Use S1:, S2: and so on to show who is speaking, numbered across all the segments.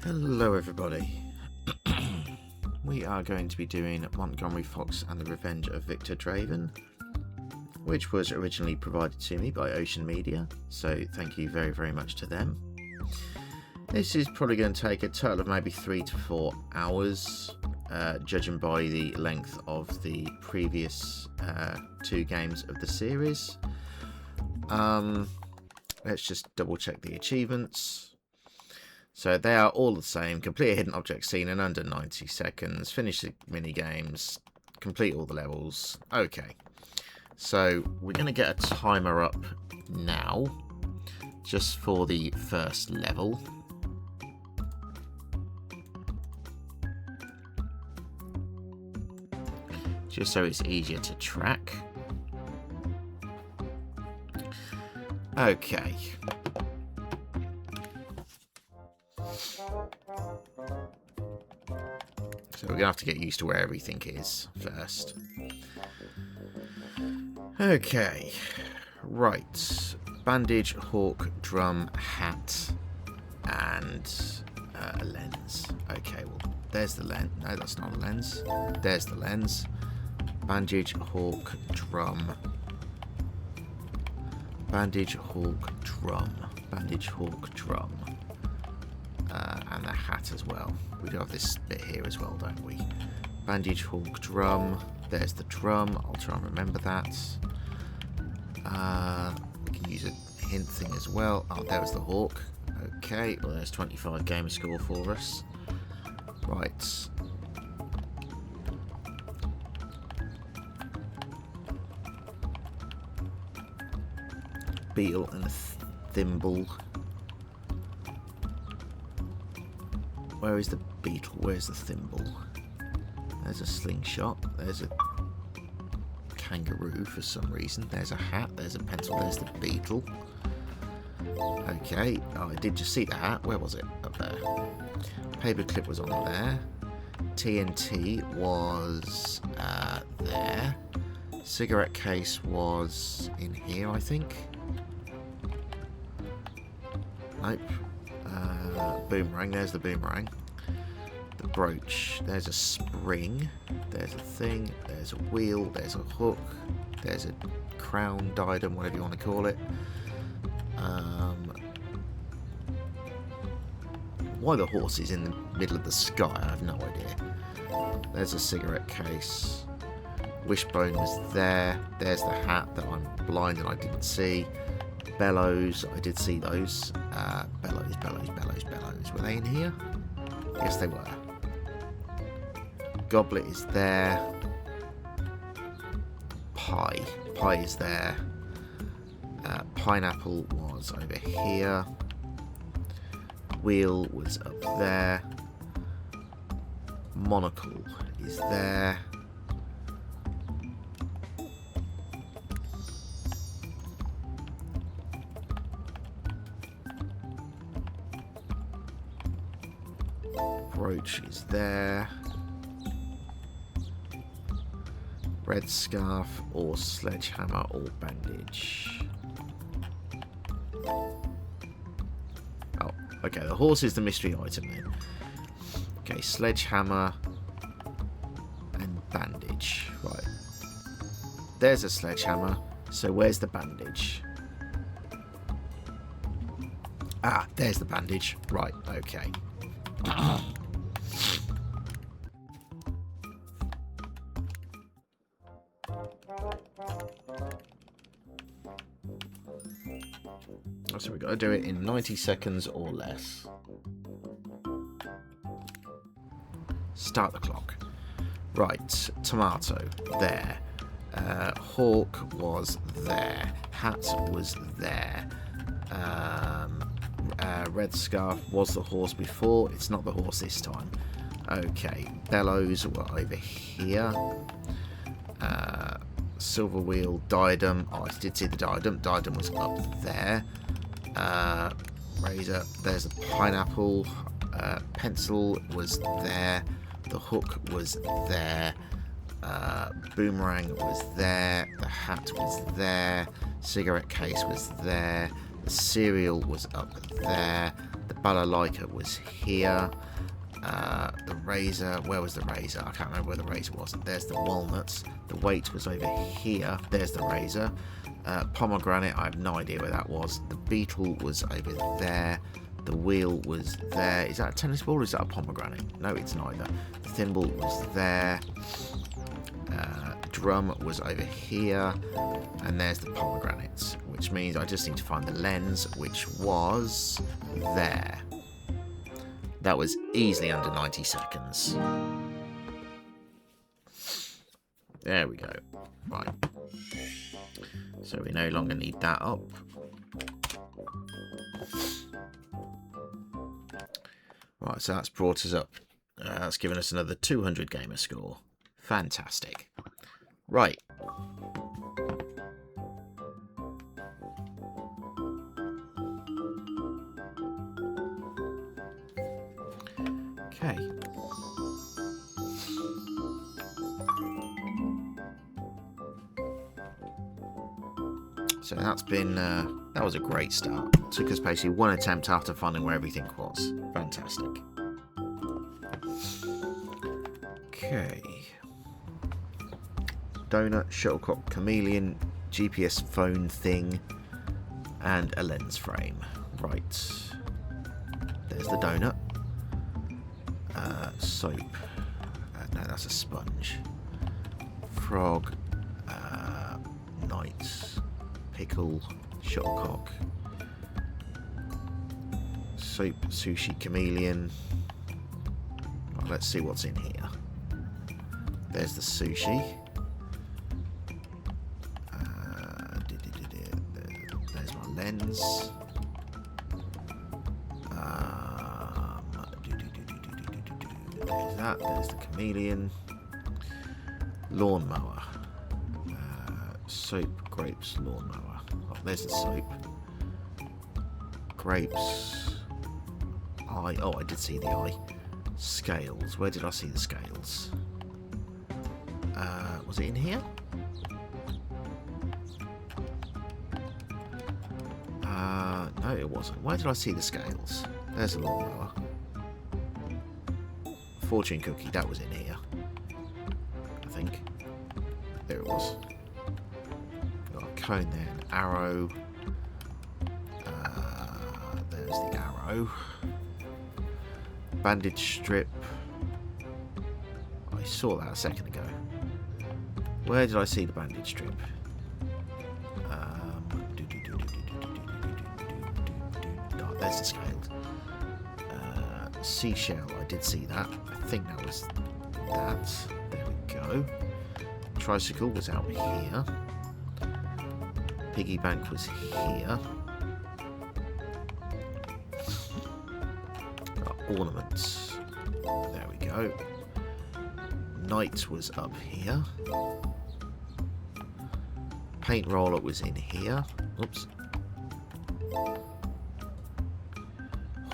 S1: Hello everybody. We are going to be doing Montgomery Fox and the Revenge of Victor Draven, which was originally provided to me by Ocean Media, so thank you very much to them. This is probably going to take a total of maybe 3 to 4 hours, judging by the length of the previous 2 games of the series. Let's just double check the achievements. So they are all the same: complete a hidden object scene in under 90 seconds, finish the mini games, complete all the levels. Okay, so we're going to get a timer up now, just for the first level. Just so it's easier to track. Okay. So we're going to have to get used to where everything is first. Okay. Right. Bandage, hawk, drum, hat, and a lens. Okay, well, there's the lens. No, that's not a lens. There's the lens. Bandage, hawk, drum. Bandage, hawk, drum. Bandage, hawk, drum. And the hat as well. We do have this bit here as well, don't we? Bandage, hawk, drum. There's the drum. I'll try and remember that. We can use a hint thing as well. Oh, there was the hawk. Okay, well, there's 25 gamer score for us. Right. Beetle and a thimble. Where is the beetle? Where's the thimble? There's a slingshot. There's a kangaroo for some reason. There's a hat. There's a pencil. There's the beetle. Okay. Oh, I did just see the hat. Where was it? Up there. Paperclip was on there. TNT was there. Cigarette case was in here, I think. Nope. Boomerang, there's the boomerang. The brooch, there's a spring, there's a thing, there's a wheel, there's a hook, there's a crown, diadem, whatever you want to call it. Why the horse is in the middle of the sky, I have no idea. There's a cigarette case. Wishbone was there. There's the hat that I'm blind and I didn't see. Bellows, I did see those. Bellows. Were they in here? Yes, they were. Goblet is there. Pie is there. Pineapple was over here. Wheel was up there. Monocle is there. Brooch is there. Red scarf or sledgehammer or bandage. Oh, okay, the horse is the mystery item then. Okay, sledgehammer and bandage. Right. There's a sledgehammer, so where's the bandage? Ah, there's the bandage. Right, okay. So we've got to do it in 90 seconds or less. Start the clock. Right, tomato, there. Hawk was there. Hat was there. Red scarf was the horse before. It's not the horse this time. Okay, bellows were over here. Silver wheel, diadem. Oh, I did see the diadem. Diadem was up there. Razor, there's a pineapple. Pencil was there. The hook was there. Boomerang was there. The hat was there. Cigarette case was there. The cereal was up there. The balalaika was here. The razor, where was the razor? I can't remember where the razor was. There's the walnuts. The weight was over here. There's the razor. Pomegranate, I have no idea where that was. The beetle was over there. The wheel was there. Is that a tennis ball or is that a pomegranate? No, it's neither. The thimble was there. The drum was over here. And there's the pomegranate, which means I just need to find the lens, which was there. That was easily under 90 seconds. There we go. Right. So we no longer need that up. Right, so that's brought us up. That's given us another 200 gamer score. Fantastic. Right. Okay. So that's been, that was a great start. It took us basically one attempt after finding where everything was. Fantastic. Okay. Donut, shuttlecock, chameleon, GPS phone thing, and a lens frame. Right. There's the donut. Soap. No, that's a sponge. Frog. Knight. Pickle. Shuttlecock. Soap. Sushi. Chameleon. Right, let's see what's in here. There's the sushi. There's my lens. There's that. There's the chameleon. Lawnmower. Soap, grapes, lawnmower. Oh, there's the soap. Grapes. Eye. Oh, I did see the eye. Scales. Where did I see the scales? Was it in here? No, it wasn't. Where did I see the scales? There's a lawnmower. Fortune cookie, that was in here. I think. There it was. Got a cone there, an arrow. There's the arrow. Bandage strip. I saw that a second ago. Where did I see the bandage strip? Oh, there's the scales. Seashell, I did see that. I think that was that. There we go. Tricycle was out here. Piggy bank was here. Ornaments. There we go. Knight was up here. Paint roller was in here. Oops.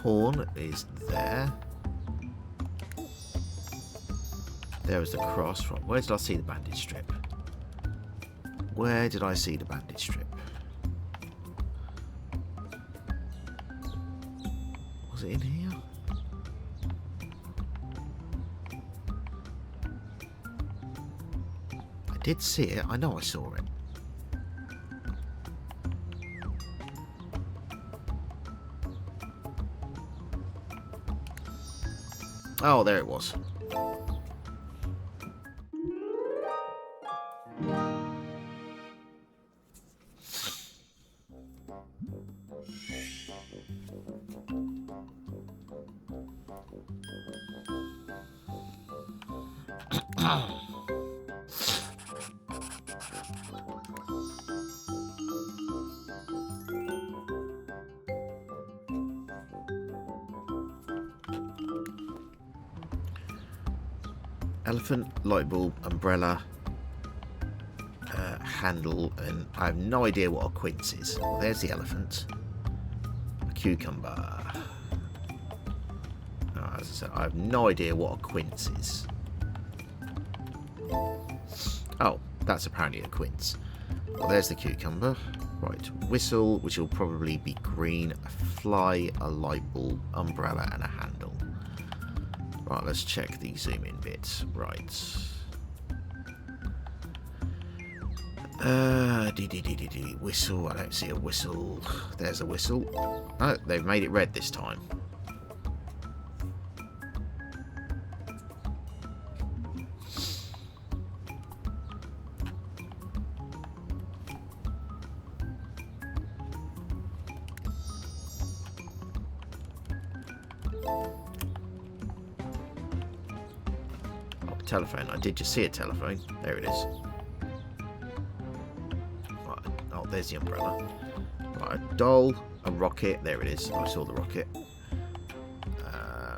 S1: Horn is there. There was the cross. Right, where did I see the bandage strip? Where did I see the bandage strip? Was it in here? I did see it. I know I saw it. Oh, there it was. Elephant, light bulb, umbrella, handle, and I have no idea what a quince is. Well, there's the elephant. A cucumber. As I said, I have no idea what a quince is. Oh, that's apparently a quince. Well, there's the cucumber. Right, whistle, which will probably be green, a fly, a light bulb, umbrella, and a handle. Right, let's check the zoom in bits. Right. Whistle. I don't see a whistle. There's a whistle. Oh, they've made it red this time. Oh, telephone. I did just see a telephone. There it is. There's the umbrella. Right, a doll, a rocket. There it is. I saw the rocket.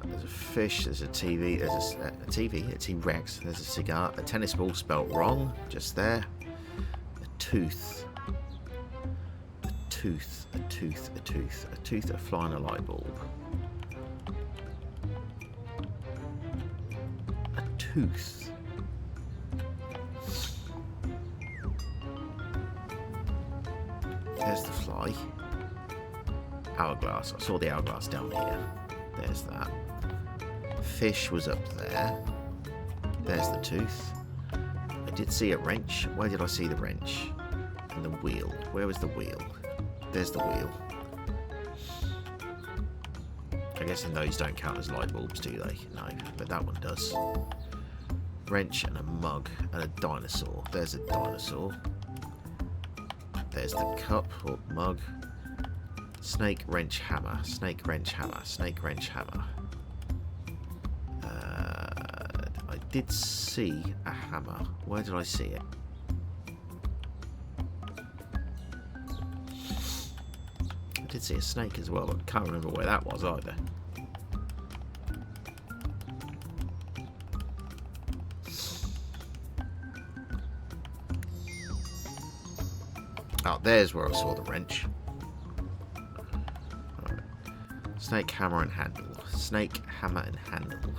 S1: There's a fish. There's a TV. There's a TV. A T-Rex. There's a cigar. A tennis ball spelt wrong. Just there. A tooth. A tooth. A tooth. A tooth. A tooth. A fly and a light bulb. A tooth. There's the fly. Hourglass. I saw the hourglass down here. There's that. Fish was up there. There's the tooth. I did see a wrench. Where did I see the wrench? And the wheel. Where was the wheel? There's the wheel. I guess those don't count as light bulbs, do they? No, but that one does. Wrench and a mug and a dinosaur. There's a dinosaur. There's the cup or mug. Snake, wrench, hammer. Snake, wrench, hammer. Snake, wrench, hammer. I did see a hammer. Where did I see it? I did see a snake as well, but I can't remember where that was either. Oh, there's where I saw the wrench. Right. Snake, hammer, and handle. Snake, hammer, and handle.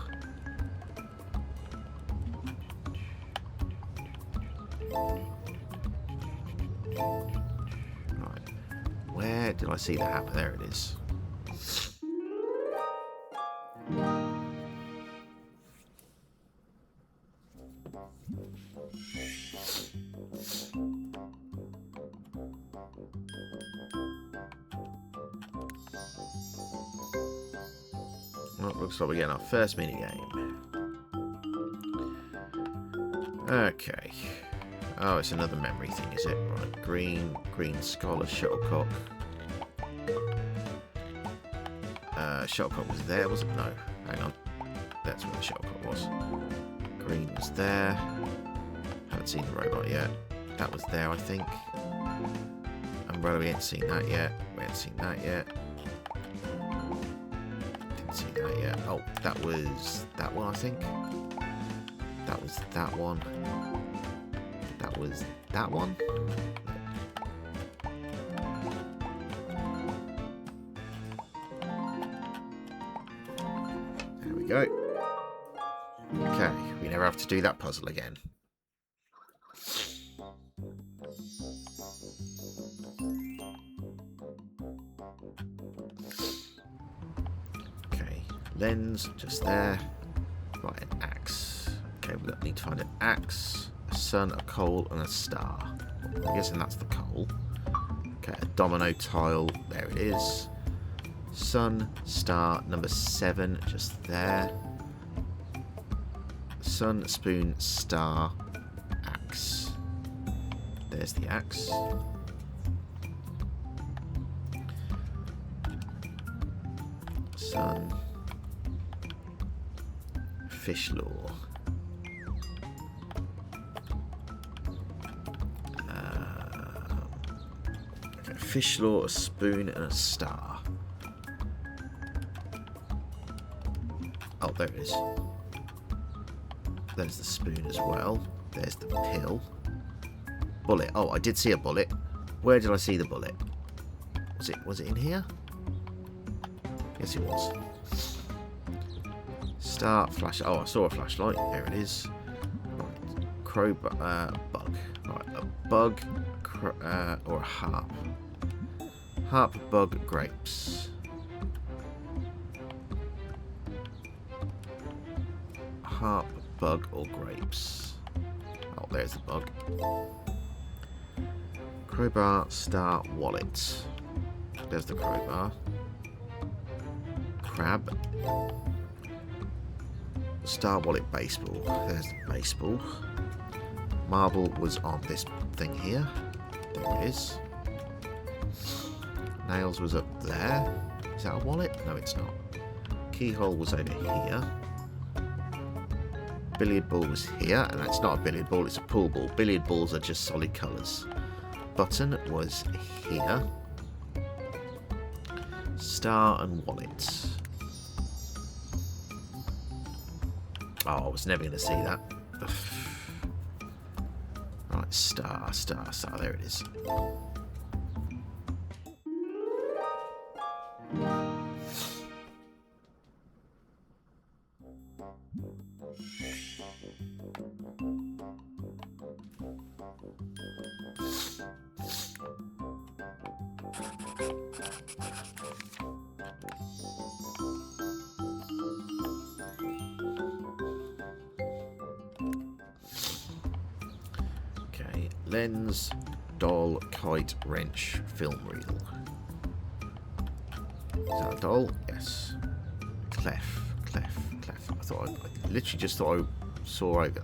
S1: Right. Where did I see the hammer? There it is. Well, looks like we're getting our first minigame. Okay. Oh, it's another memory thing, is it? Right. Green scholar, shuttlecock. Shuttlecock was there, was it? No. Hang on. That's where the shuttlecock was. Green was there. Haven't seen the robot yet. That was there, I think. Umbrella, we ain't seen that yet. We ain't seen that yet. See that yet. Oh, that was that one, I think. That was that one. That was that one. There we go. Okay, we never have to do that puzzle again. Lens, just there. Right, an axe. Okay, we need to find an axe, a sun, a coal, and a star. I'm guessing that's the coal. Okay, a domino tile. There it is. Sun, star, number 7, just there. Sun, spoon, star, axe. There's the axe. Sun. Fish lore. Okay, fish lore, a spoon, and a star. Oh, there it is. There's the spoon as well. There's the pill. Bullet. Oh, I did see a bullet. Where did I see the bullet? Was it in here? Yes, it was. Start flash. Oh, I saw a flashlight. There it is. Right. Bug. Right, a bug or a harp. Harp bug grapes. Harp bug or grapes. Oh, there's the bug. Crowbar, star, wallet. There's the crowbar. Crab. Star, wallet, baseball. There's the baseball. Marble was on this thing here. There it is. Nails was up there. Is that a wallet? No, it's not. Keyhole was over here. Billiard ball was here, and that's not a billiard ball, it's a pool ball. Billiard balls are just solid colours. Button was here. Star and wallet. Oh, I was never going to see that. Right, star, star, star. There it is. Lens, doll, kite, wrench, film reel. Is that a doll? Yes. Clef. I literally just thought I saw over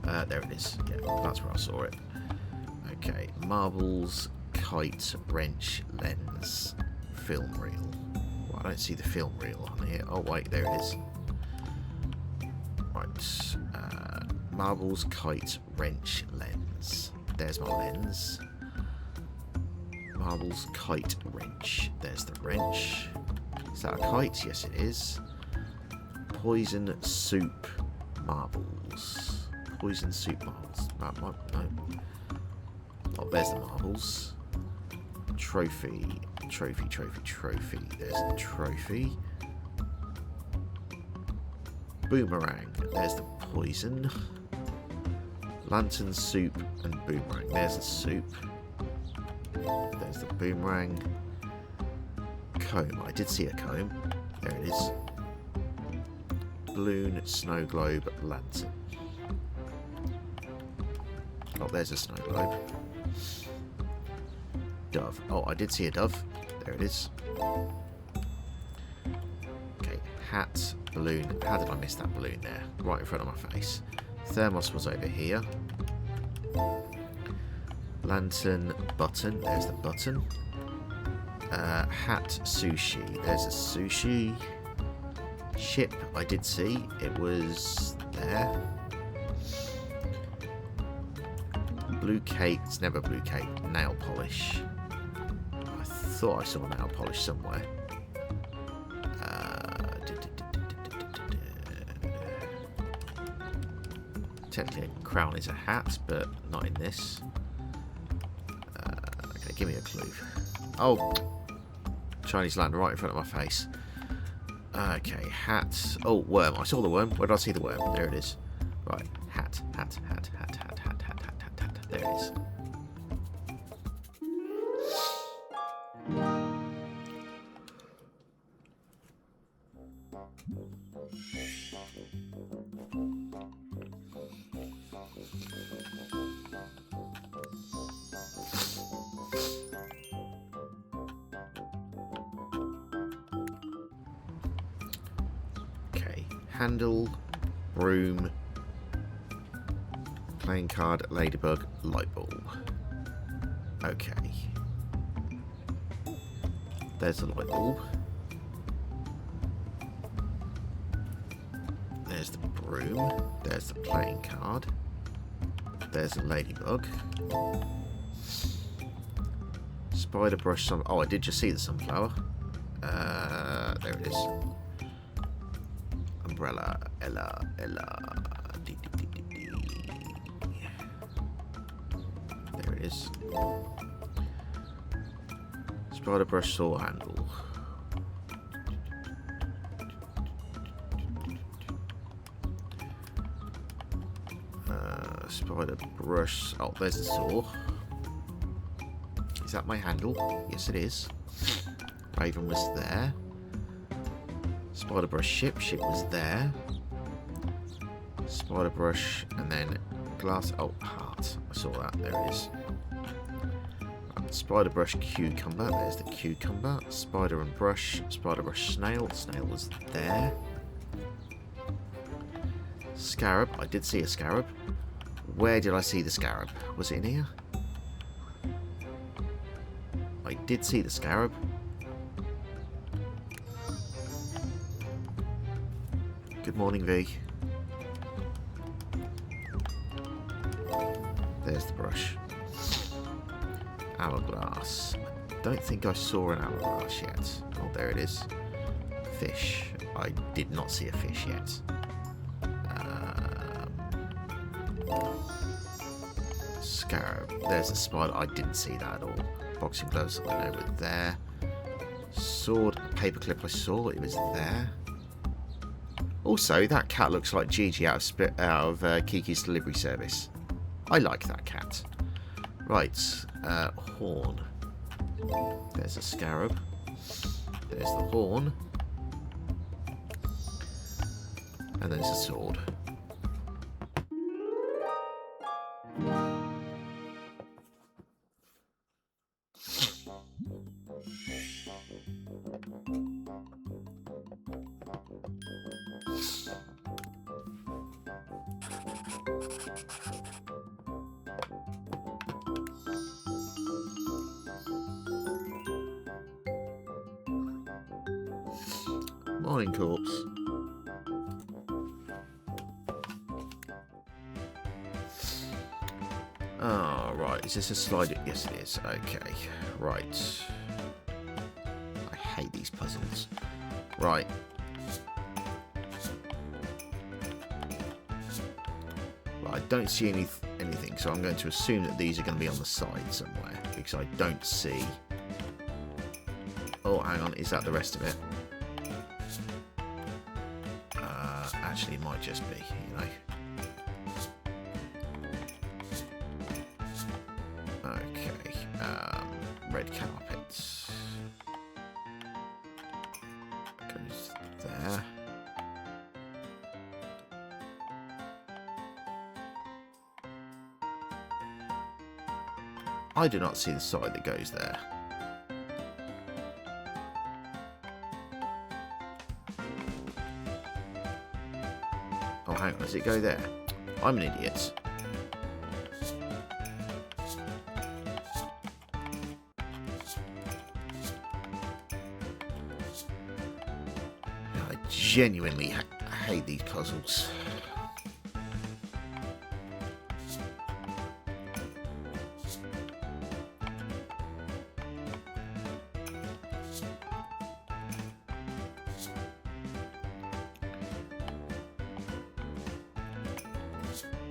S1: that. There it is. Yeah, that's where I saw it. Okay, marbles, kite, wrench, lens, film reel. Well, I don't see the film reel on here. Oh wait, there it is. Right. Marbles, kite, wrench, lens. There's my lens. Marbles, kite, wrench. There's the wrench. Is that a kite? Yes, it is. Poison, soup, marbles. Poison, soup, marbles. No. Oh, there's the marbles. Trophy. There's the trophy. Boomerang. There's the poison. Lantern, soup, and boomerang. There's the soup. There's the boomerang. Comb. I did see a comb. There it is. Balloon, snow globe, lantern. Oh, there's a snow globe. Dove. Oh, I did see a dove. There it is. Okay, hat, balloon. How did I miss that balloon there? Right in front of my face. Thermos was over here. Lantern, button. There's the button. Hat, sushi. There's a sushi. Ship, I did see. It was there. Blue cape. It's never blue cape. Nail polish. I thought I saw nail polish somewhere. Technically, a crown is a hat, but not in this. Okay, give me a clue. Oh, Chinese lantern right in front of my face. Okay, hat. Oh, worm. I saw the worm. Where did I see the worm? There it is. Right, hat. There it is. Handle, broom, playing card, ladybug, light bulb. Okay. There's the light bulb. There's the broom. There's the playing card. There's the ladybug. Spider brush. Oh, I did just see the sunflower. There it is. Umbrella, Ella. There it is. Spider brush, saw handle. Spider brush. Oh, there's the saw. Is that my handle? Yes, it is. Raven was there. Spider brush ship. Ship was there. Spider brush and then glass. Oh, heart. I saw that. There it is. Spider brush cucumber. There's the cucumber. Spider and brush. Spider brush snail. Snail was there. Scarab. I did see a scarab. Where did I see the scarab? Was it in here? I did see the scarab. Good morning, V. There's the brush. Hourglass. I don't think I saw an hourglass yet. Oh, there it is. Fish. I did not see a fish yet. Scarab. There's a spider. I didn't see that at all. Boxing gloves, I know were there. Sword, paperclip, I saw it was there. Also, that cat looks like Gigi out of Kiki's Delivery Service. I like that cat. Right, horn. There's a scarab. There's the horn. And there's a sword. Morning, corpse. Oh, right. Is this a slide? Yes, it is. Okay. Right. I hate these puzzles. Right. Well, I don't see anything, so I'm going to assume that these are going to be on the side somewhere, because I don't see... Oh, hang on. Is that the rest of it? Actually, it might just be, you know. Okay, red carpet goes there. I do not see the side that goes there. Oh, hang on, does it go there? I'm an idiot. I genuinely hate these puzzles.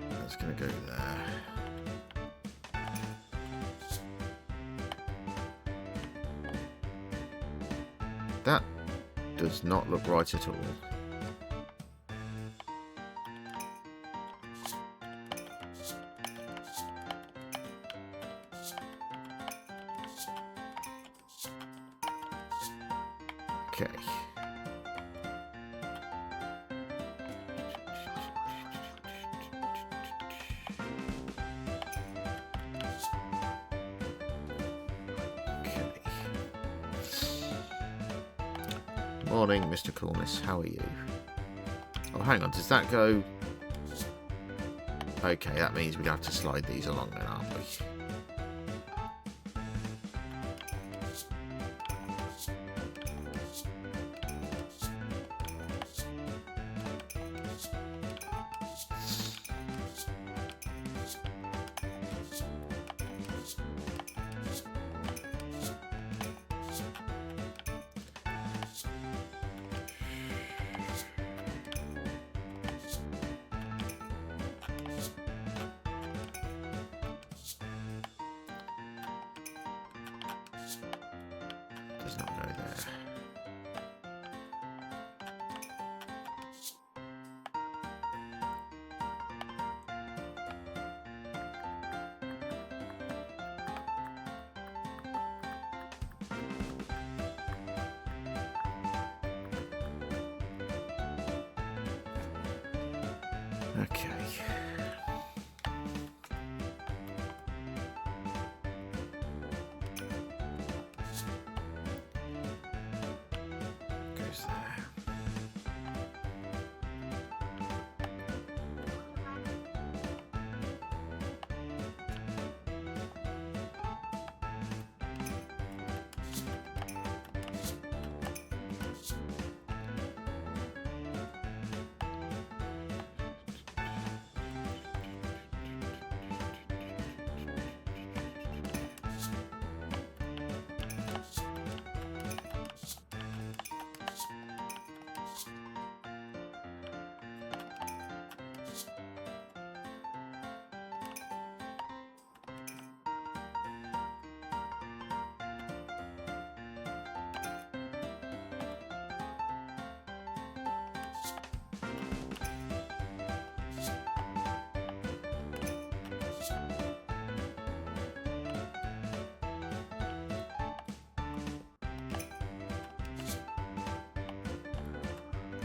S1: That's going to go there. That does not look right at all. Okay. Morning, Mr. Coolness. How are you? Oh, hang on. Does that go... Okay, that means we have to slide these along then, aren't we? Okay. Goes there.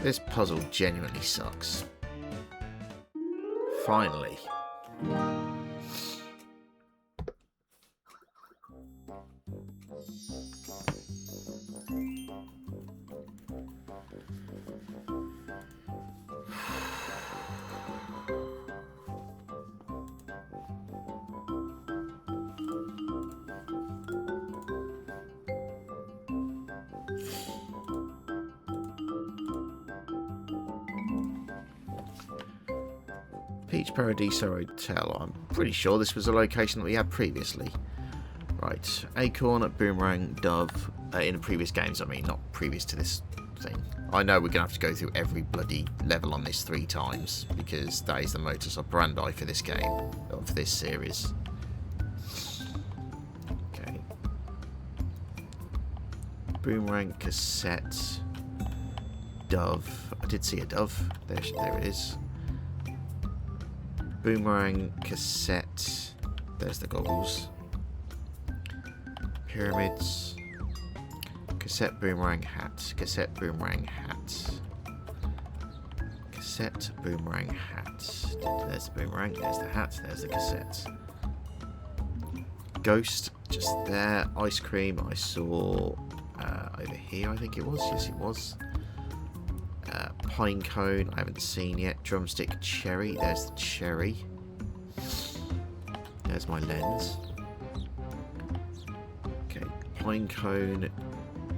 S1: This puzzle genuinely sucks. Finally. Peach Paradiso Hotel. I'm pretty sure this was a location that we had previously. Right. Acorn, Boomerang, Dove. In the previous games, I mean, not previous to this thing. I know we're going to have to go through every bloody level on this 3 times, because that is the modus operandi for this game, or for this series. Okay. Boomerang, Cassette, Dove. I did see a Dove. There it is. Boomerang, Cassette. There's the goggles. Pyramids. Cassette, Boomerang, Hat. Cassette, Boomerang, Hat. Cassette, Boomerang, Hat. There's the boomerang. There's the hat. There's the cassette. Ghost, just there. Ice cream, I saw over here, I think it was. Yes, it was. Pine cone, I haven't seen yet. Drumstick, cherry. There's the cherry. There's my lens. Okay, pine cone,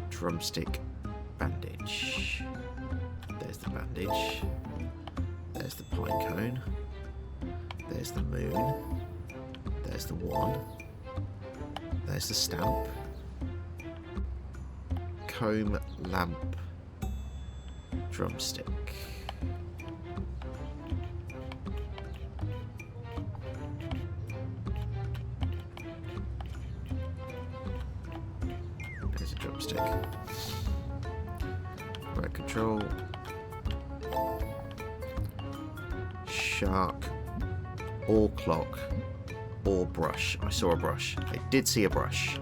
S1: drumstick, bandage. There's the bandage. There's the pine cone. There's the moon. There's the one. There's the stamp. Comb, lamp, drumstick. There's a drumstick. Remote control. Shark. Or clock. Or brush. I saw a brush. I did see a brush.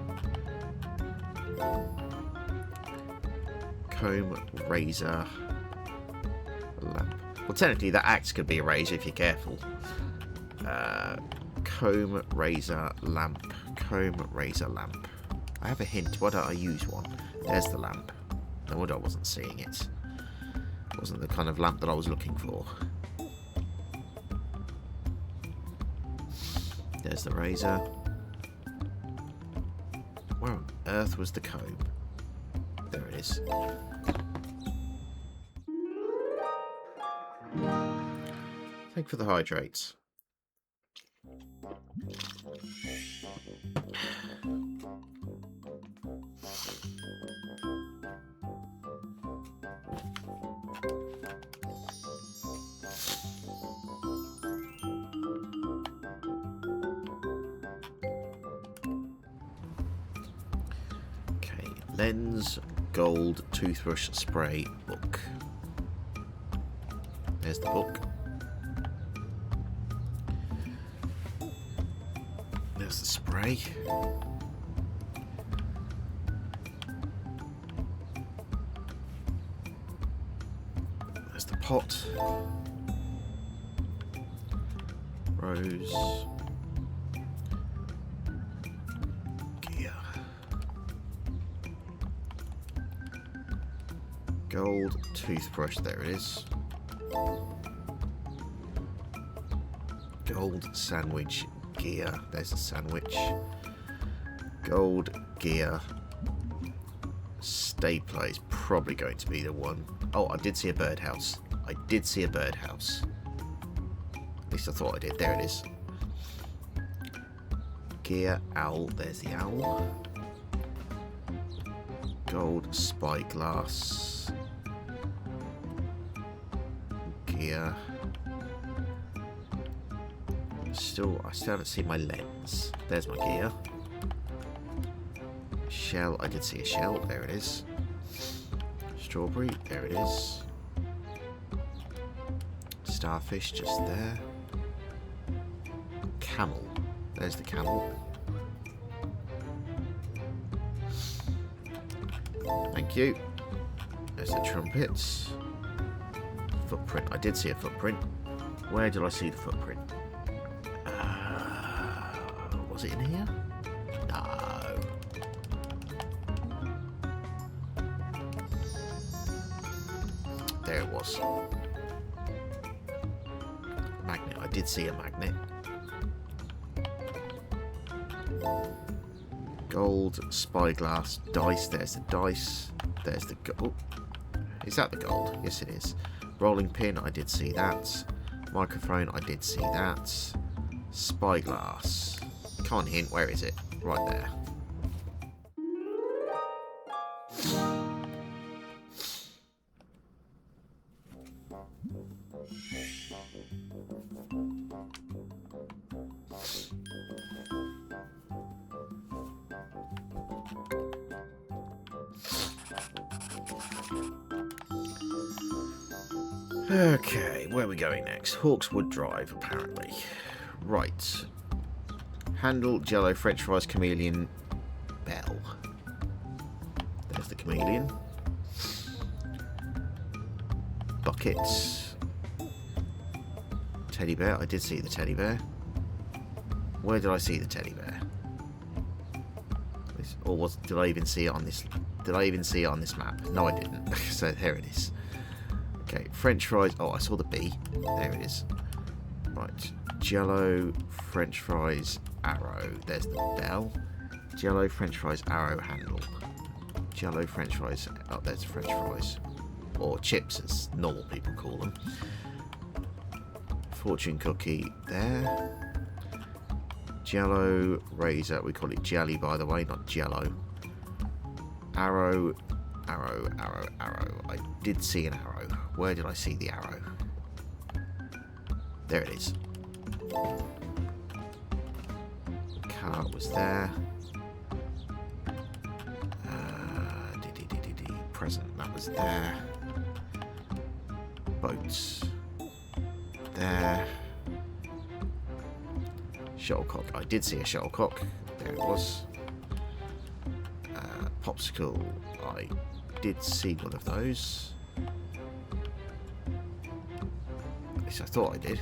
S1: Comb, razor, lamp. Well, technically that axe could be a razor if you're careful. Comb, razor, lamp. Comb, razor, lamp. I have a hint. Why don't I use one? There's the lamp. No wonder I wasn't seeing it. It wasn't the kind of lamp that I was looking for. There's the razor. Where on earth was the comb? There it is. Thank you for the hydrates. Okay, lens, gold, toothbrush, spray, book. There's the book. There's the spray. There's the pot. Rose. Gear. Gold toothbrush, there it is. Gold sandwich gear, there's a sandwich. Gold gear. Stapler is probably going to be the one. Oh, I did see a birdhouse. I did see a birdhouse. At least I thought I did. There it is. Gear owl. There's the owl. Gold spyglass. Gear. I still haven't seen my lens. There's my gear. Shell. I did see a shell. There it is. Strawberry. There it is. Starfish just there. Camel. There's the camel. Thank you. There's the trumpets. Footprint. I did see a footprint. Where did I see the footprint? Was it in here? No. There it was. Magnet. I did see a magnet. Gold spyglass dice. There's the dice. There's the gold. Is that the gold? Yes, it is. Rolling pin. I did see that. Microphone. I did see that. Spyglass. Come on, hint. Where is it? Right there. Okay, where are we going next? Hawkswood Drive, apparently. Right. Handle, Jello, French fries, chameleon, bell. There's the chameleon. Buckets. Teddy bear. I did see the teddy bear. Where did I see the teddy bear? Or did I even see it on this? Did I even see it on this map? No, I didn't. So here it is. Okay, French fries. Oh, I saw the bee. There it is. Right. Jello, French fries, arrow. There's the bell. Jello, French fries, arrow, handle. Jello, French fries. Oh, there's French fries. Or chips, as normal people call them. Fortune cookie there. Jello, razor. We call it jelly, by the way, not jello. Arrow, arrow, arrow, arrow. I did see an arrow. Where did I see the arrow? There it is. Car was there. Present, that was there. Boats. There. Shuttlecock. I did see a shuttlecock. There it was. Popsicle. I did see one of those. At least I thought I did.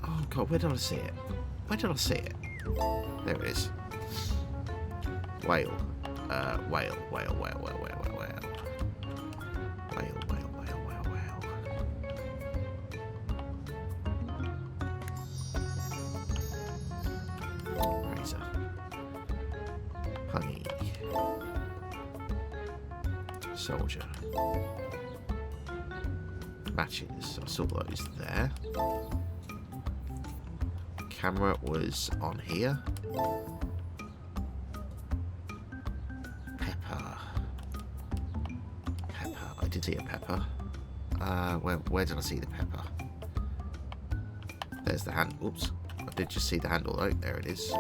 S1: Oh god, where did I see it? Where did I see it? There it is. Whale. Whale, whale, whale, whale, whale, whale, whale. Whale, whale, whale, whale, whale. Razor. Honey. Soldier. Matches. I saw those there. Camera was on here. Pepper. I did see a pepper. Where did I see the pepper? There's the handle. Oops. I did just see the handle though. There it is.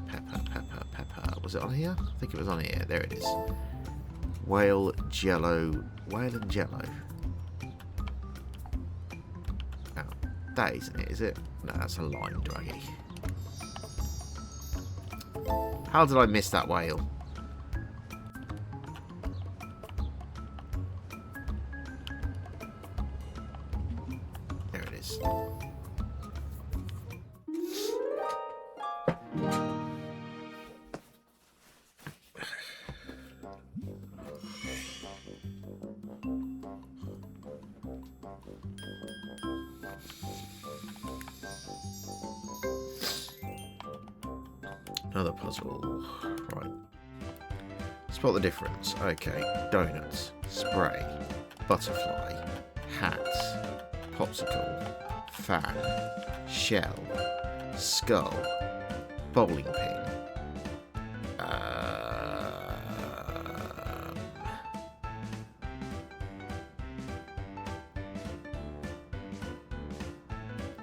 S1: Pepper. Was it on here? I think it was on here. There it is. Whale, jello. Whale and jello. Oh, that isn't it, is it? No, that's a lime draggy. How did I miss that whale? is. Another puzzle. Right. Spot the difference. Okay. Donuts. Spray. Butterfly. Hat. Popsicle. Fan. Shell. Skull. Bowling pin.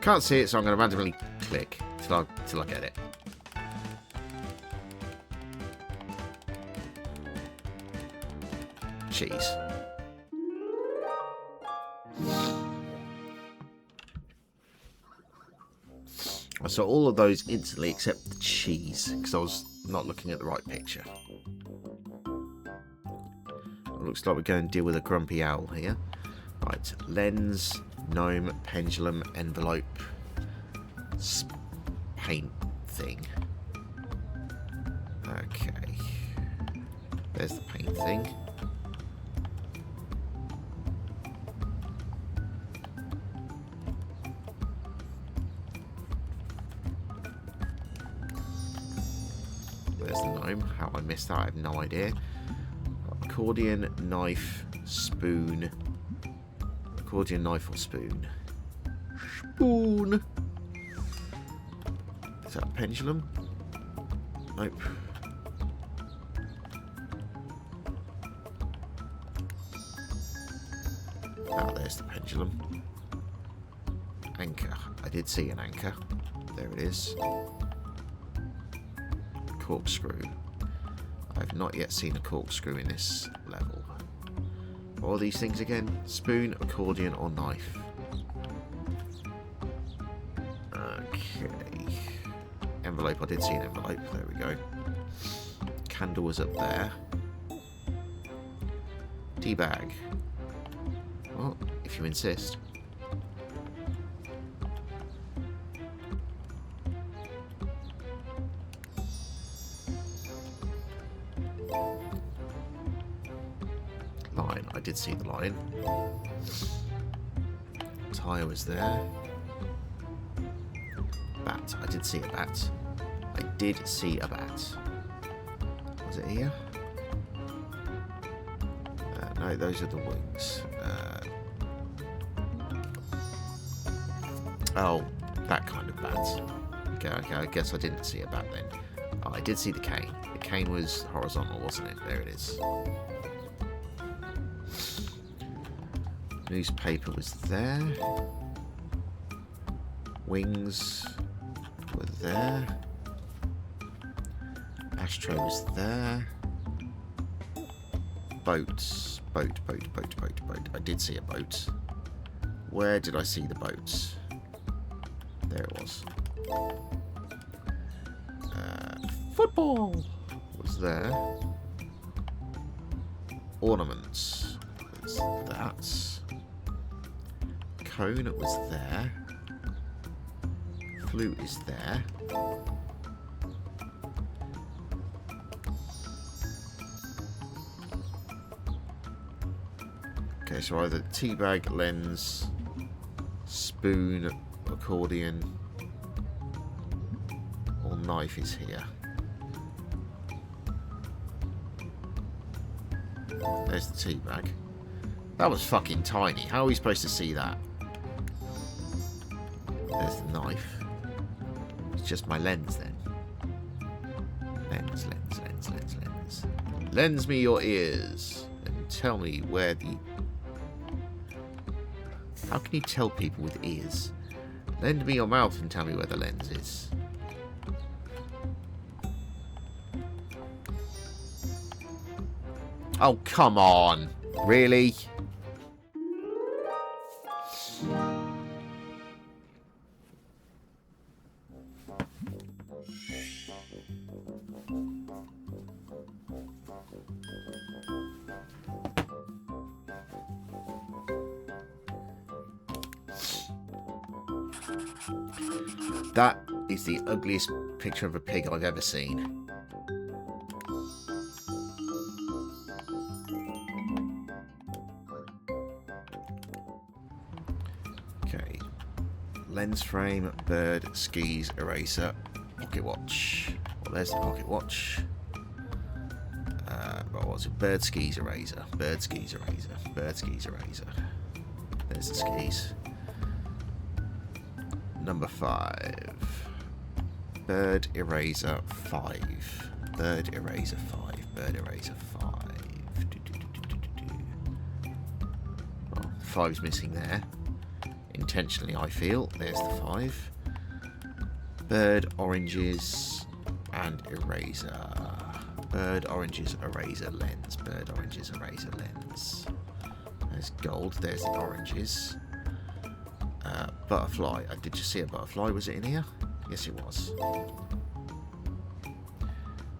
S1: Can't see it, so I'm going to randomly click till I get it. Cheese. I saw all of those instantly except the cheese, because I was not looking at the right picture. It looks like we're going to deal with a grumpy owl here. Right, lens, gnome, pendulum, envelope, paint thing. Okay. There's the paint thing. There's the gnome. How I missed that, I have no idea. Accordion, knife, spoon. Accordion, knife, or spoon? Spoon! Is that a pendulum? Nope. Ah, there's the pendulum. Anchor. I did see an anchor. There it is. Corkscrew. I've not yet seen a corkscrew in this level. What are these things again? Spoon, accordion, or knife? Okay. Envelope. I did see an envelope. There we go. Candle was up there. Tea bag. Well, if you insist. Line. I did see the line. Tyre was there. Bat. I did see a bat. I did see a bat. Was it here? No, those are the wings. Oh, that kind of bat. Okay, I guess I didn't see a bat then. Oh, I did see the cane. The cane was horizontal, wasn't it? There it is. Newspaper was there. Wings were there. Ashtray was there. Boats. Boat. I did see a boat. Where did I see the boats? There it was. Football was there. Ornaments was that. Cone was there. Flute is there. Okay, so either teabag, lens, spoon, accordion, or knife is here. There's the teabag. That was fucking tiny. How are we supposed to see that? There's the knife. It's just my lens then. Lens. Lends me your ears and tell me where the... How can you tell people with ears? Lend me your mouth and tell me where the lens is. Oh, come on. Really? That is the ugliest picture of a pig I've ever seen. Okay. Lens frame, bird, skis, eraser, pocket watch. Well, there's the pocket watch. What was it? Bird, skis, eraser. Bird, skis, eraser. Bird, skis, eraser. There's the skis. Number 5. Bird, eraser, 5. Bird, eraser, 5. Bird, eraser, 5. Well, 5's missing there. Intentionally, I feel. There's the 5. Bird, oranges, and eraser. Bird, oranges, eraser, lens. Bird, oranges, eraser, lens. There's gold. There's the oranges. Butterfly. I did just see a butterfly. Was it in here? Yes, it was.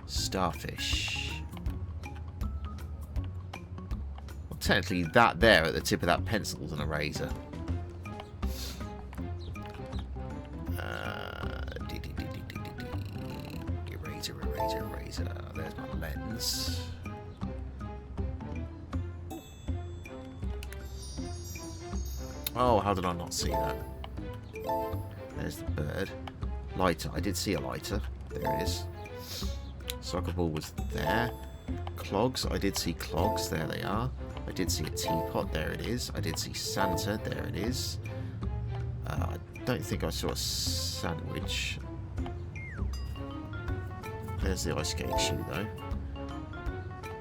S1: Starfish. Well, technically, that there at the tip of that pencil is an eraser. Eraser, eraser, eraser. There's my lens. Oh, how did I not see that? There's the bird. Lighter. I did see a lighter. There it is. Soccer ball was there. Clogs. I did see clogs. There they are. I did see a teapot. There it is. I did see Santa. There it is. I don't think I saw a sandwich. There's the ice skate shoe, though.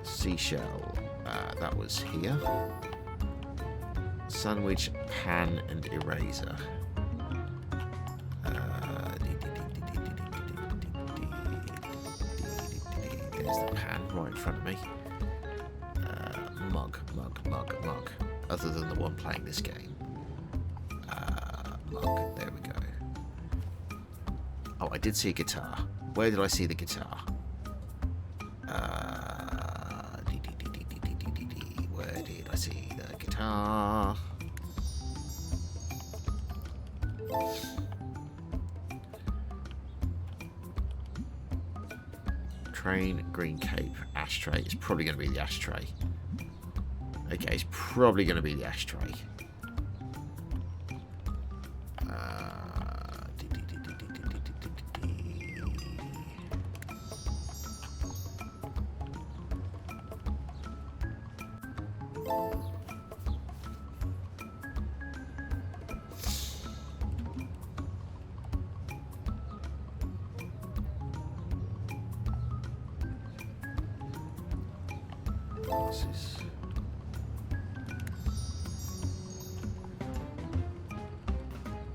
S1: Seashell. That was here. Sandwich, pan, and eraser. There's the pan right in front of me. Mug. Other than the one playing this game. Mug. There we go. Oh, I did see a guitar. Where did I see the guitar? Where did I see the guitar? Train, green cape, ashtray. It's probably going to be the ashtray. Okay, it's probably going to be the ashtray.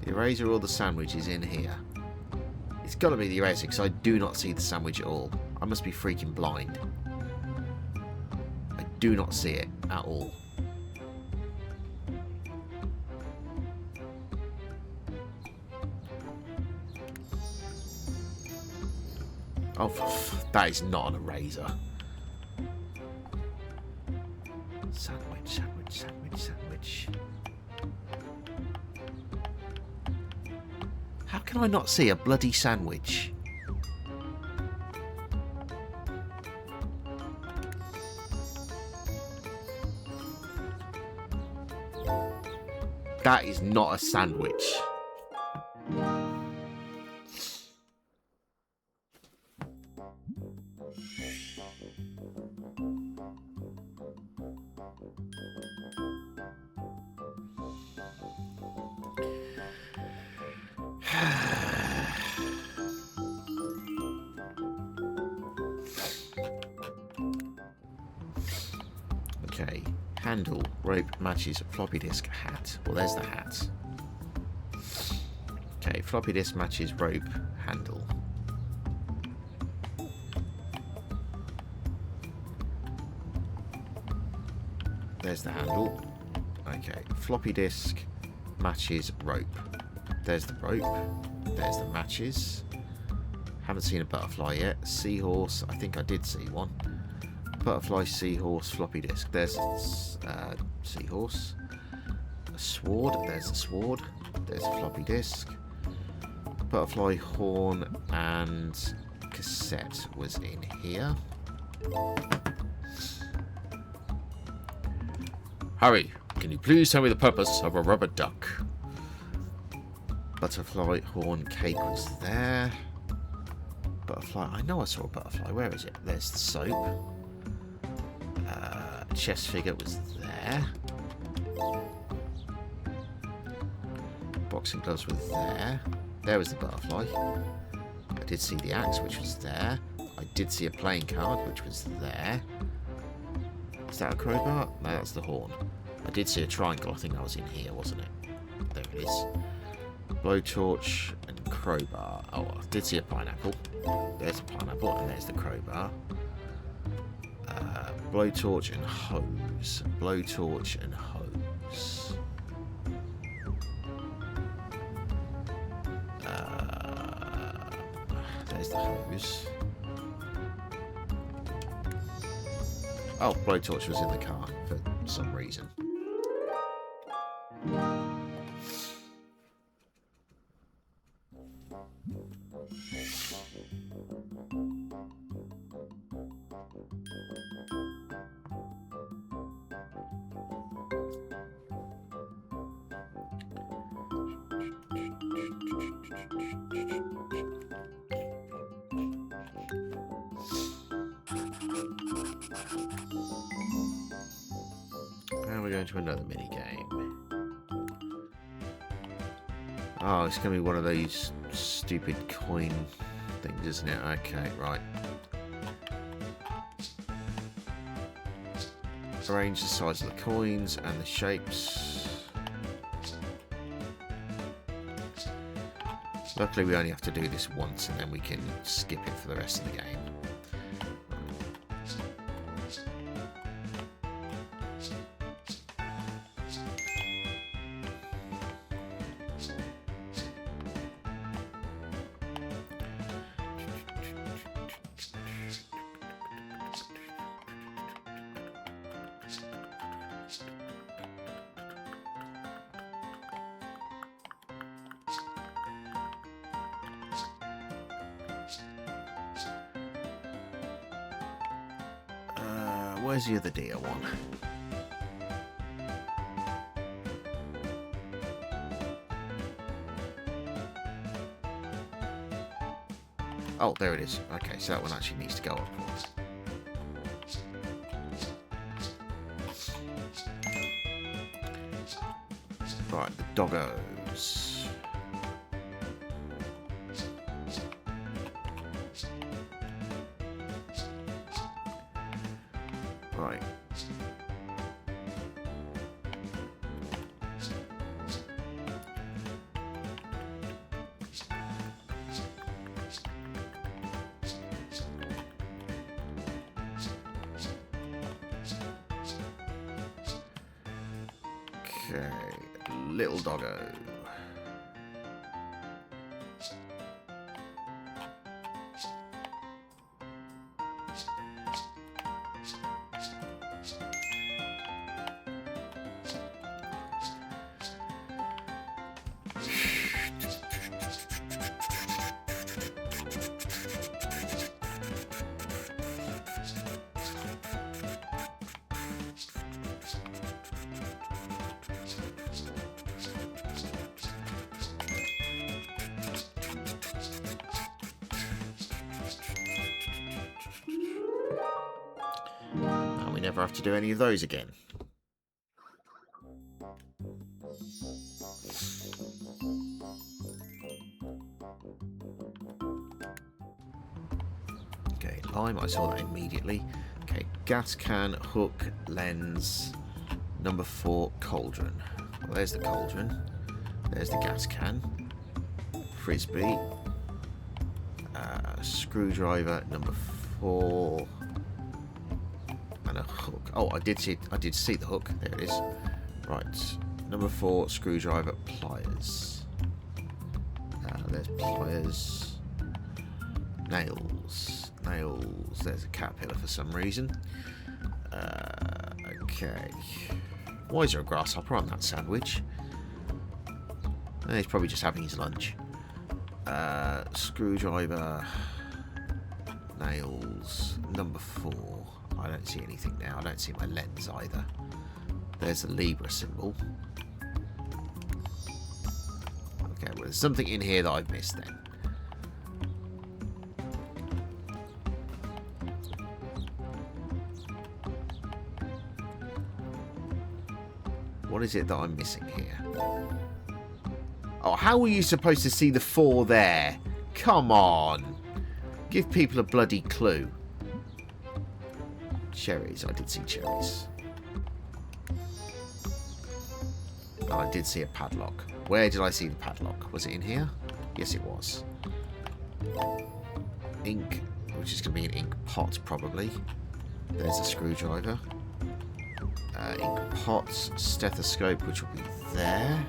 S1: The eraser or the sandwich is in here. It's got to be the eraser because I do not see the sandwich at all. I must be freaking blind. I do not see it at all. Oh, that is not an eraser. Sandwich. How can I not see a bloody sandwich? That is not a sandwich. Okay, handle, rope, matches, floppy disk, hat. Well, there's the hat. Okay, floppy disk, matches, rope, handle. There's the handle. Okay, floppy disk, matches, rope. There's the rope. There's the matches. Haven't seen a butterfly yet. Seahorse, I think I did see one. Butterfly, seahorse, floppy disk. There's seahorse. A sword. There's the sword. There's a floppy disk. Butterfly horn and cassette was in here.
S2: Harry, can you please tell me the purpose of a rubber duck?
S1: Butterfly horn cake was there. Butterfly, I know I saw a butterfly. Where is it? There's the soap. Chess figure was there. Boxing gloves were there. There was the butterfly. I did see the axe, which was there. I did see a playing card, which was there. Is that a crowbar? No, that's the horn. I did see a triangle. I think that was in here, wasn't it? There it is. Blowtorch and crowbar. Oh, I did see a pineapple. There's the pineapple, and there's the crowbar. Blowtorch and hose. Blowtorch and hose. There's the hose. Oh, blowtorch was in the car for some reason. Now we're going to another mini game. Oh, it's going to be one of these stupid coin things, isn't it? Okay, right. Arrange the size of the coins and the shapes. Luckily, we only have to do this once, and then we can skip it for the rest of the game. Where's the other deer one? Oh, there it is. Okay, so that one actually needs to go up. Right, the doggos. Right. Okay, little doggo. Never have to do any of those again. Okay, lime, I saw that immediately. Okay, gas can, hook, lens, number 4, cauldron. Well, there's the cauldron. There's the gas can. Frisbee. Screwdriver, number 4. A hook. Oh, I did see the hook. There it is. Right. Number 4, screwdriver, pliers. There's pliers. Nails. Nails. There's a caterpillar for some reason. Okay. Why is there a grasshopper on that sandwich? He's probably just having his lunch. Screwdriver. Nails. Number 4. I don't see anything now. I don't see my lens either. There's the Libra symbol. Okay, well, there's something in here that I've missed then. What is it that I'm missing here? Oh, how were you supposed to see the 4 there? Come on. Give people a bloody clue. Cherries. I did see cherries. Oh, I did see a padlock. Where did I see the padlock? Was it in here? Yes, it was. Ink, which is going to be an ink pot, probably. There's a screwdriver. Ink pots, stethoscope, which will be there.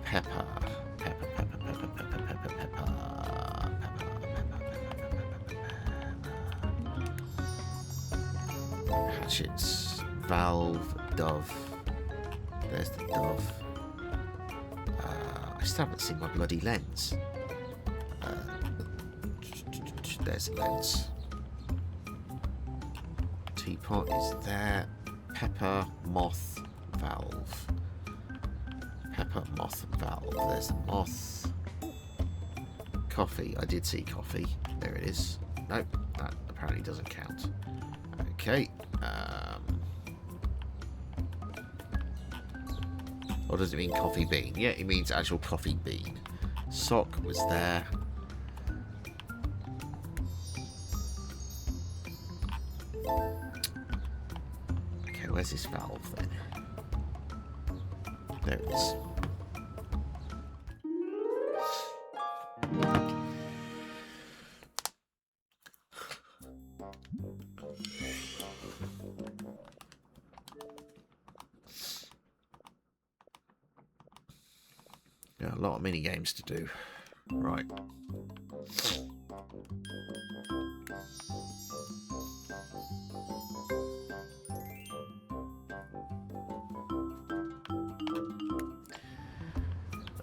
S1: Pepper. Hatchets, valve, dove. There's the dove. I still haven't seen my bloody lens. There's the lens. Teapot is there. Pepper, moth, valve. Pepper, moth, valve. There's the moth. Coffee. I did see coffee. There it is. Nope, that apparently doesn't count. Okay. Or does it mean coffee bean? Yeah, it means actual coffee bean. Sock was there. Okay, where's this valve then? There it is. Yeah, a lot of mini games to do. Right.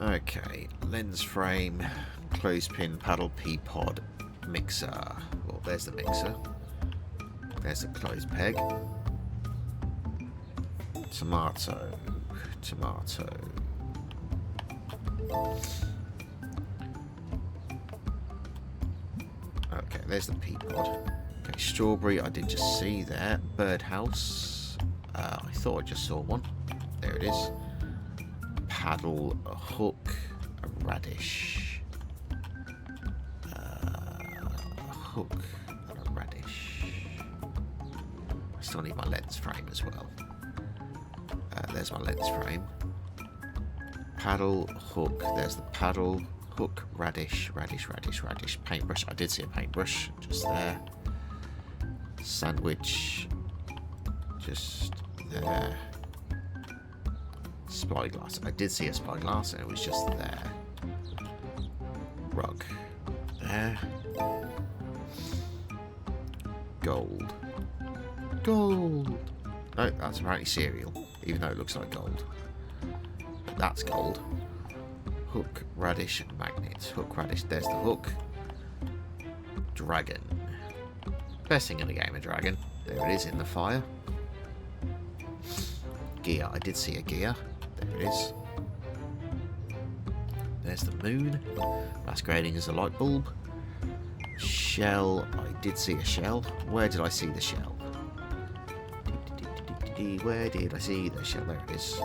S1: Okay, lens frame, clothespin, paddle, pea pod, mixer. Well, there's the mixer. There's the clothes peg. Tomato. Tomato. Okay, there's the pea pod. Okay, strawberry, I did just see there. Birdhouse. I thought I just saw one. There it is. Paddle, a hook, a radish. A hook and a radish. I still need my lens frame as well. There's my lens frame. Paddle, hook, there's the paddle, hook, radish, radish, radish, radish, paintbrush. I did see a paintbrush just there. Sandwich, just there. Spyglass. I did see a spyglass and it was just there. Rug. There. Gold. Gold! No, that's apparently cereal, even though it looks like gold. But that's gold. Hook, radish, magnet. Hook, radish. There's the hook. Dragon. Best thing in the game, a dragon. There it is in the fire. Gear. I did see a gear. There it is. There's the moon. Masquerading as a light bulb. Shell. I did see a shell. Where did I see the shell? Where did I see the shell? There it is.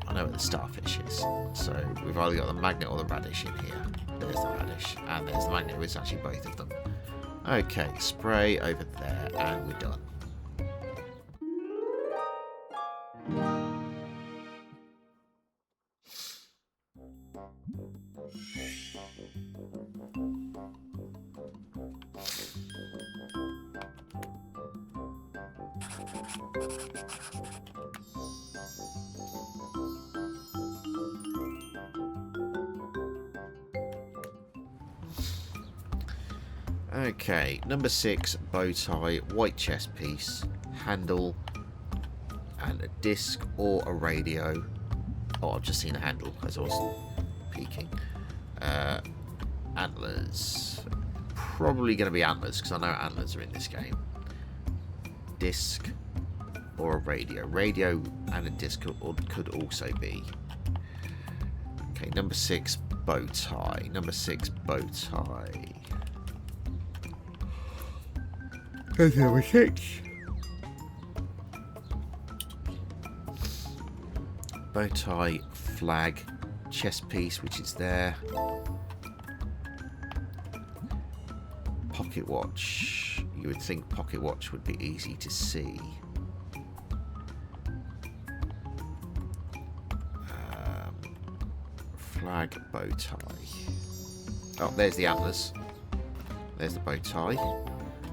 S1: I know where the starfish is. So we've either got the magnet or the radish in here. There's the radish. And there's the magnet. It's actually both of them. Okay, spray over there and we're done. Okay, number 6, bow tie, white chest piece, handle, and a disc or a radio. Oh, I've just seen a handle as I was peeking. Antlers. Probably going to be antlers, because I know antlers are in this game. Disc or a radio. Radio and a disc could also be. Okay, number 6, bow tie. Number 6, bow tie. That's number 6. Bow tie, flag, chest piece, which is there. Pocket watch. You would think pocket watch would be easy to see. Flag, bow tie. Oh, there's the antlers. There's the bow tie.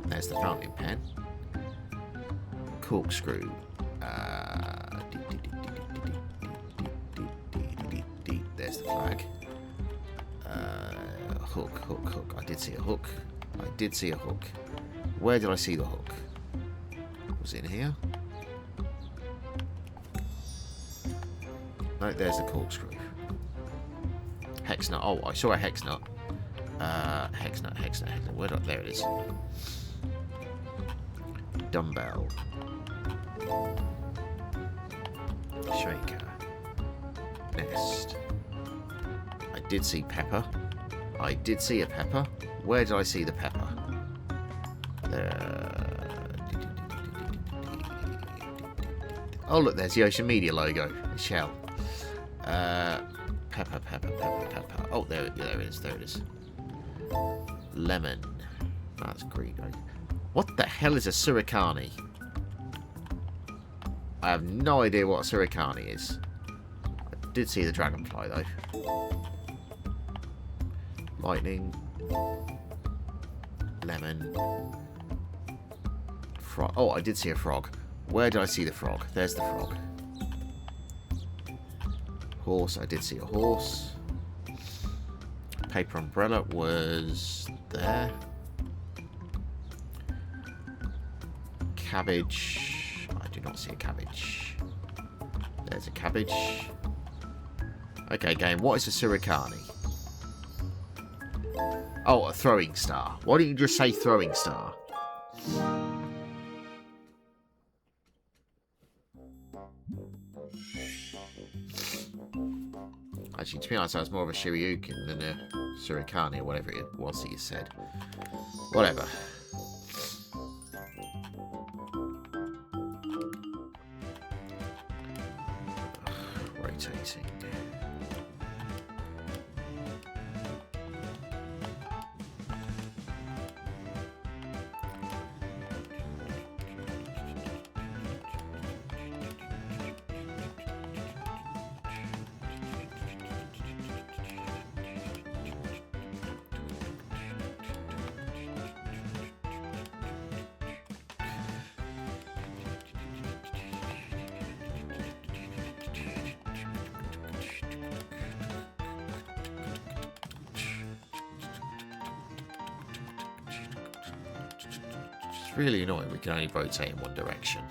S1: There's the fountain pen. Corkscrew. There's the flag. Hook. I did see a hook. Where did I see the hook? Was it in here? No, there's the corkscrew. Hex nut. Oh, I saw a hex nut. Hex nut. Where did I... There it is. Dumbbell. Shaker. Nest. I did see pepper. I did see a pepper. Where did I see the pepper? Oh, look, there's the Ocean Media logo. The shell. Pepper. Oh, there it is. Lemon. That's green. What the hell is a suricani? I have no idea what a suricani is. I did see the dragonfly, though. Lightning. Lemon. Frog. Oh, I did see a frog. Where did I see the frog? There's the frog. Horse. I did see a horse. Paper umbrella was there. Cabbage. I do not see a cabbage. There's a cabbage. Okay, game. What is a suricani? Oh, a throwing star. Why don't you just say throwing star? Actually, to be honest, that was more of a Shiryuken than a Surikani or whatever it was that you said. Whatever. Rotating. Really annoying, we can only rotate in one direction.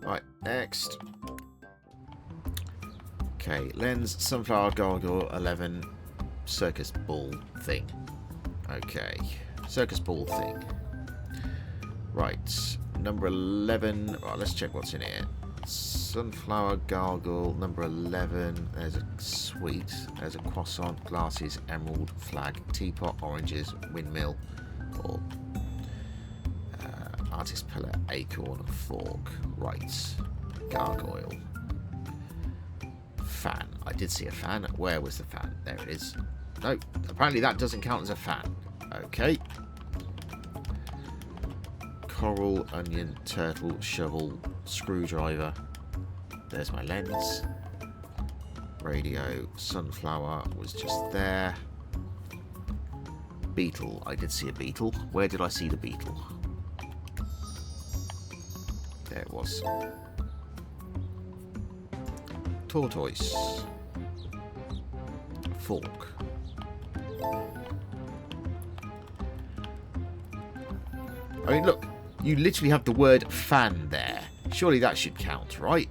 S1: Right, next. Okay, lens, sunflower, gargoyle, 11, circus ball thing. Okay, circus ball thing. Right. Number 11. Right, let's check what's in here. Sunflower, gargoyle, number 11. There's a sweet. There's a croissant, glasses, emerald, flag, teapot, oranges, windmill, or artist pillar, acorn, fork. Right. Gargoyle. Fan. I did see a fan. Where was the fan? There it is. No, apparently that doesn't count as a fan. Okay. Coral, onion, turtle, shovel, screwdriver. There's my lens. Radio, sunflower was just there. Beetle. I did see a beetle. Where did I see the beetle? There it was. Tortoise. fork. I mean, look, you literally have the word fan there. Surely that should count, right?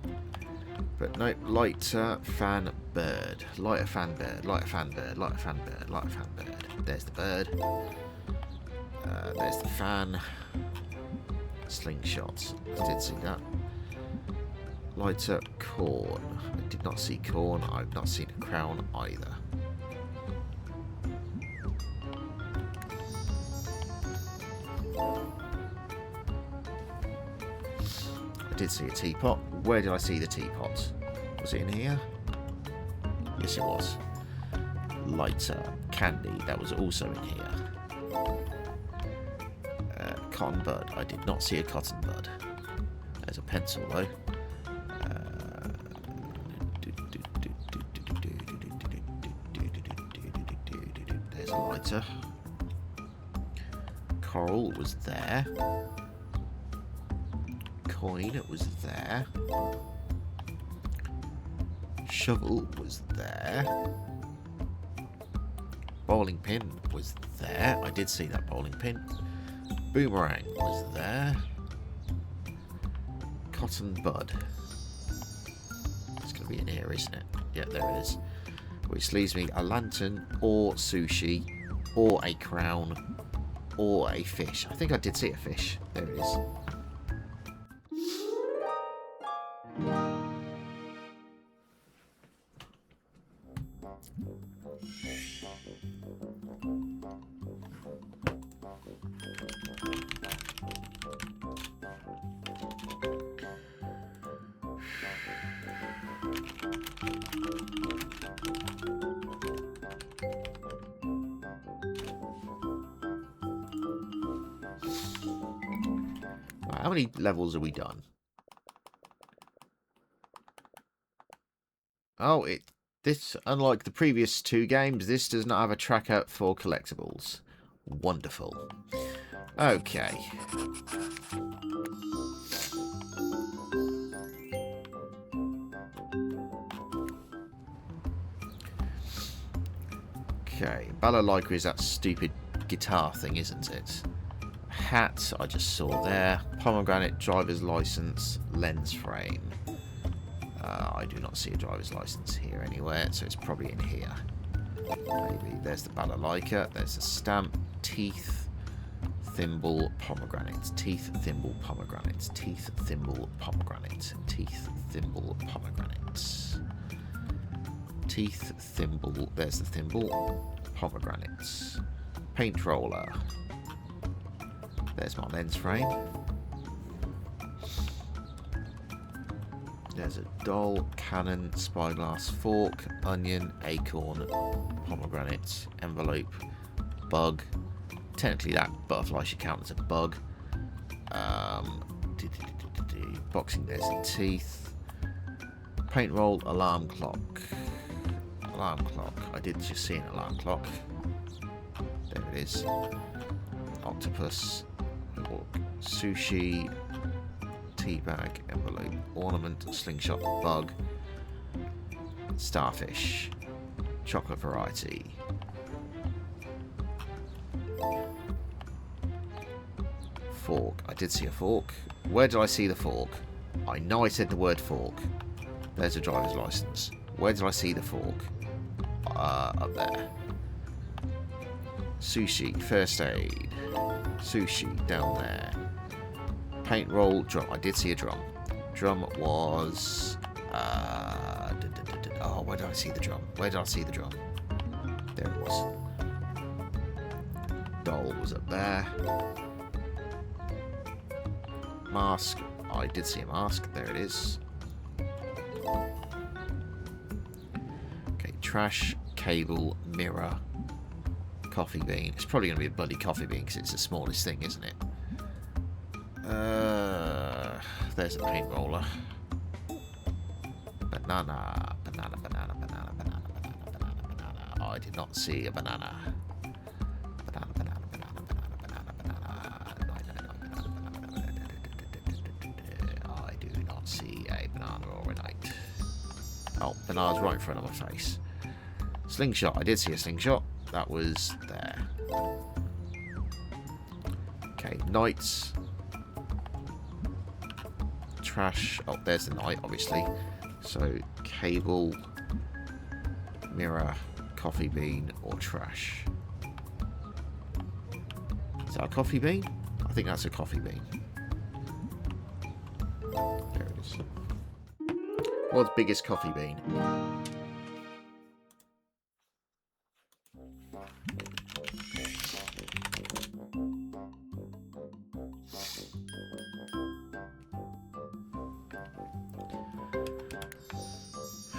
S1: But no, lighter, fan, bird. Lighter, fan, bird. Lighter, fan, bird. Lighter, fan, bird. Lighter, fan, bird. There's the bird. There's the fan. Slingshots. I did see that. Lighter, corn. I did not see corn. I've not seen a crown either. I did see a teapot. Where did I see the teapot? Was it in here? Yes, it was. Lighter, candy. That was also in here. Cotton bud. I did not see a cotton bud. There's a pencil though. There's a lighter. Coral was there. Coin was there. Shovel was there. Bowling pin was there. I did see that bowling pin. Boomerang was there. Cotton bud. It's going to be in here, isn't it? Yeah, there it is. Which leaves me a lantern or sushi or a crown or a fish. I think I did see a fish. There it is. How many levels are we done? Oh, this, unlike the previous two games, this does not have a tracker for collectibles. Wonderful. Okay. Okay, balalaika is that stupid guitar thing, isn't it? Hat, I just saw there. Pomegranate, driver's license, lens frame. I do not see a driver's license here anywhere, so it's probably in here. Maybe. There's the balalaika. There's the stamp. Teeth, thimble, pomegranate. Teeth, thimble, pomegranate. Teeth, thimble, pomegranate. Teeth, thimble, pomegranate. Teeth, thimble. There's the thimble. Pomegranates. Paint roller. There's my lens frame. There's a doll, cannon, spyglass, fork, onion, acorn, pomegranate, envelope, bug. Technically that butterfly should count as a bug. Boxing, there's the teeth. Paint roll, alarm clock. Alarm clock. I did just see an alarm clock. There it is. Octopus. Sushi. Tea bag, envelope, ornament, slingshot, bug, starfish, chocolate variety, fork. I did see a fork. Where did I see the fork? I know I said the word fork. There's a driver's license. Where did I see the fork? Up there. Sushi, first aid, sushi, down there. Paint roll, drum. I did see a drum. Drum was... oh, where did I see the drum? Where did I see the drum? There it was. Doll was up there. Mask. I did see a mask. There it is. Okay, trash, cable, mirror, coffee bean. It's probably going to be a bloody coffee bean because it's the smallest thing, isn't it? There's a paint roller. Banana, banana, banana, banana, banana, banana, banana, banana. Oh, I did not see a banana. Banana, banana, banana, banana, banana, banana. I do not see a banana or a knight. Oh, banana's right in front of my face. Slingshot. I did see a slingshot. That was there. Okay, knights. Trash. Oh, there's the knight, obviously. So, cable, mirror, coffee bean, or trash. Is that a coffee bean? I think that's a coffee bean. There it is. World's biggest coffee bean.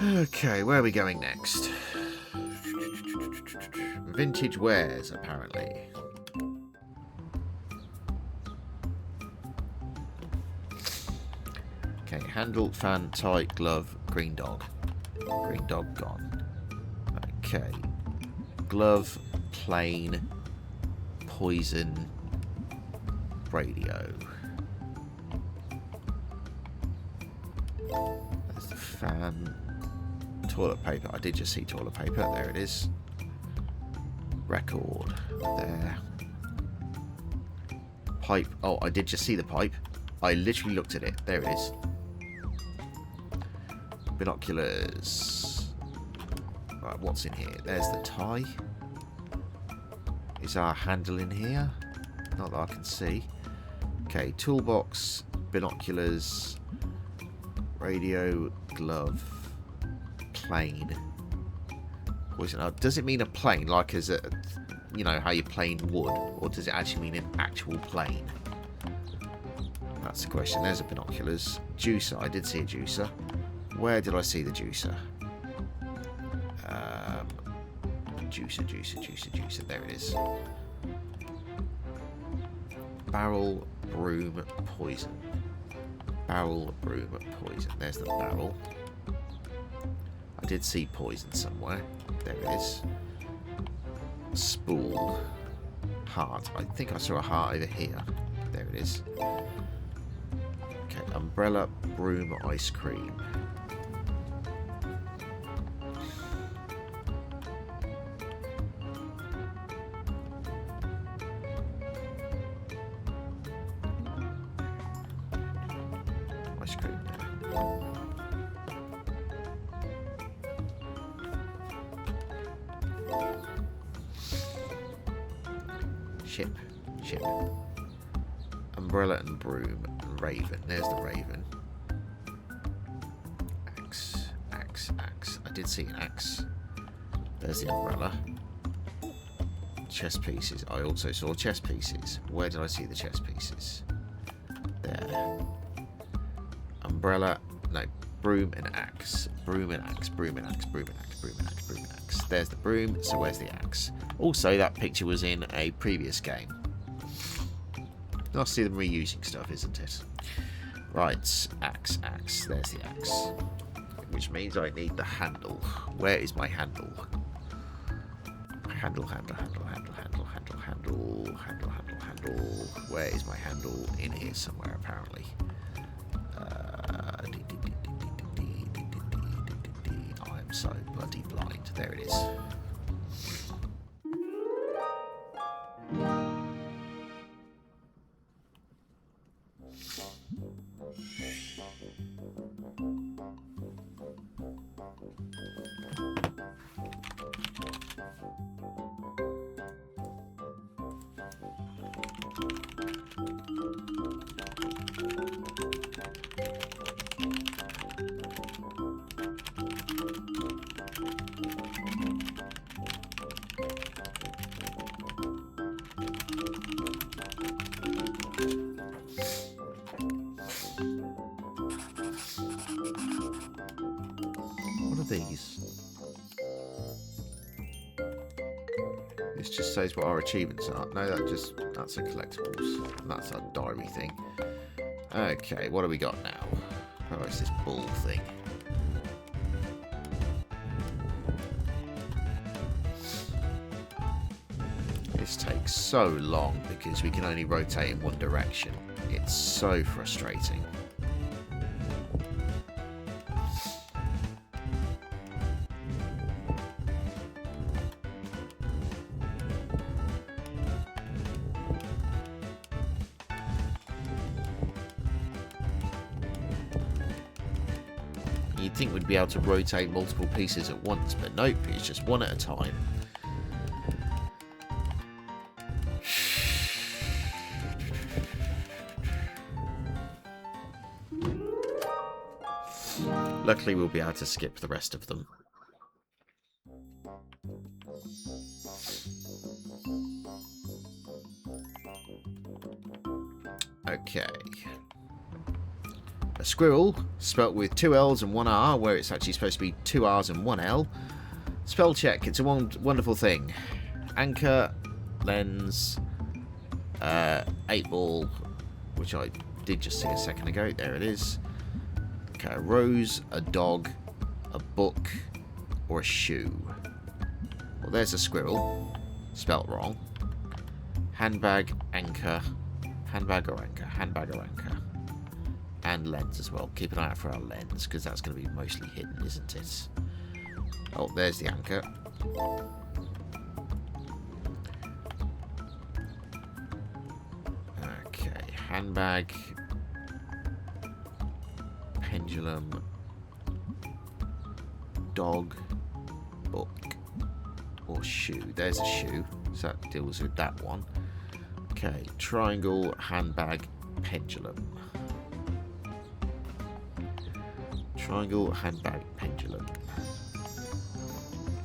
S1: Okay, where are we going next? Vintage wares, apparently. Okay, handle, fan, tie, glove, green dog. Green dog gone. Okay. Glove, plain, poison, radio. There's the fan. Toilet paper. I did just see toilet paper. There it is. Record. There. Pipe. Oh, I did just see the pipe. I literally looked at it. There it is. Binoculars. Right, what's in here? There's the tie. Is our handle in here? Not that I can see. Okay, toolbox, binoculars, radio, glove, plane. Poison. Oh, does it mean a plane, like as a, you know, how you plane wood, or does it actually mean an actual plane? That's the question. There's a binoculars. Juicer. I did see a juicer. Where did I see the juicer? Juicer. There it is. Barrel, broom, poison. Barrel, broom, poison. There's the barrel. I did see poison somewhere. There it is. Spool. Heart. I think I saw a heart over here. There it is. Okay, umbrella, broom, ice cream. Ice cream there. Ship. Umbrella and broom. And raven. There's the raven. Axe. I did see an axe. There's the umbrella. Chess pieces. I also saw chess pieces. Where did I see the chess pieces? There. Umbrella. No. Broom and axe. Broom and axe. There's the broom. So where's the axe? Also, that picture was in a previous game. Nice to see them reusing stuff, isn't it? Right, axe. There's the axe. Which means I need the handle. Where is my handle? Handle. Where is my handle? In here somewhere, apparently. I am so bloody blind. There it is. These. This just says what our achievements are. No, that's a collectibles. And that's a diary thing. Okay, what do we got now? Oh, it's this ball thing. This takes so long because we can only rotate in one direction. It's so frustrating. You'd think we'd be able to rotate multiple pieces at once, but nope, it's just one at a time. Luckily, we'll be able to skip the rest of them. Okay. A squirrel, spelt with 2 L's and 1 R, where it's actually supposed to be 2 R's and 1 L. Spell check, it's a wonderful thing. Anchor, lens, 8 ball, which I did just see a second ago. There it is. Okay, a rose, a dog, a book, or a shoe. Well, there's a squirrel. Spelt wrong. Handbag, anchor. Handbag or anchor. Handbag or anchor. And lens as well. Keep an eye out for our lens, because that's going to be mostly hidden, isn't it? Oh, there's the anchor. Okay, handbag, pendulum, dog, book, or shoe. There's a shoe, so that deals with that one. Okay, triangle, handbag, pendulum. Triangle, handbag, pendulum.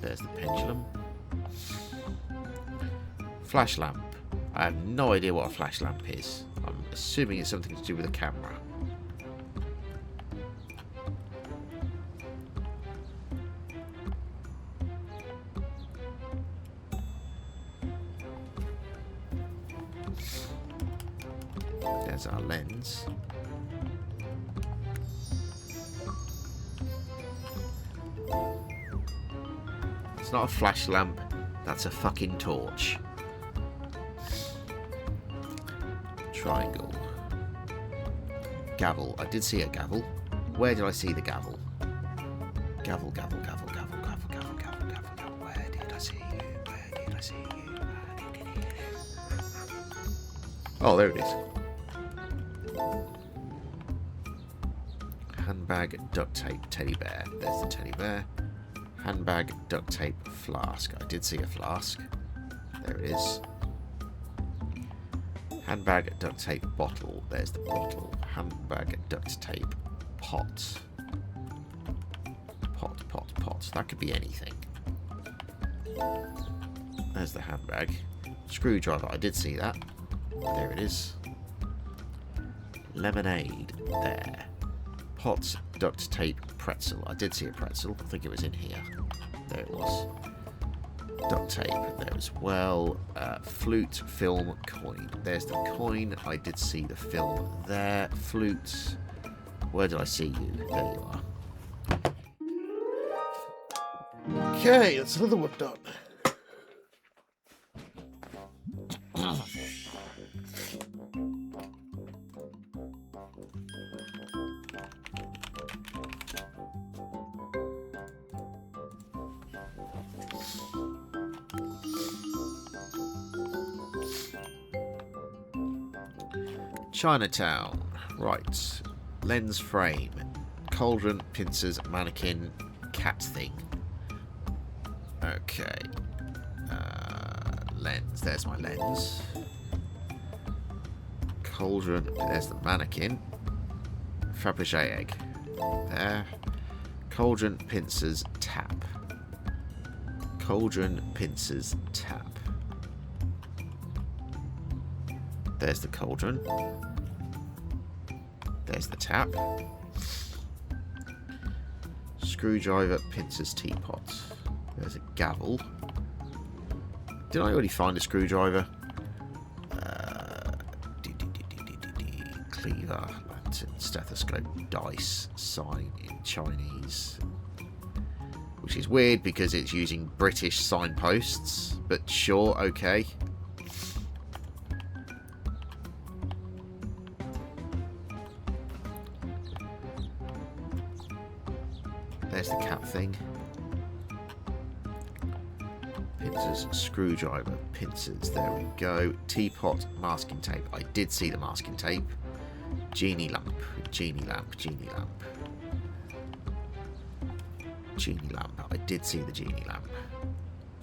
S1: There's the pendulum. Flash lamp. I have no idea what a flash lamp is. I'm assuming it's something to do with a camera. There's our lens. It's not a flash lamp, that's a fucking torch. Triangle. Gavel. I did see a gavel. Where did I see the gavel? Gavel, gavel, gavel, gavel, gavel, gavel, gavel, gavel, gavel. Where did I see you? Where did I see you? Oh, there it is. Handbag, duct tape, teddy bear. There's the teddy bear. Handbag, duct tape, flask. I did see a flask. There it is. Handbag, duct tape, bottle. There's the bottle. Handbag, duct tape, pot. Pot, pot, pot. That could be anything. There's the handbag. Screwdriver. I did see that. There it is. Lemonade. There. Pot, duct tape, pretzel. I did see a pretzel. I think it was in here. There it was. Duct tape there as well. Flute, film, coin. There's the coin. I did see the film there. Flute. Where did I see you? There you are. Okay, that's another one done. Chinatown. Right. Lens frame. Cauldron, pincers, mannequin, cat thing. Okay. Lens. There's my lens. Cauldron. There's the mannequin. Fabergé egg. There. Cauldron, pincers, tap. Cauldron, pincers, tap. There's the cauldron. There's the tap. Screwdriver, pincers, teapot. There's a gavel. Did I already find a screwdriver? Cleaver, lantern, stethoscope, dice, sign in Chinese. Which is weird because it's using British signposts. But sure, okay. There's the cat thing. Pincers, screwdriver, pincers. There we go. Teapot, masking tape. I did see the masking tape. Genie lamp, genie lamp, genie lamp. Genie lamp. I did see the genie lamp.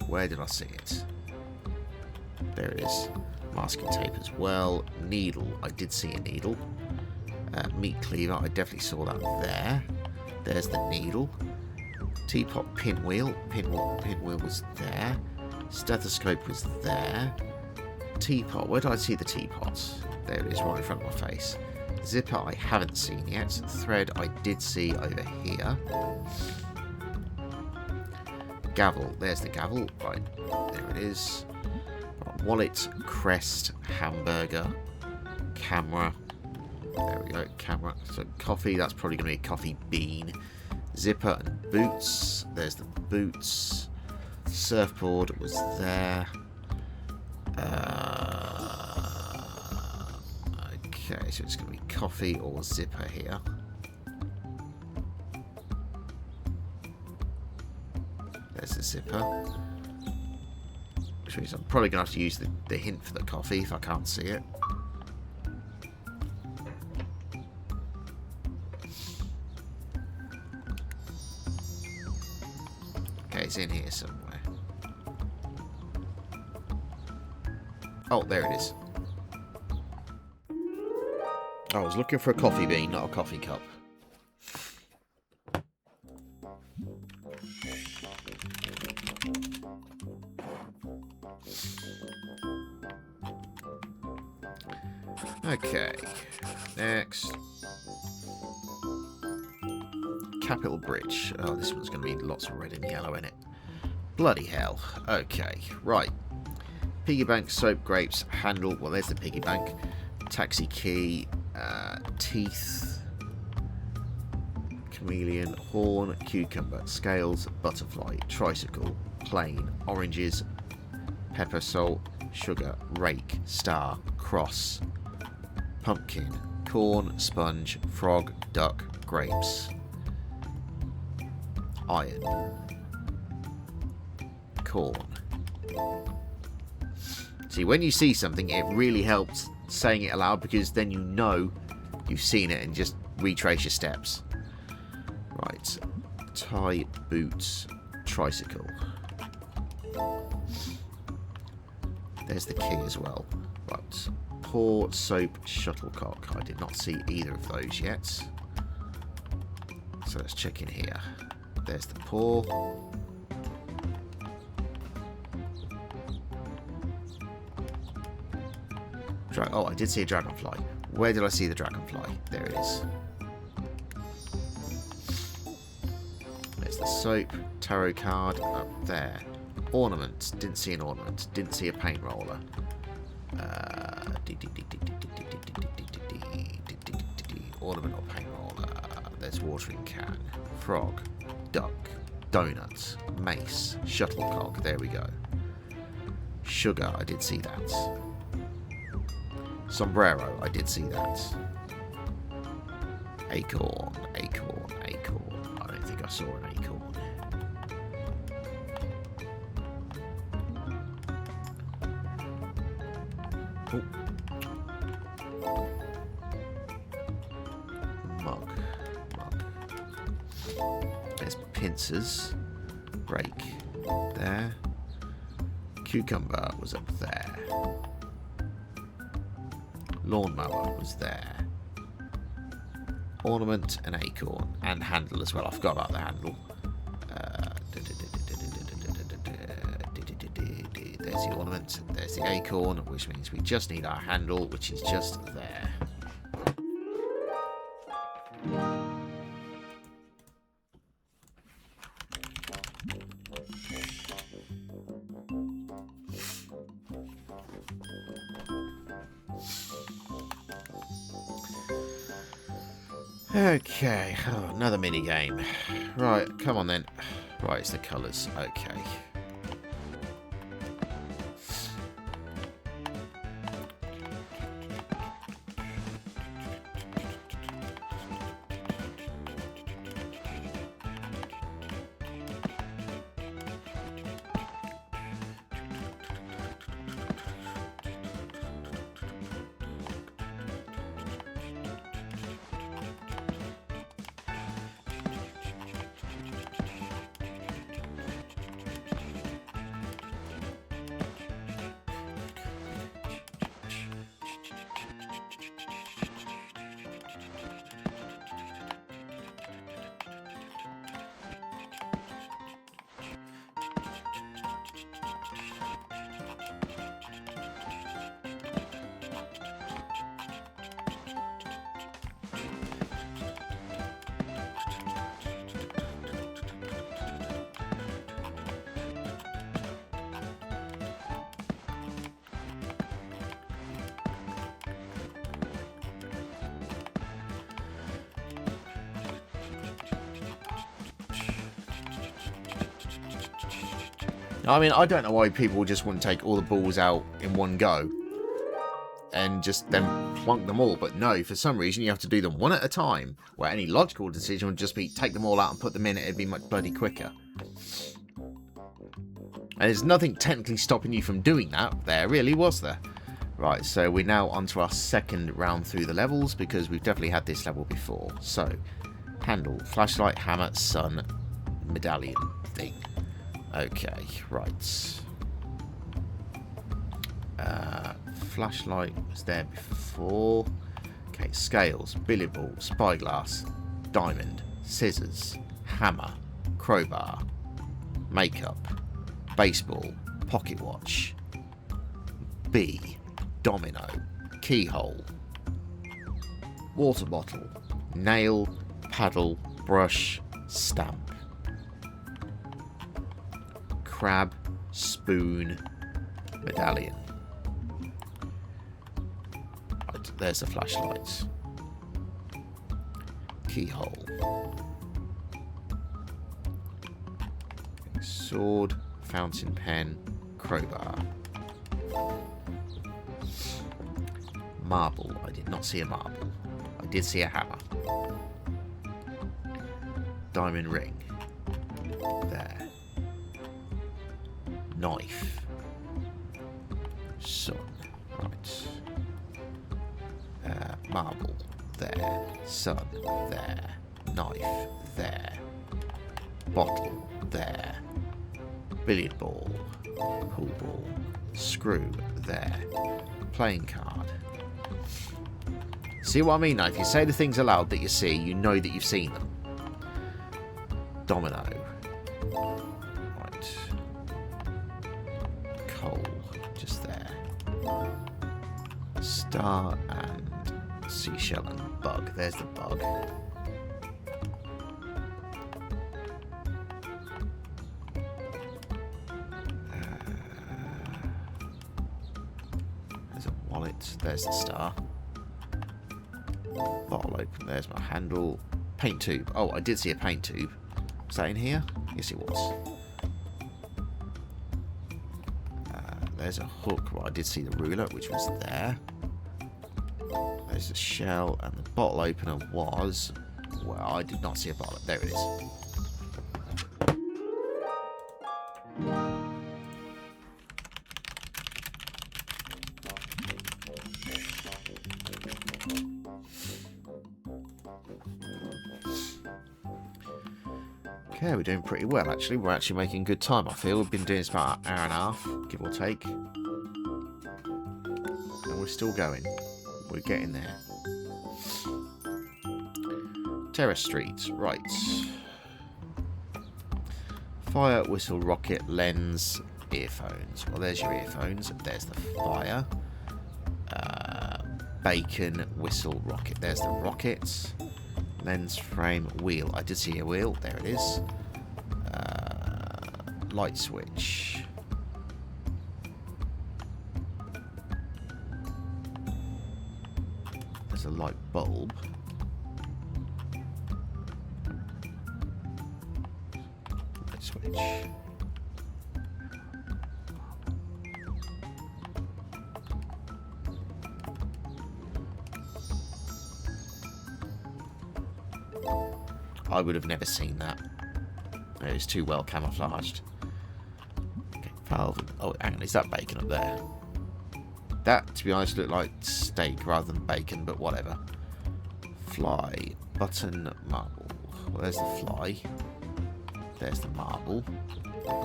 S1: Where did I see it? There it is. Masking tape as well. Needle. I did see a needle. Meat cleaver. I definitely saw that there. There's the needle. Teapot pinwheel. Pinwheel was there. Stethoscope was there. Teapot. Where did I see the teapot? There it is, right in front of my face. Zipper I haven't seen yet. Thread I did see over here. Gavel. There's the gavel. Right. There it is. Right. Wallet. Crest. Hamburger. Camera. There we go. Camera. So coffee. That's probably going to be a coffee bean. Zipper and boots. There's the boots. Surfboard was there. Okay, so it's going to be coffee or zipper here. There's the zipper. Which means I'm probably going to have to use the hint for the coffee if I can't see it. Okay, it's in here somewhere. Oh, there it is. I was looking for a coffee bean, not a coffee cup. Okay, next. Capitol Bridge. Oh, this one's going to be lots of red and yellow in it. Bloody hell. Okay, right. Piggy bank, soap, grapes, handle. Well, there's the piggy bank. Taxi key, teeth, chameleon, horn, cucumber, scales, butterfly, tricycle, plane, oranges, pepper, salt, sugar, rake, star, cross, pumpkin, corn, sponge, frog, duck, grapes, iron, corn. See, when you see something, it really helps saying it aloud, because then you know you've seen it and just retrace your steps. Right. Tie, boots, tricycle. There's the key as well. Right. Pour, soap, shuttlecock. I did not see either of those yet. So let's check in here. There's the pour. Oh, I did see a dragonfly. Where did I see the dragonfly? There it is. There's the soap. Tarot card up there. Ornament. Didn't see an ornament. Didn't see a paint roller. Ornament or paint roller. There's watering can. Frog. Duck. Donut. Mace. Shuttlecock. There we go. Sugar. I did see that. Sombrero, I did see that. Acorn, acorn, acorn. I don't think I saw an acorn. Oh. Mug. There's pincers. Rake. There. Cucumber was up there. Lawnmower was there. Ornament and acorn. And handle as well. I forgot about the handle. There's the ornament. There's the acorn, which means we just need our handle, which is just there. Okay, oh, another mini game. Right, come on then. Right, it's the colours. Okay. I mean, I don't know why people just wouldn't take all the balls out in one go and just then plunk them all. But no, for some reason you have to do them one at a time, where any logical decision would just be take them all out and put them in. It'd be much bloody quicker. And there's nothing technically stopping you from doing that there, really, was there? Right, so we're now onto our second round through the levels, because we've definitely had this level before. So, handle, flashlight, hammer, sun, medallion thing. Okay, right. Flashlight was there before. Okay, scales, billiard ball, spyglass, diamond, scissors, hammer, crowbar, makeup, baseball, pocket watch, B, domino, keyhole, water bottle, nail, paddle, brush, stamp, crab, spoon, medallion. Right, there's the flashlights. Keyhole. Sword, fountain pen, crowbar. Marble. I did not see a marble. I did see a hammer. Diamond ring. There. Knife. Sun. Right. Marble. There. Sun. There. Knife. There. Bottle. There. Billiard ball. Pool ball. Screw. There. Playing card. See what I mean? Now, if you say the things aloud that you see, you know that you've seen them. Domino. Right. Coal. Just there. Star and seashell and bug. There's the bug. There's a wallet. There's the star. Bottle open. There's my handle. Paint tube. Oh, I did see a paint tube. Was that in here? Yes, it was. There's a hook. Well, I did see the ruler, which was there. There's a shell, and the bottle opener was... Well, I did not see a bottle. There it is. Okay, we're doing pretty well, actually. We're actually making good time, I feel. We've been doing this about an hour and a half, give or take. And we're still going. We're getting there. Terrace Street, right. Fire, whistle, rocket, lens, earphones. Well, there's your earphones. There's the fire. Bacon, whistle, rocket. There's the rockets. Lens, frame, wheel. I did see a wheel. There it is. Light switch. There's a light bulb. Light switch. I would have never seen that. It is too well camouflaged. Okay, valve. Oh, hang on, is that bacon up there? That, to be honest, looked like steak rather than bacon, but whatever. Fly, button, marble. Well, there's the fly. There's the marble.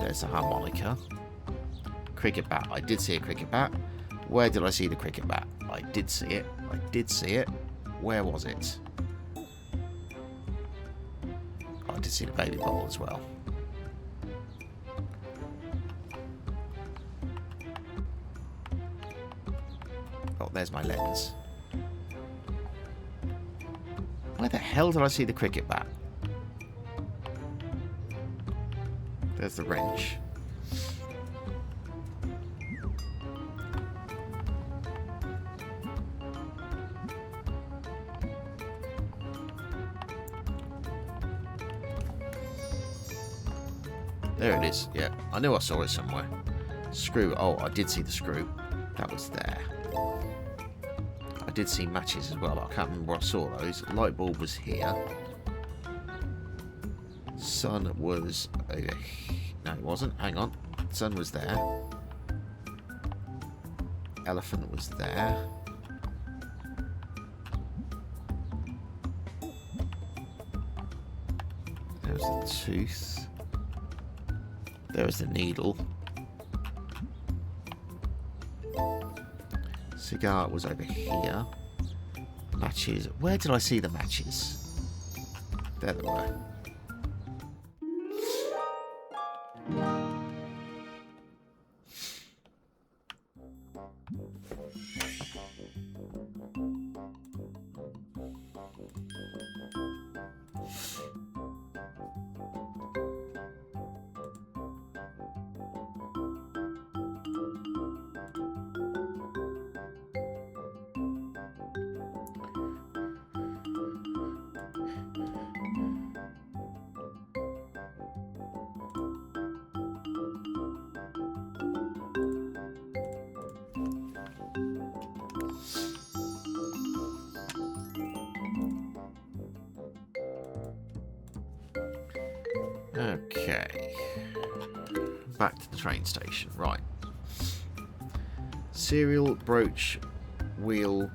S1: There's the harmonica. Cricket bat. I did see a cricket bat. Where did I see the cricket bat? I did see it. I did see it. Where was it? I did see the baby bowl as well. Oh, there's my lens. Where the hell did I see the cricket bat? There's the wrench. There it is. Yeah, I knew I saw it somewhere. Screw. Oh, I did see the screw. That was there. I did see matches as well. I can't remember where I saw those. Light bulb was here. Sun was over here. No, it wasn't. Hang on. Sun was there. Elephant was there. There was the tooth. There was the needle. Cigar was over here. Matches. Where did I see the matches? There they were. Okay. Back to the train station. Right. Serial, brooch, wheel,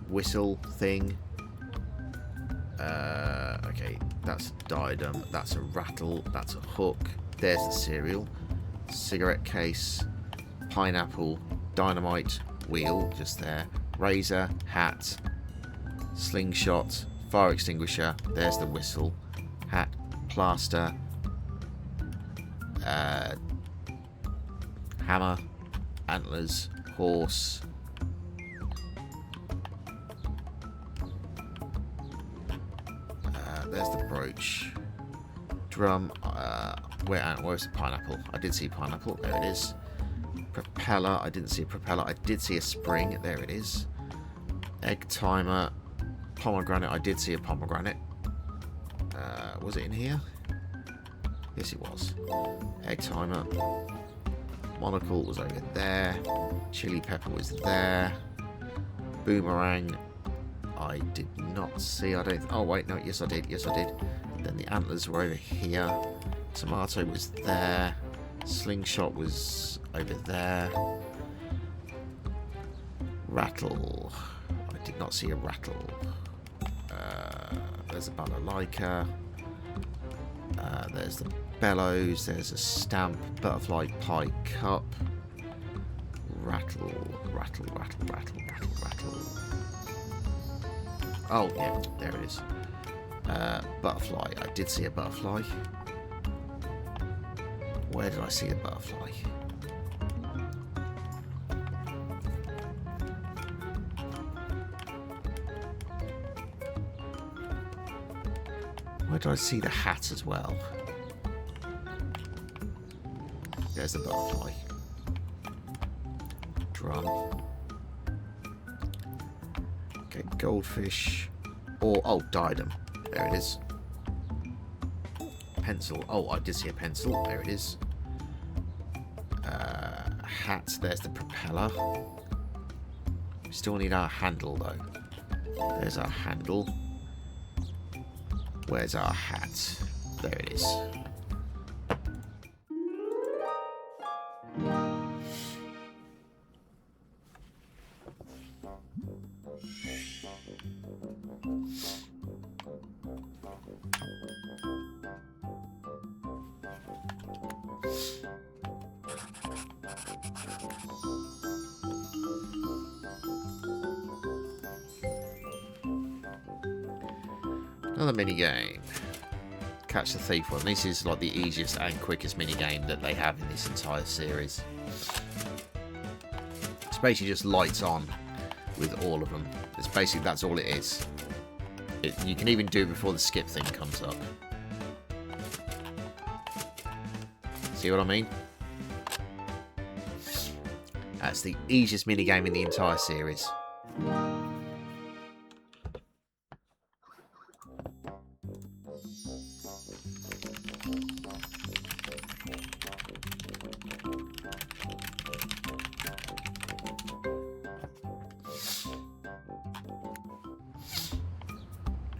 S1: whistle thing. Okay, that's a diadem. That's a rattle. That's a hook. There's the serial. Cigarette case. Pineapple. Dynamite. Wheel. Just there. Razor. Hat. Slingshot. Fire extinguisher. There's the whistle. Hat. Plaster, hammer, antlers, horse, there's the brooch, drum, where's the pineapple? I did see pineapple, there it is. Propeller, I didn't see a propeller, I did see a spring, there it is. Egg timer, pomegranate, I did see a pomegranate. Was it in here? Yes, it was. Egg timer. Monocle was over there. Chili pepper was there. Boomerang. I did not see. I don't. Oh wait, no. Yes, I did. Yes, I did. Then the antlers were over here. Tomato was there. Slingshot was over there. Rattle. I did not see a rattle. There's a balalaika. There's the bellows. There's a stamp. Butterfly pie cup. Rattle, rattle, rattle, rattle, rattle, rattle. Oh, yeah. There it is. Butterfly. I did see a butterfly. Where did I see the butterfly? Where did I see the hat as well? There's the butterfly. Drum. Okay, goldfish. Or, oh, diadem. There it is. Pencil. Oh, I did see a pencil. There it is. Hat. There's the propeller. We still need our handle, though. There's our handle. Where's our hat? There it is. Another mini game. Catch the thief one. This is like the easiest and quickest mini game that they have in this entire series. It's basically just lights on with all of them. It's basically, that's all it is. You can even do it before the skip thing comes up. See what I mean? That's the easiest mini game in the entire series.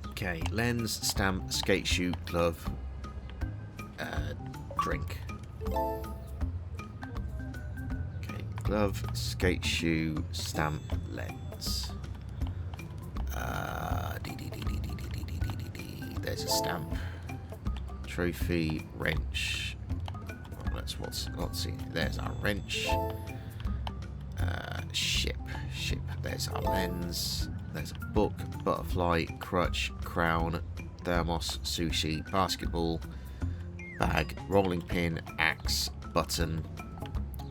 S1: Okay, lens, stamp, skate shoe, glove, drink. Okay, glove, skate shoe, stamp, lens. There's a stamp. Trophy, wrench. Let's see. There's our wrench. Ship. There's our lens. There's a book, butterfly, crutch, crown, thermos, sushi, basketball, bag, rolling pin, axe, button,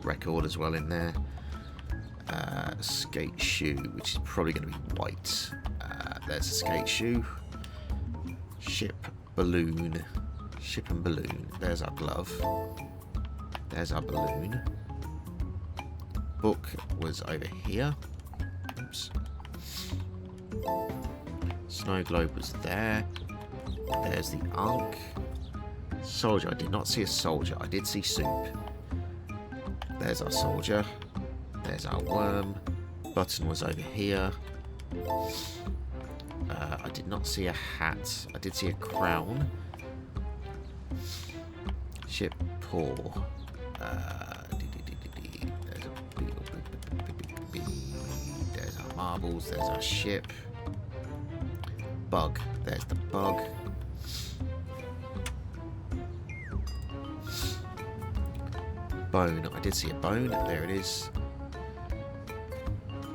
S1: record as well in there. Skate shoe, which is probably going to be white. There's a skate shoe. Ship, balloon. Ship and balloon. There's our glove. There's our balloon. Book was over here. Oops. Snow globe was there. There's the Ankh. Soldier. I did not see a soldier. I did see soup. There's our soldier. There's our worm. Button was over here. I did not see a hat. I did see a crown. Ship paw. There's our marbles. There's our ship. Bug. There's the bug. Bone. I did see a bone. There it is.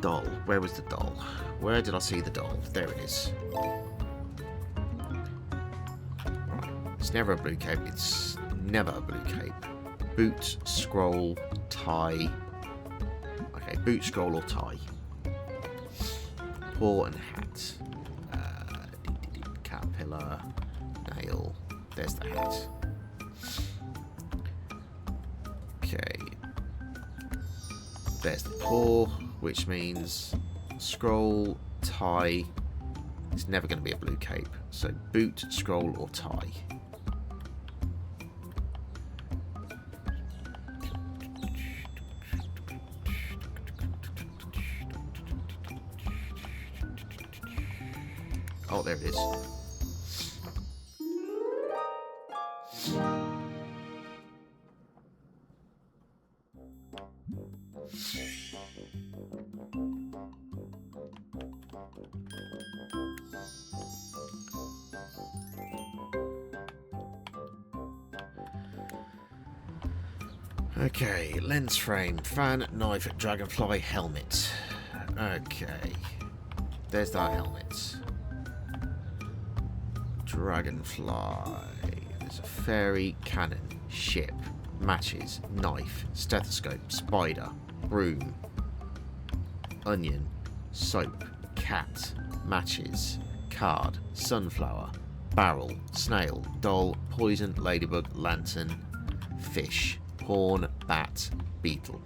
S1: Doll. Where was the doll? Where did I see the doll? There it is. Right. It's never a blue cape. It's never a blue cape. Boot, scroll, tie. Okay, boot, scroll, or tie. Paw and hat. Caterpillar. Nail. There's the hat. Okay. There's the paw, which means scroll, tie. It's never going to be a blue cape. So boot, scroll, or tie. Oh, there it is. Okay, lens frame, fan, knife, dragonfly, helmet. Okay, there's that helmet. Dragonfly. There's a fairy, cannon, ship, matches, knife, stethoscope, spider, broom, onion, soap, cat, matches, card, sunflower, barrel, snail, doll, poison, ladybug, lantern, fish, horn, bat, beetle.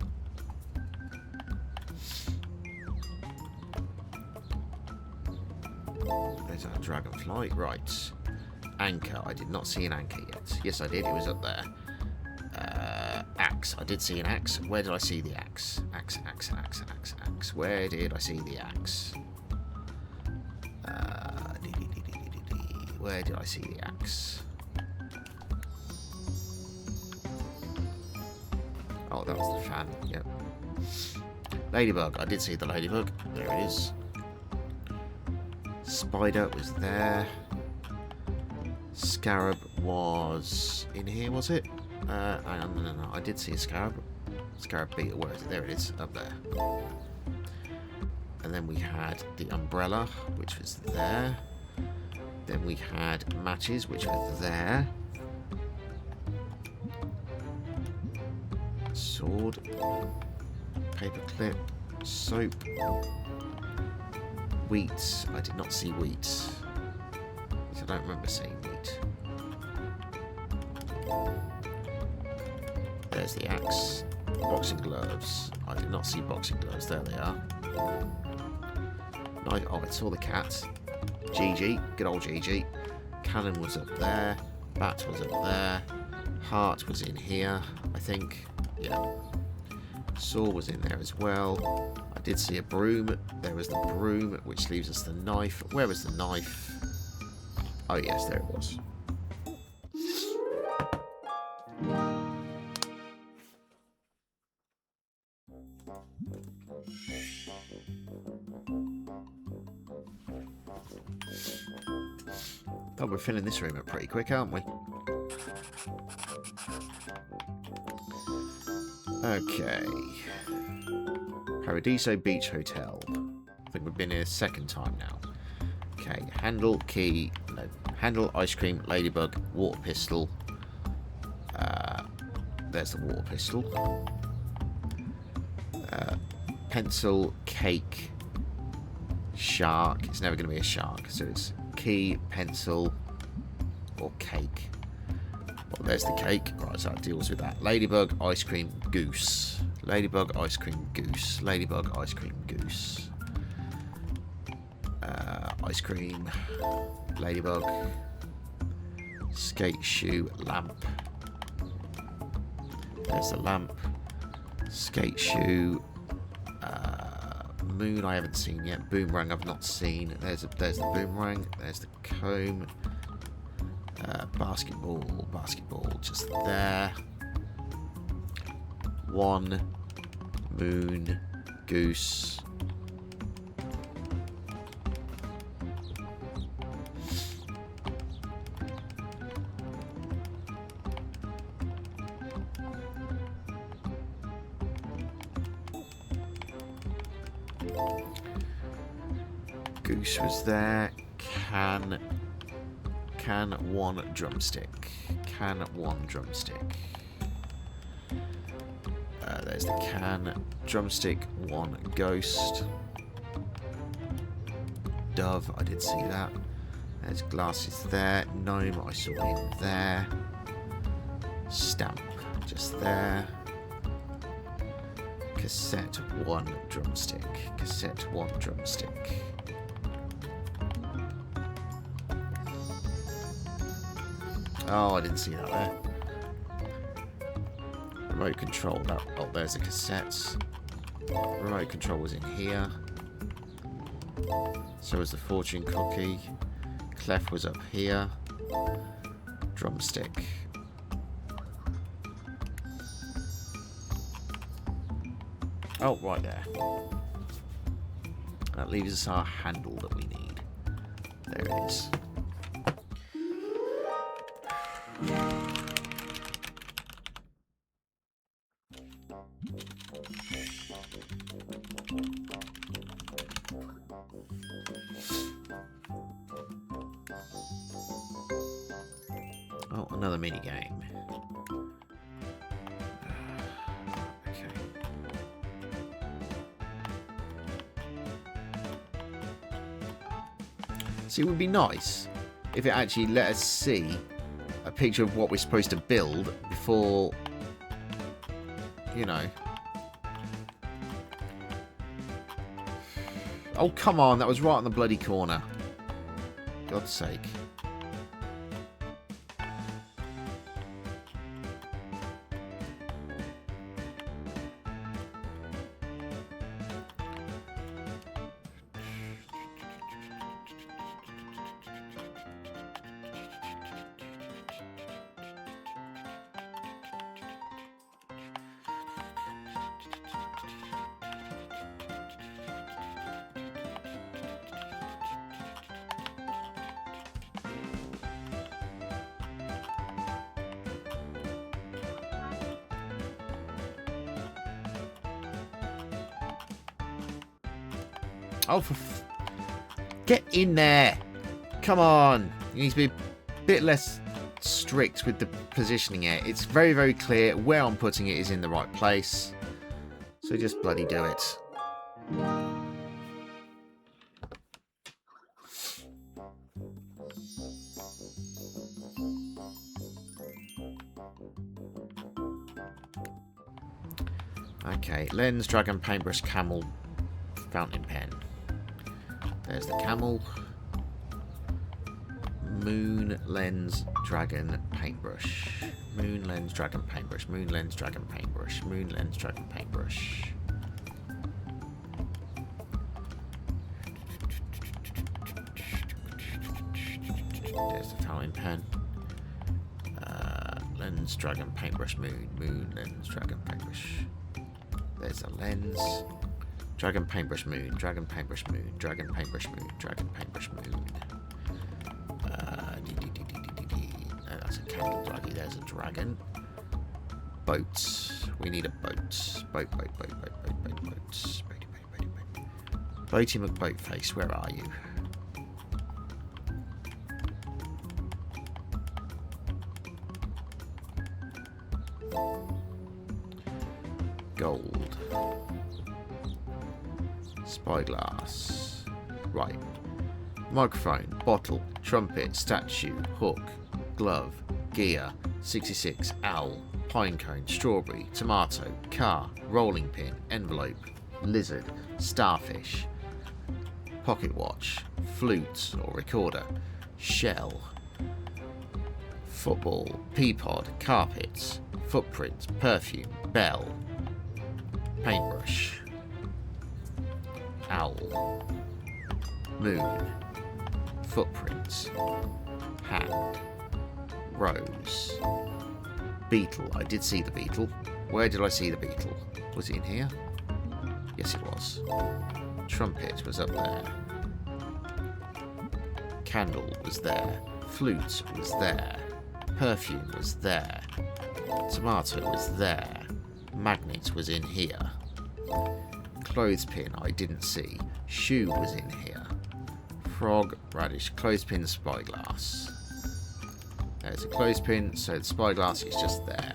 S1: There's our dragonfly. Right. Anchor. I did not see an anchor yet. Yes, I did. It was up there. Axe. I did see an axe. Where did I see the axe? Axe. Where did I see the axe? Where did I see the axe? Oh, that was the fan. Yep. Ladybug. I did see the ladybug. There it is. Spider was there. Scarab was in here, was it? No. I did see a scarab. Scarab beetle. Where is it? There it is. Up there. And then we had the umbrella, which was there. Then we had matches, which were there. Sword. Paperclip. Soap. Wheat. I did not see wheat. I don't remember seeing wheat. There's the axe. Boxing gloves. I did not see boxing gloves. There they are. Oh, I saw the cat. GG. Good old GG. Cannon was up there. Bat was up there. Heart was in here, I think. Yeah. Saw was in there as well. I did see a broom. There was the broom, which leaves us the knife. Where was the knife? Oh yes, there it was. Oh, we're filling this room up pretty quick, aren't we? Okay. Paradiso Beach Hotel. I think we've been here a second time now. Okay, handle, key, no, handle, ice cream, ladybug, water pistol. There's the water pistol. Pencil, cake, shark. It's never going to be a shark, so it's key, pencil, or cake. Well, there's the cake. Right, so that deals with that. Ladybug, ice cream, goose. Ladybug, ice cream, goose. Ladybug, ice cream, goose. Ice cream, ladybug, skate shoe, lamp. There's the lamp. Skate shoe. Moon I haven't seen yet. Boomerang I've not seen. There's the boomerang. There's the comb. Basketball just there. One. Moon. Goose. Goose was there. Can one drumstick. Can one drumstick. There's the can. Drumstick, one ghost. Dove, I did see that. There's glasses there. Gnome, I saw him there. Stamp, just there. Cassette, one drumstick. Cassette, one drumstick. Oh, I didn't see that there. Remote control. Oh, there's the cassettes. Remote control was in here. So was the fortune cookie. Clef was up here. Drumstick. Oh, right there. That leaves us our handle that we need. There it is. Oh, another mini game. Okay. See, it would be nice if it actually let us see a picture of what we're supposed to build before, you know. Oh, come on, that was right on the bloody corner. God's sake. Oh, get in there. Come on. You need to be a bit less strict with the positioning here. It's very, very clear where I'm putting it is in the right place. So just bloody do it. Okay, lens, dragon, paintbrush, camel, fountain pen. There's the camel. Moon Lens Dragon Paintbrush. Moon Lens Dragon Paintbrush. Moon Lens Dragon Paintbrush. Moon Lens Dragon Paintbrush. There's the fountain pen. Lens Dragon Paintbrush. Moon Lens Dragon Paintbrush. There's a lens. Dragon Paintbrush Moon. Dragon Paintbrush Moon. Dragon Paintbrush Moon. Dragon Paintbrush Moon. No, that's a candle druggy. There's a dragon. Boats. We need a boat. Boat. Boaty McBoatface, where are you? Gold. Spyglass. Right. Microphone, bottle, trumpet, statue, hook, glove, gear, 66, owl, pinecone, strawberry, tomato, car, rolling pin, envelope, lizard, starfish, pocket watch, flute or recorder, shell, football, peapod, carpets, footprints, perfume, bell, paintbrush, owl, moon, footprints, hand, rose, beetle. I did see the beetle. Where did I see the beetle? Was it in here? Yes, it was. Trumpet was up there. Candle was there. Flute was there. Perfume was there. Tomato was there. Magnet was in here. Clothespin I didn't see. Shoe was in here. Frog, radish, clothespin, spyglass. There's a clothespin, so the spyglass is just there.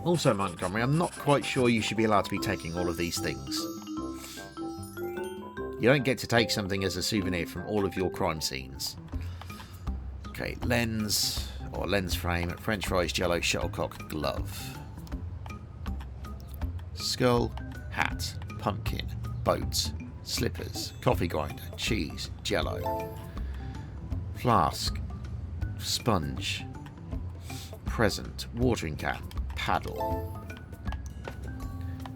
S1: Also, Montgomery, I'm not quite sure you should be allowed to be taking all of these things. You don't get to take something as a souvenir from all of your crime scenes. Okay, lens, or lens frame, french fries, jello, shuttlecock, glove. Skull, hat, pumpkin, boat, slippers, coffee grinder, cheese, jello. Flask, sponge, present, watering can, paddle.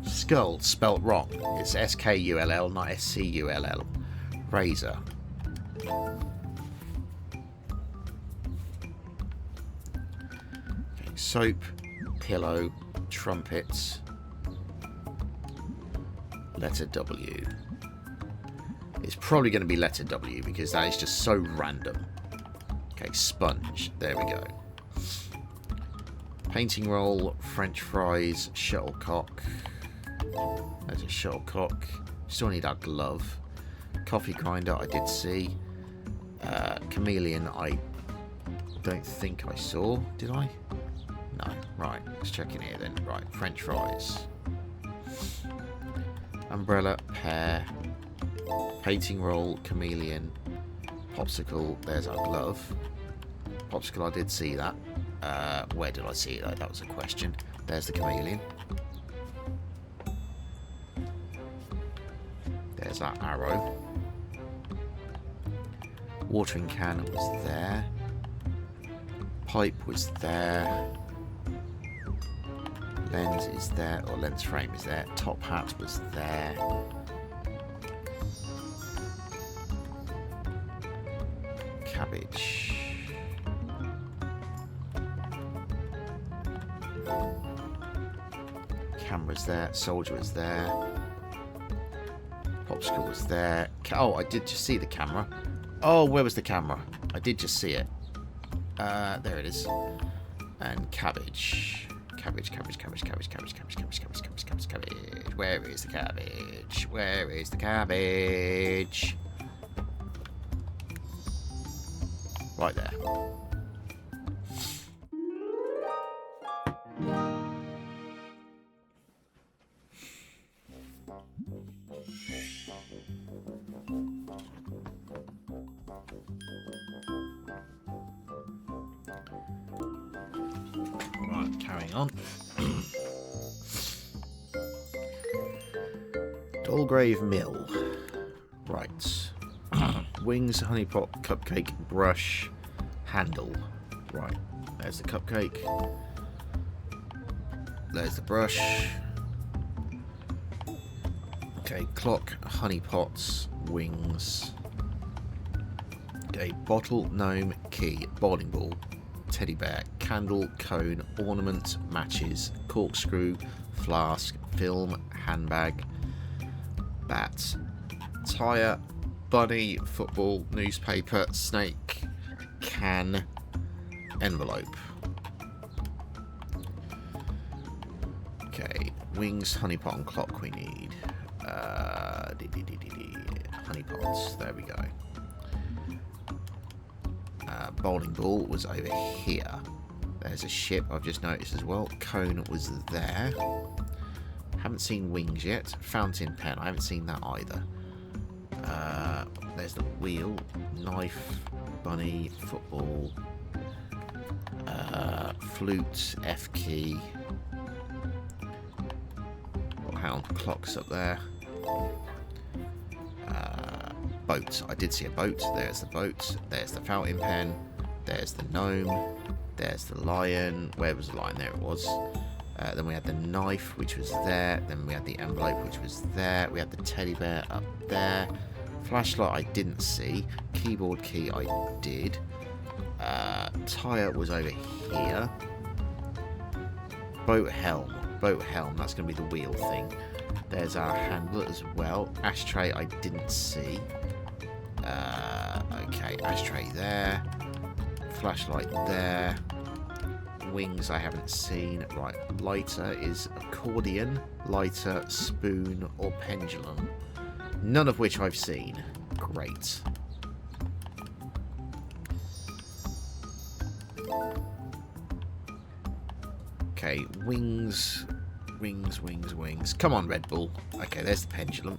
S1: Skull, spelt wrong. It's S-K-U-L-L, not S-C-U-L-L. Razor. Okay, soap, pillow, trumpet, letter W. It's probably going to be letter W because that is just so random. Okay, sponge. There we go. Painting roll, french fries, shuttlecock. There's a shuttlecock. Still need our glove. Coffee grinder I did see. Chameleon I don't think I saw. Did I? No. Right. Let's check in here then. Right. French fries. Umbrella, pear. Painting roll, chameleon. Popsicle. There's our glove. Popsicle I did see that. Where did I see it? That was a question. There's the chameleon. There's our arrow. Watering can was there. Pipe was there. Lens is there, or lens frame is there. Top hat was there. Cabbage. Camera's there. Soldier was there. Popsicle was there. Oh, I did just see the camera. Oh, where was the camera? I did just see it. There it is. And cabbage. Cabbage. Where is the cabbage? Where is the cabbage? Right there. hang on. Dolgrave Mill. Right. Wings, honeypot, cupcake, brush, handle. Right. There's the cupcake. There's the brush. Okay, clock, honeypots, wings. Okay, bottle, gnome, key, bowling ball, teddy bear, candle, cone, ornament, matches, corkscrew, flask, film, handbag, bat, tyre, bunny, football, newspaper, snake, can, envelope. Okay, wings, honeypot and clock we need. Honeypots, there we go. Bowling ball was over here. There's a ship I've just noticed as well. Cone was there. Haven't seen wings yet. Fountain pen, I haven't seen that either. There's the wheel, knife, bunny, football, flute, F key. Oh, hang on, clock's up there. Boat. I did see a boat. There's the boat. There's the fountain pen. There's the gnome. There's the lion. Where was the lion? There it was. Then we had the knife, which was there. Then we had the envelope, which was there. We had the teddy bear up there. Flashlight I didn't see. Keyboard key I did. Tyre was over here. Boat helm. Boat helm. That's going to be the wheel thing. There's our handle as well. Ashtray I didn't see. Okay, ashtray there. Flashlight there. Wings I haven't seen. Right, lighter is accordion, lighter, spoon, or pendulum. None of which I've seen. Great. Okay, wings. Wings, wings, wings. Come on, Red Bull. Okay, there's the pendulum.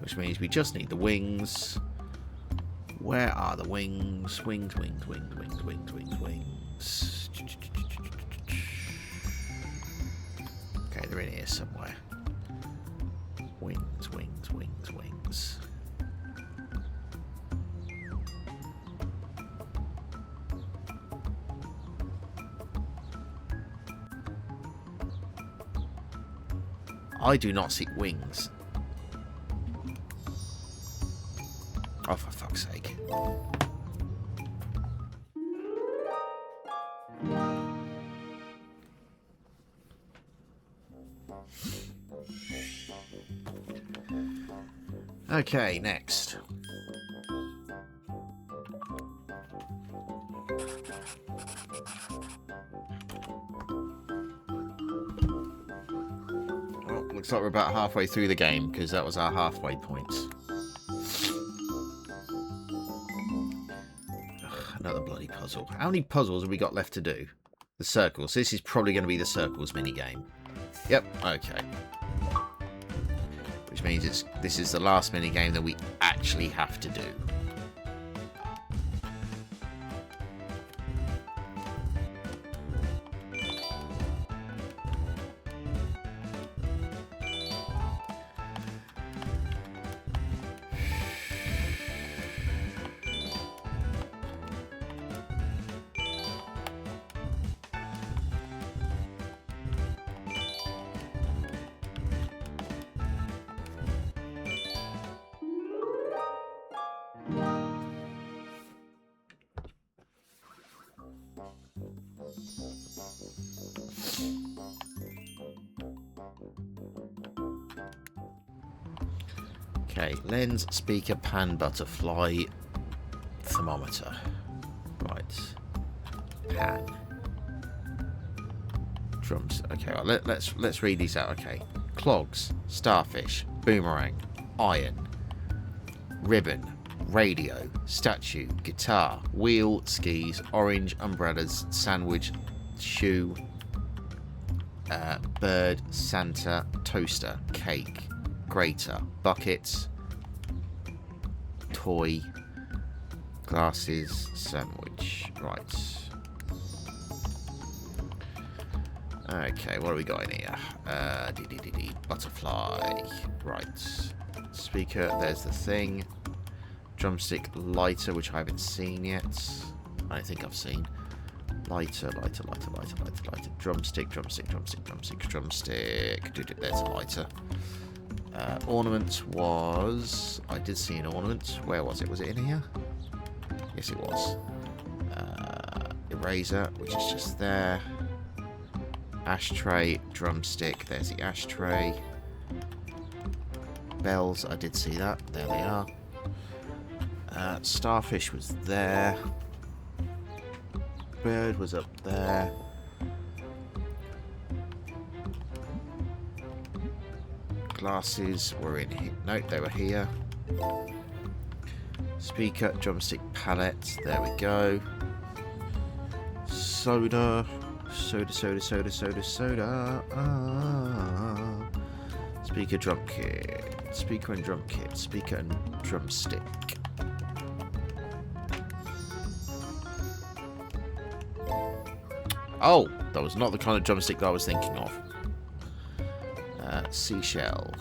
S1: Which means we just need the wings. Where are the wings? Wings, wings, wings, wings, wings, wings, wings. Okay, they're in here somewhere. Wings, wings, wings, wings. I do not see wings. Oh, for fuck's sake. Okay, next. Well, looks like we're about halfway through the game, because that was our halfway point. Another bloody puzzle. How many puzzles have we got left to do? The circles. This is probably going to be the circles minigame. Yep, okay. Which means this is the last minigame that we actually have to do. Okay, lens, speaker, pan, butterfly, thermometer. Right. Pan. Drums. Okay, well, let's read these out. Okay. Clogs, starfish, boomerang, iron, ribbon, radio, statue, guitar, wheel, skis, orange, umbrellas, sandwich, shoe, bird, Santa, toaster, cake, grater, bucket, toy, Glasses, sandwich. Right. Okay, what have we got in here? Butterfly. Right. Speaker, there's the thing. Drumstick, lighter, which I haven't seen yet. I don't think I've seen. Lighter. Drumstick. There's a lighter. Ornament was... I did see an ornament. Where was it? Was it in here? Yes, it was. Eraser, which is just there. Ashtray, drumstick. There's the ashtray. Bells, I did see that. There they are. Starfish was there. Bird was up there. Glasses were in here. Nope, they were here. Speaker, drumstick, palette. There we go. Soda. Soda. Speaker, drum kit. Speaker and drum kit. Speaker and drumstick. Oh, that was not the kind of drumstick that I was thinking of. Seashell.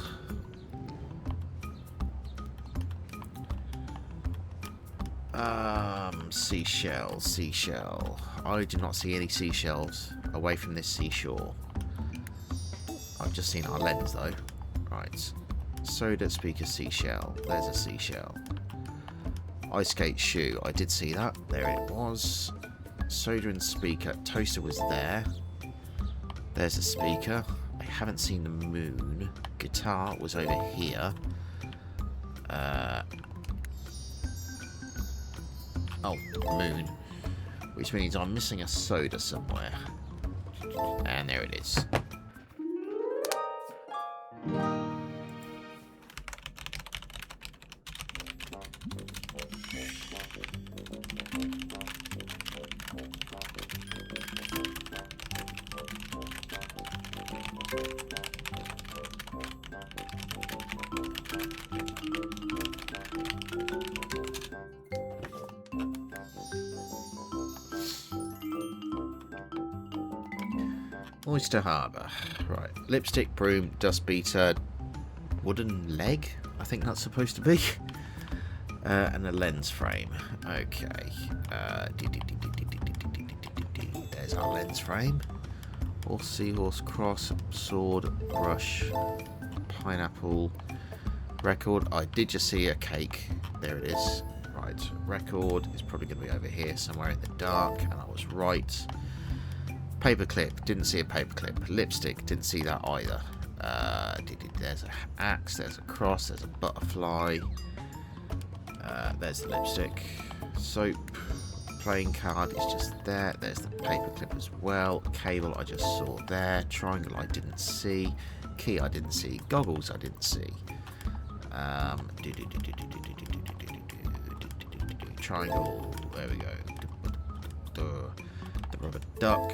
S1: Seashell. I do not see any seashells away from this seashore. I've just seen our lens though. Right. Soda, speaker, seashell. There's a seashell. Ice skate shoe. I did see that. There it was. Soda and speaker. Toaster was there. There's a speaker. I haven't seen the moon. Guitar was over here. Oh, moon. Which means I'm missing a soda somewhere. And there it is. Oyster Harbour. Right. Lipstick, broom, dust beater, wooden leg, I think that's supposed to be. And a lens frame. Okay. There's our lens frame. Horse, seahorse, cross, sword, brush, pineapple, record. I did just see a cake. There it is. Right. Record is probably going to be over here somewhere in the dark, and I was right. Paperclip, didn't see a paperclip. Lipstick, didn't see that either. There's an axe, there's a cross, there's a butterfly. There's the lipstick. Soap, playing card is just there. There's the paperclip as well. Cable I just saw there. Triangle I didn't see. Key I didn't see. Goggles I didn't see. Triangle, there we go. The rubber duck.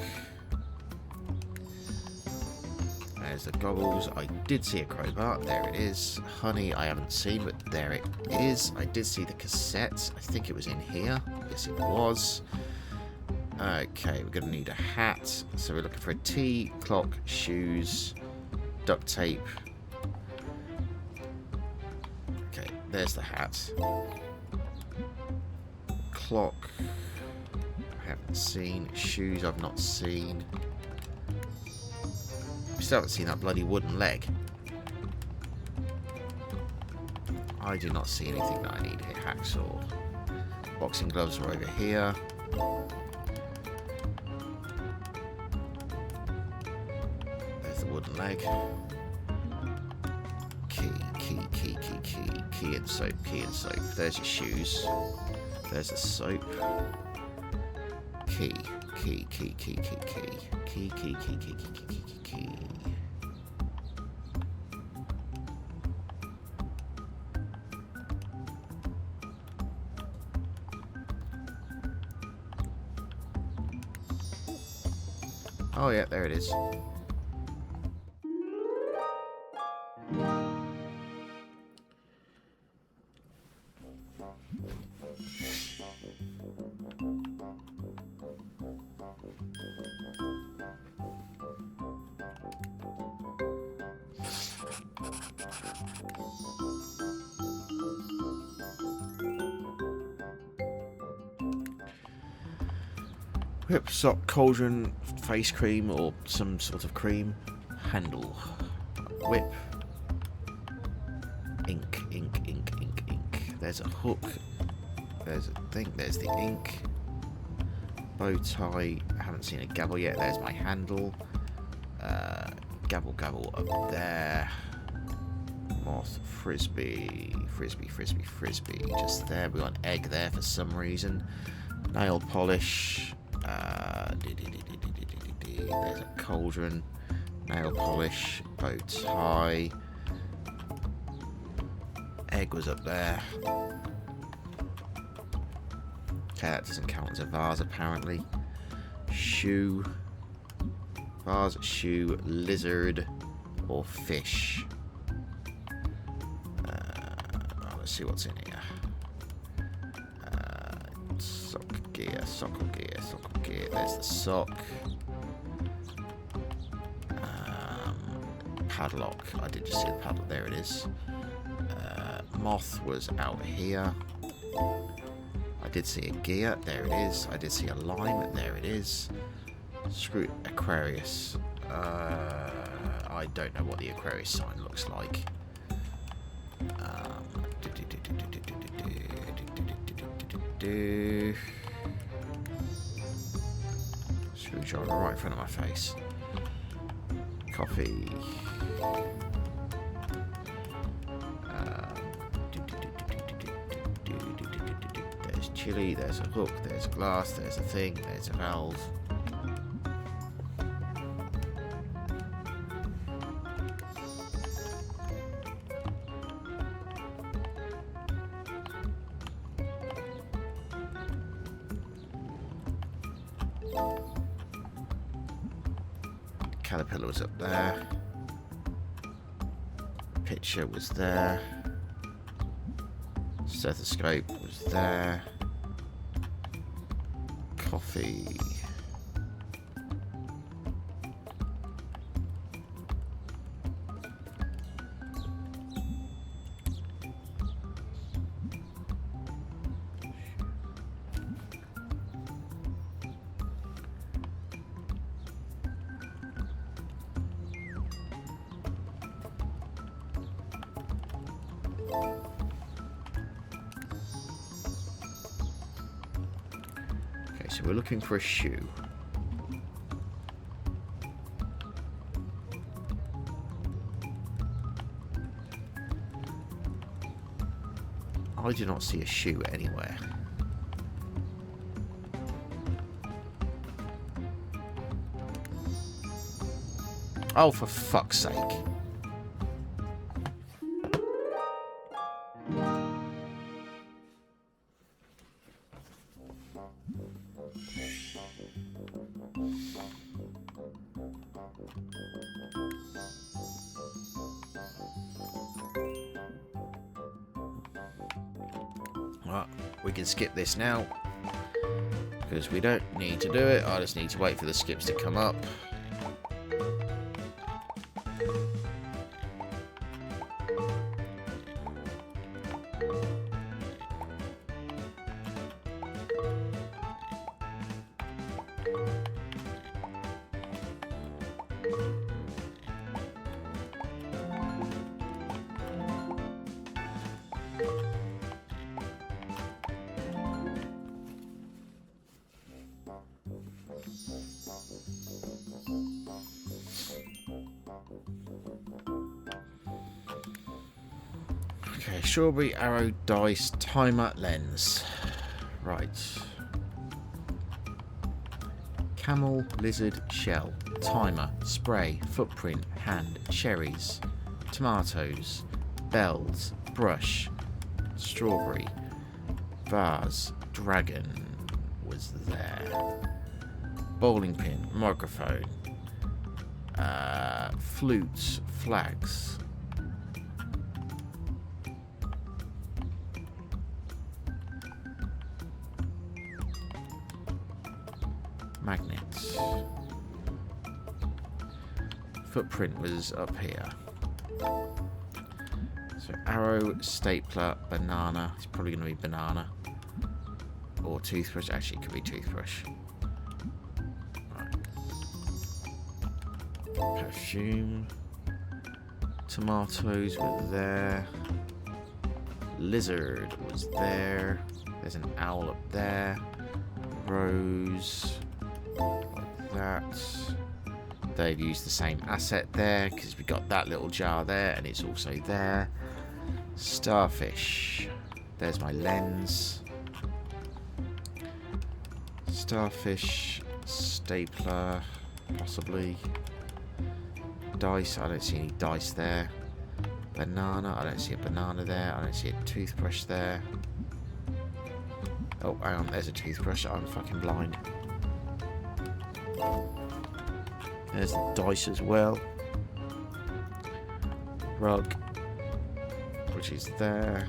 S1: There's the goggles. I did see a crowbar. There it is. Honey, I haven't seen, but there it is. I did see the cassette. I think it was in here. Yes, it was. Okay, we're going to need a hat. So we're looking for a tea, clock, shoes, duct tape. Okay, there's the hat. Clock. I haven't seen. Shoes, I've not seen. Still haven't seen that bloody wooden leg. I do not see anything that I need here. Hacksaw. Boxing gloves are over here. There's the wooden leg. Key and soap. There's your shoes. There's the soap. Key. Oh yeah, there it is. Whip, sock, cauldron, face cream, or some sort of cream. Handle. Whip. Ink, ink, ink, ink, ink. There's a hook. There's a thing. There's the ink. Bow tie. I haven't seen a gavel yet. There's my handle. Gavel, gavel up there. Moth, frisbee, frisbee, frisbee, frisbee. Just there. We got an egg there for some reason. Nail polish. There's a cauldron. Nail polish. Bow tie. Egg was up there. Okay, that doesn't count as a vase apparently. Shoe. Vase, shoe, lizard, or fish. Let's see what's in here. Sock gear, sockle gear, sockle gear. There's the sock. Padlock. I did just see the padlock. There it is. Moth was out here. I did see a gear. There it is. I did see a lime. There it is. Screw Aquarius. I don't know what the Aquarius sign looks like. Screwdriver right in front of my face. Coffee. There's chili, there's a hook, there's glass, there's a thing, there's a valve. Caterpillar was up there. Picture was there. Stethoscope was there. Coffee. So we're looking for a shoe. I do not see a shoe anywhere. Oh, for fuck's sake. Well, we can skip this now because we don't need to do it. I just need to wait for the skips to come up. Okay, strawberry, arrow, dice, timer, lens. Right. Camel, lizard, shell, timer, spray, footprint, hand, cherries, tomatoes, bells, brush, strawberry, vase, dragon was there. Bowling pin, microphone, flutes, flags. Magnets. Footprint was up here. So arrow, stapler, banana. It's probably going to be banana. Or toothbrush. Actually, it could be toothbrush. Right. Perfume. Tomatoes were there. Lizard was there. There's an owl up there. Rose. Like that. They've used the same asset there because we got that little jar there and it's also there. Starfish. There's my lens. Starfish. Stapler. Possibly. Dice. I don't see any dice there. Banana. I don't see a banana there. I don't see a toothbrush there. Oh, hang on. There's a toothbrush. I'm fucking blind. There's the dice as well. Rug, which is there.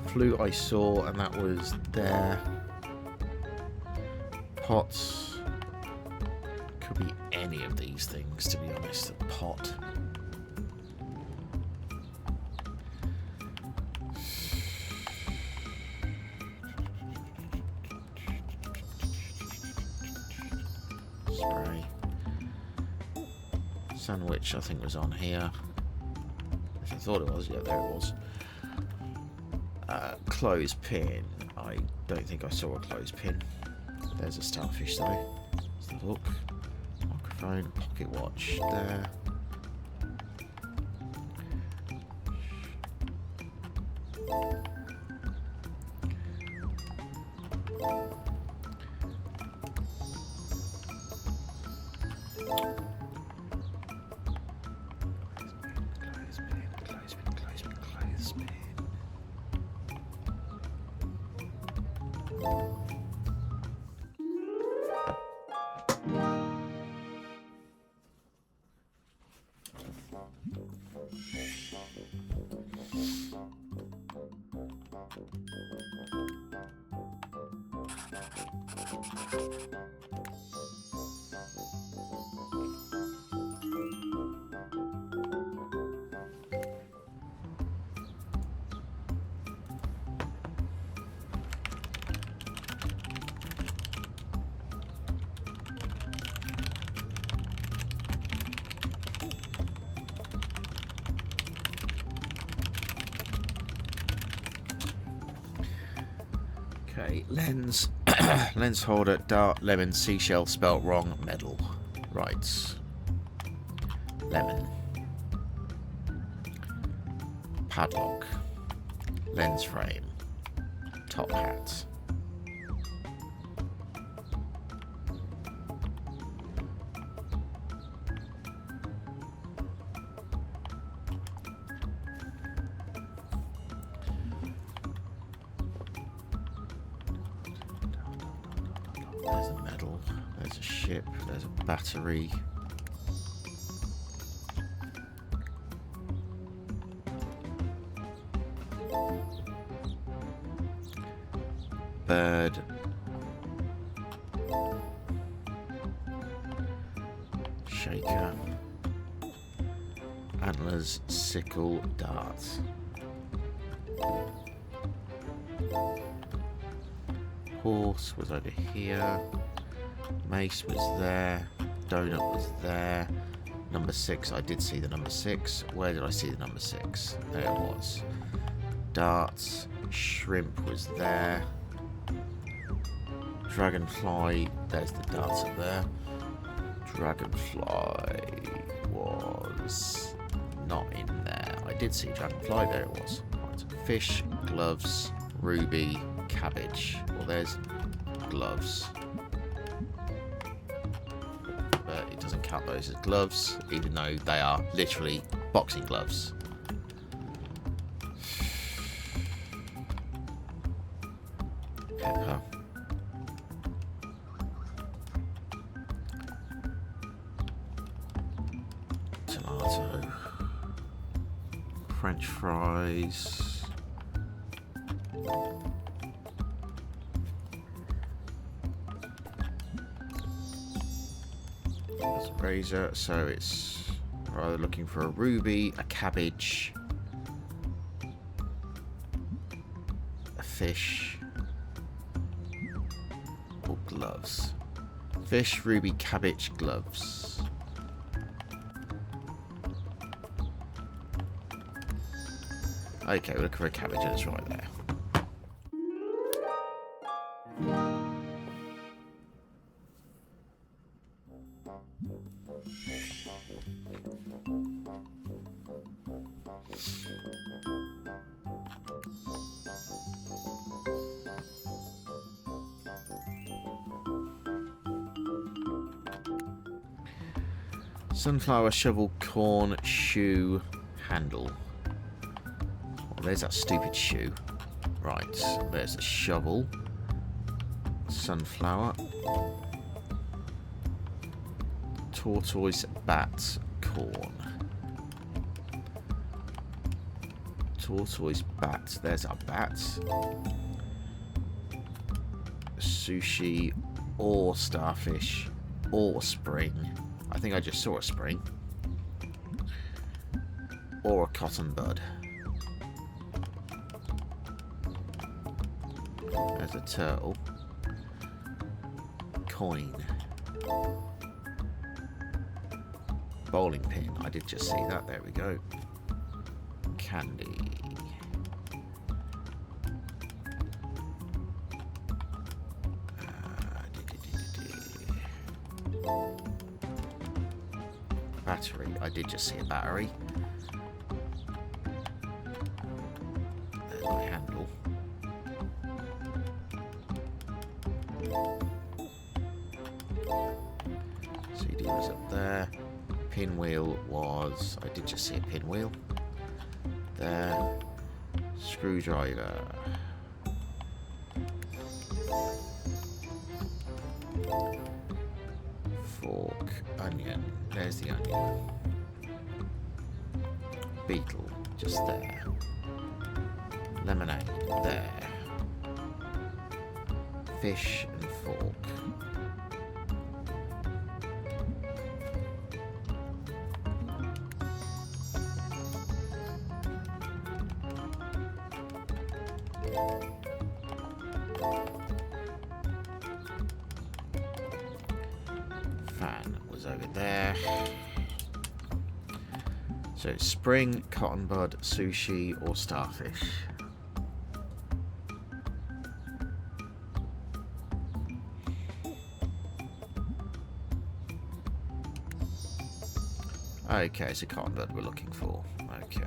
S1: Flute I saw, and that was there. Pots. Could be any of these things, to be honest. A pot. Spray. Sandwich, I think, was on here. If I thought it was, yeah, there it was. Clothespin. I don't think I saw a clothespin. There's a starfish, though. Let's have a look. Microphone, pocket watch there. Clothespin. Okay, lens, lens holder, dart, lemon, seashell, spelt wrong, medal. Right. Lemon. Padlock. Lens frame. Top hat. There's a medal, there's a ship, there's a battery. Bird. Shaker. Antlers, sickle, dart. Horse was over here. Mace was there. Donut was there. Number 6, I did see the number 6. Where did I see the number 6? There it was. Darts. Shrimp was there. Dragonfly. There's the darts up there. Dragonfly was not in there. I did see dragonfly. There it was. Right. Fish. Gloves. Ruby. Cabbage. Well, there's gloves. But it doesn't count those as gloves, even though they are literally boxing gloves. Pepper. Tomato. French fries. Razor, so it's We're either looking for a ruby, a cabbage, a fish, or gloves. Fish, ruby, cabbage, gloves. Okay, we're looking for a cabbage, and it's right there. Sunflower, shovel, corn, shoe, handle. Well, there's that stupid shoe. Right, there's a shovel. Sunflower. Tortoise, bat, corn. Tortoise, bat. There's our bat. Sushi, or starfish, or spring. I think I just saw a spring. Or a cotton bud. There's a turtle. Coin. Bowling pin. I did just see that. There we go. Candy. Battery. I did just see a battery. There's my handle. CD was up there. Pinwheel was... I did just see a pinwheel. There. Screwdriver. Fork. Onion. There's the onion. Beetle. Just there. Lemonade. There. Fish and fork. Fan was over there. So spring, cotton bud, sushi, or starfish. Okay, so cotton bud we're looking for. Okay.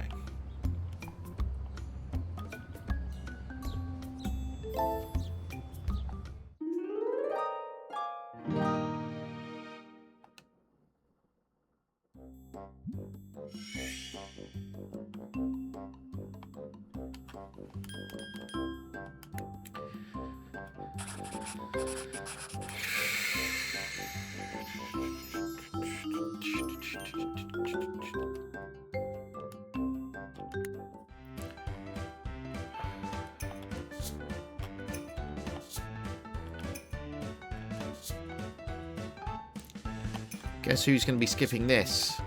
S1: Guess who's going to be skipping this?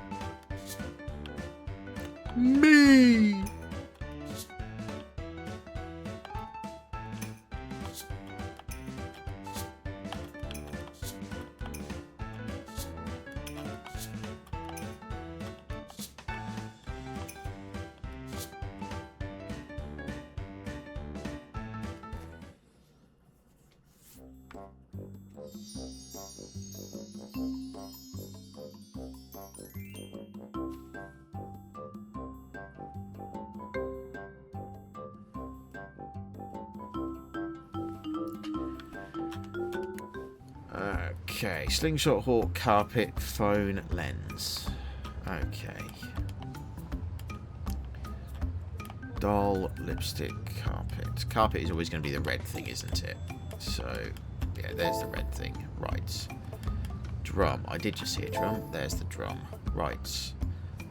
S1: Me! Okay, slingshot, hawk, carpet, phone, lens. Okay. Doll, lipstick, carpet. Carpet is always going to be the red thing, isn't it? So, yeah, there's the red thing. Right. Drum. I did just see a drum. There's the drum. Right.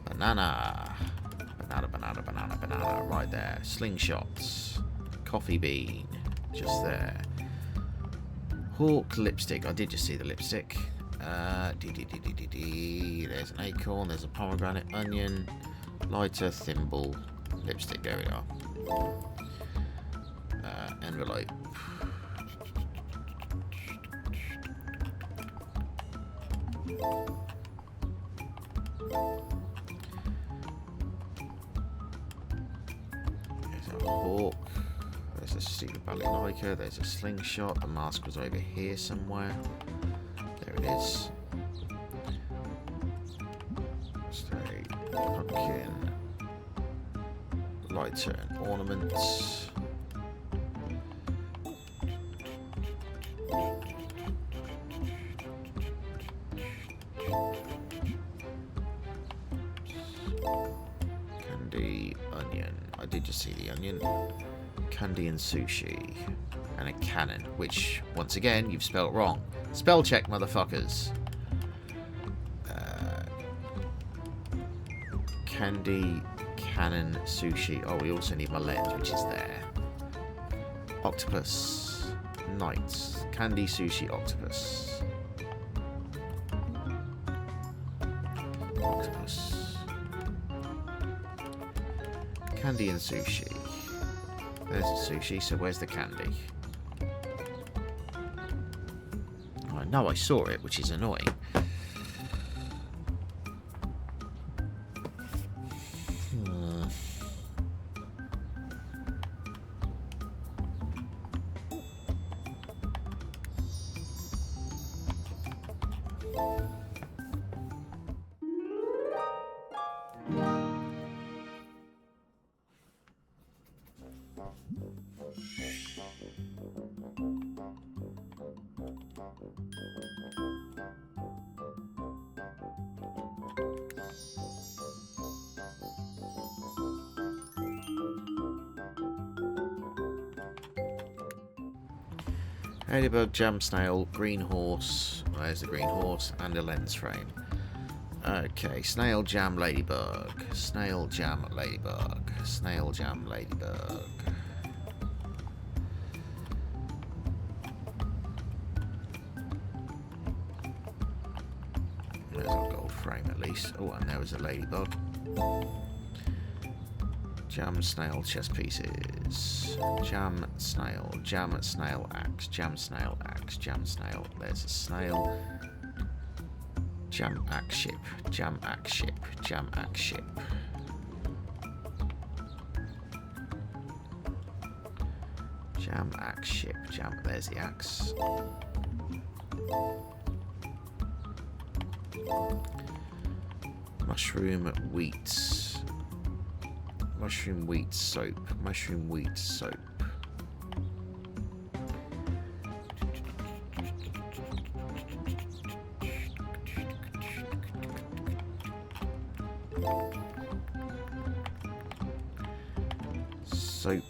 S1: Banana. Banana, banana, banana, banana. Right there. Slingshots. Coffee bean. Just there. Hawk, lipstick. I did just see the lipstick. There's an acorn, there's a pomegranate, onion, lighter, thimble, lipstick. There we are. Envelope. There's a hawk. There's a stupid balalaika. There's a slingshot. The mask was over here somewhere. There it is. Stay. Pumpkin. Lighter and ornaments. Candy, onion. I did just see the onion. Candy and sushi. And a cannon, which, once again, you've spelt wrong. Spell check, motherfuckers. Candy, cannon, sushi. Oh, we also need my lens, which is there. Octopus. Knight. Candy, sushi, octopus. Octopus. Candy and sushi. There's the sushi, so where's the candy? I know I saw it, which is annoying. Ladybug, jam snail, green horse. There's the green horse and a lens frame. Okay, snail, jam, ladybug. Snail, jam, ladybug. Snail, jam, ladybug. There's our gold frame at least. Oh, and there was a ladybug. Jam, snail, chess pieces. Jam, snail, axe, jam, snail, axe, jam, snail. There's a snail. Jam, axe, ship, jam, axe, ship, jam, axe, ship. Jam, axe, ship, jam. There's the axe. Mushroom, wheat. Mushroom, wheat, soap. Mushroom, wheat, soap. Soap,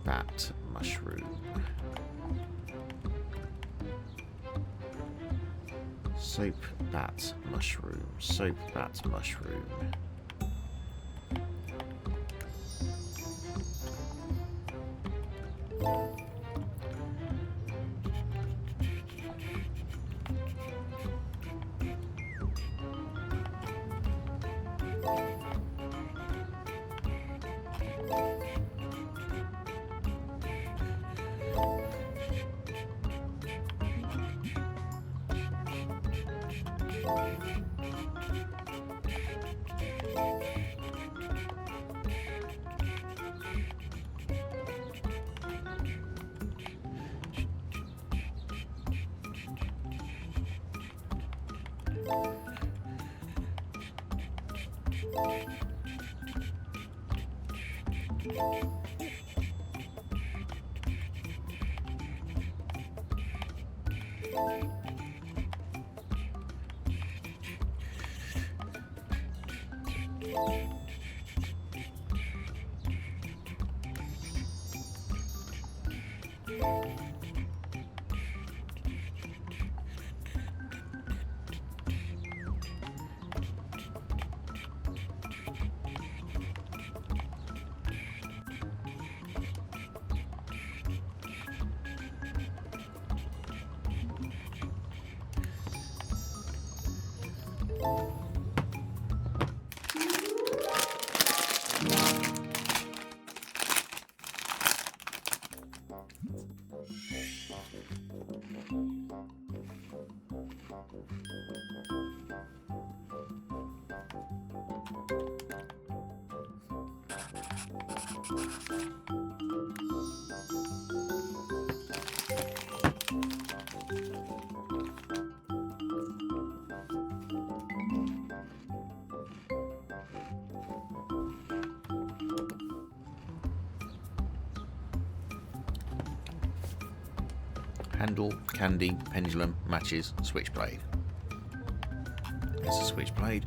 S1: bat, mushroom. Soap, bat, mushroom. Soap, bat, mushroom. Handle, candy, pendulum, matches, switchblade. There's a switchblade.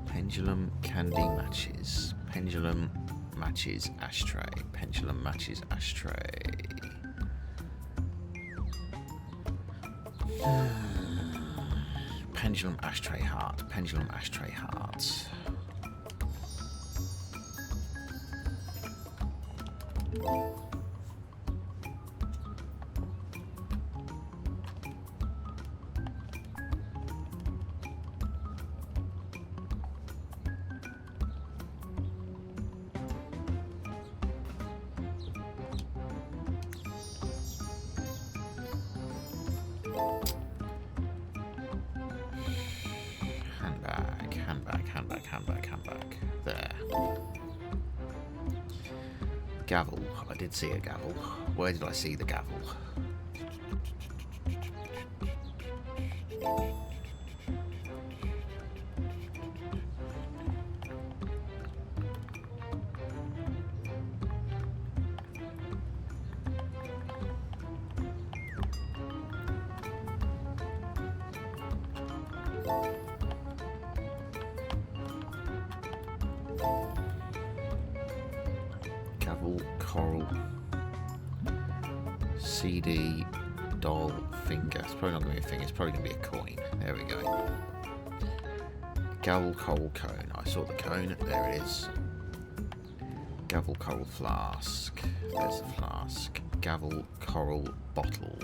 S1: Pendulum, candy, matches. Pendulum, matches, ashtray. Pendulum, matches, ashtray. Pendulum, ashtray, heart. Pendulum, ashtray, heart. Handbag. There. Gavel. I did see a gavel. Where did I see the gavel? Coral, CD, doll, finger. It's probably not going to be a finger, it's probably going to be a coin. There we go. Gavel, coral, cone. I saw the cone, there it is. Gavel, coral, flask. There's the flask. Gavel, coral, bottle.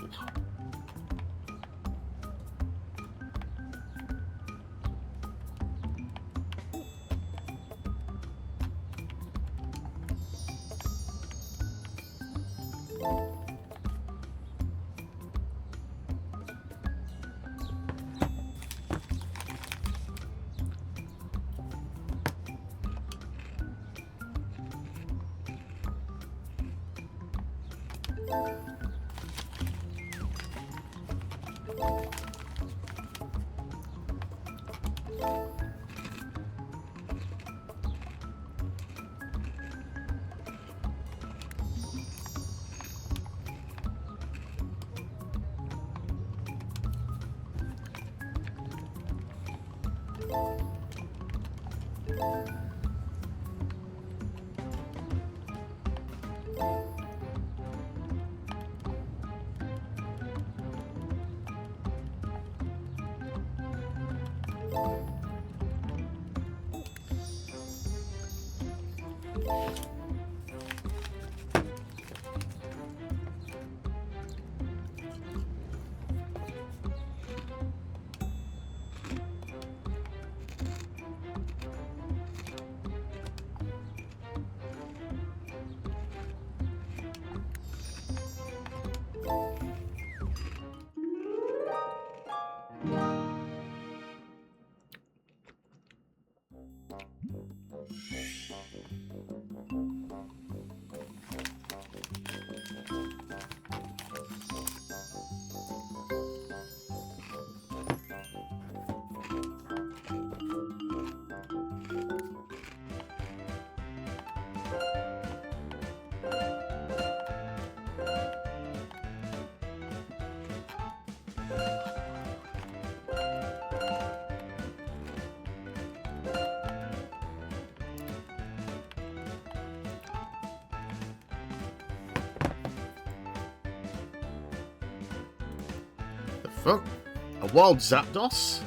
S1: The front, a wild Zapdos,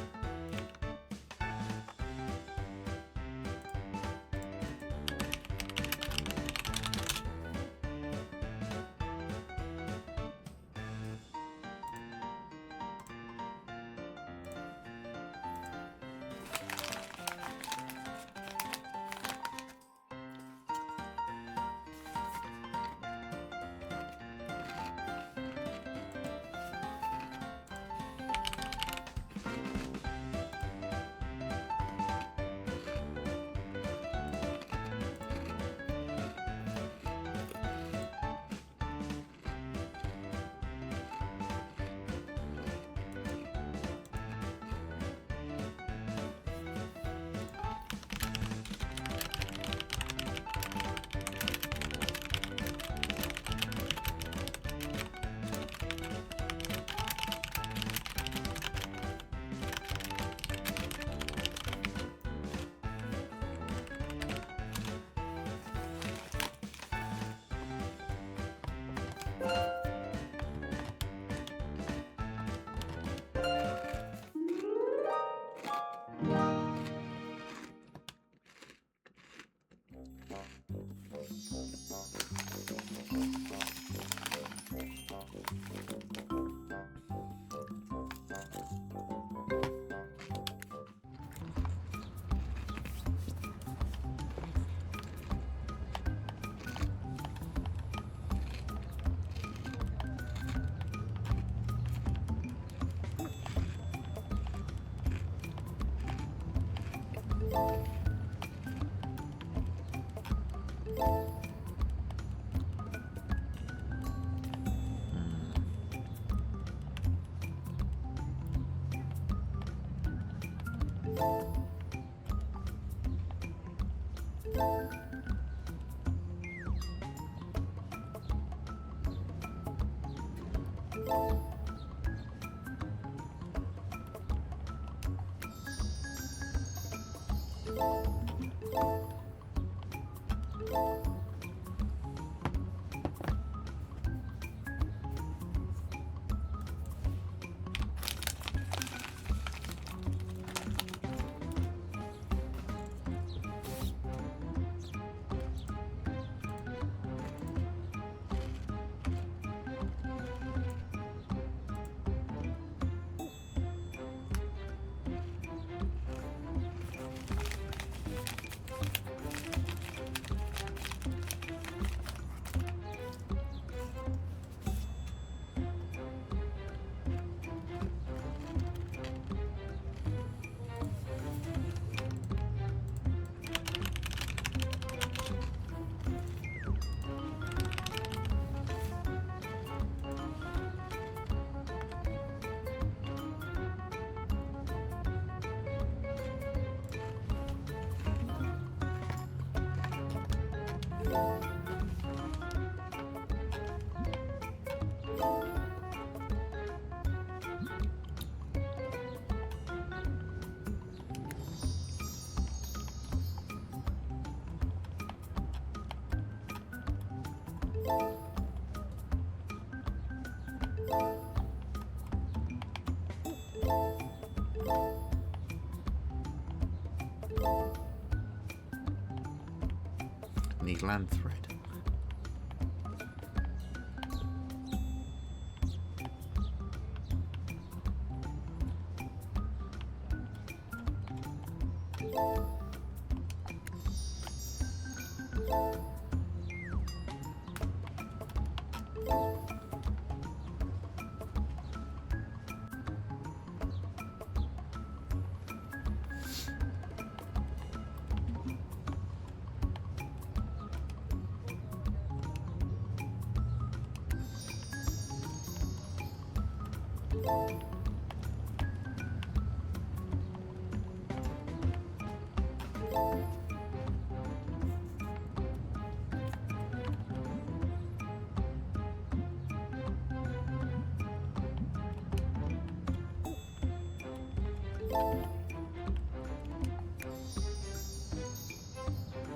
S1: Need land thread.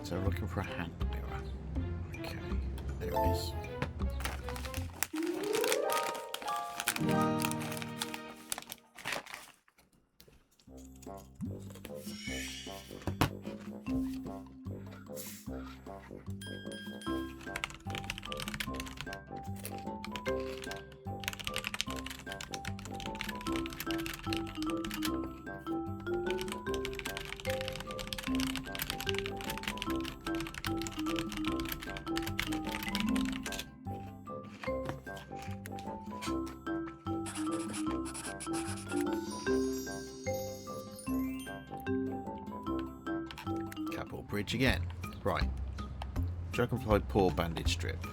S1: So we're looking for a hand mirror. Okay, there it is. Bridge again. Right. Dragonfly paw bandage strip.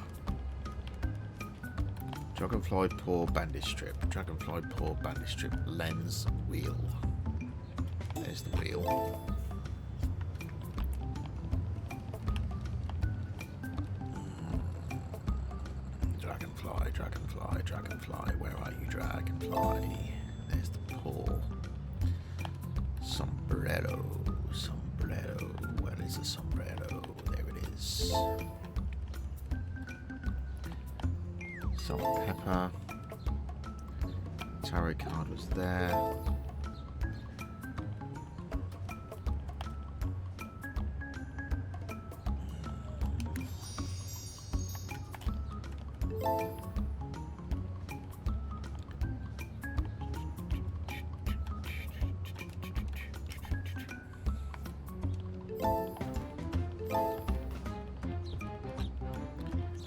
S1: Dragonfly paw bandage strip. Dragonfly paw bandage strip. Lens wheel. There's the wheel. Dragonfly, dragonfly, dragonfly. Where are you, dragonfly? There's the paw. Sombrero. Sombrero. Where is the sombrero? There it is. Salt and pepper. Tarot card was there.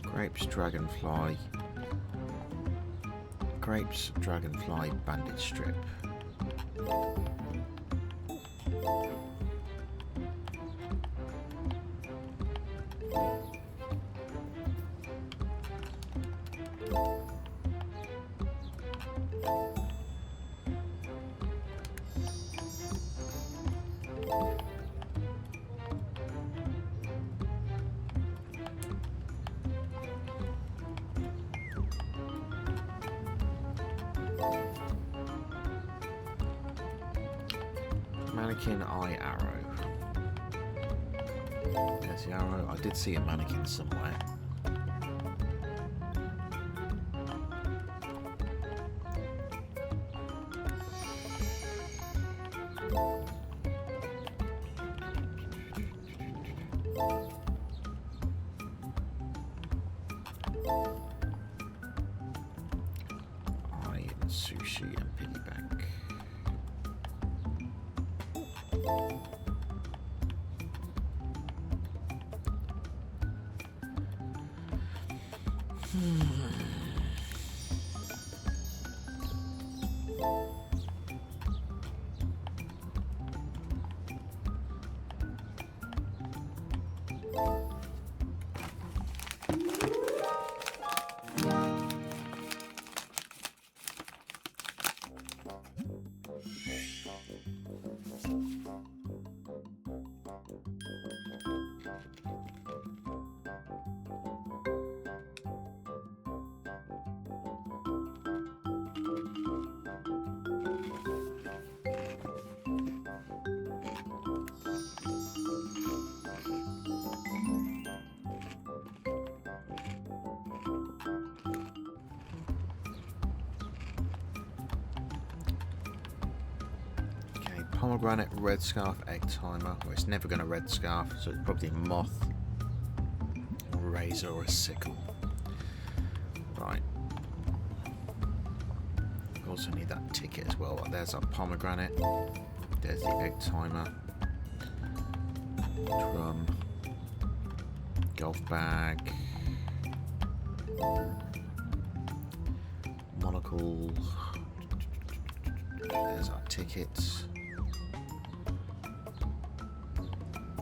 S1: Grapes, dragonfly. Grapes, dragonfly, bandage strip. Mannequin eye arrow. There's the arrow. I did see a mannequin somewhere. Sushi and piggyback. Pomegranate, red scarf, egg timer. Well, it's never going to red scarf, so it's probably a moth, or a razor, or a sickle. Right. Also need that ticket as well. There's our pomegranate. There's the egg timer. Drum. Golf bag. Monocle. There's our tickets.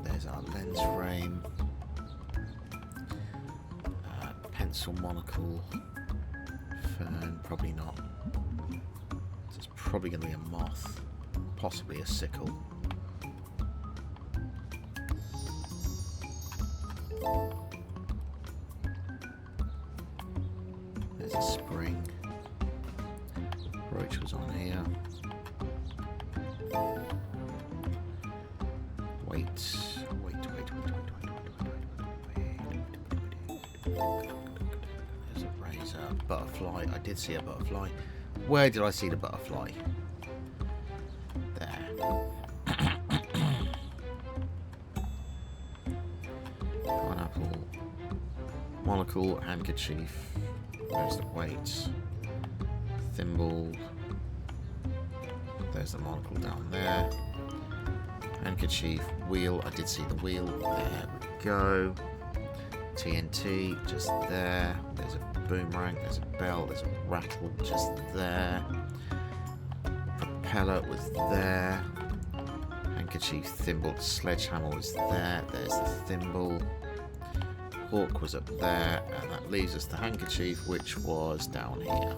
S1: There's our lens frame. Pencil, monocle. Fern, probably not. So it's probably going to be a moth. Possibly a sickle. There's a spring. Roach was on here. Wait. There's a razor. Butterfly. I did see a butterfly. Where did I see the butterfly? There. Pineapple. Monocle. Handkerchief. There's the weights. Thimble. There's the monocle down there. Handkerchief, wheel, I did see the wheel, there we go. TNT, just there. There's a boomerang, there's a bell, there's a rattle, just there. Propeller was there. Handkerchief, thimble, sledgehammer was there. There's the thimble. Hawk was up there, and that leaves us the handkerchief, which was down here.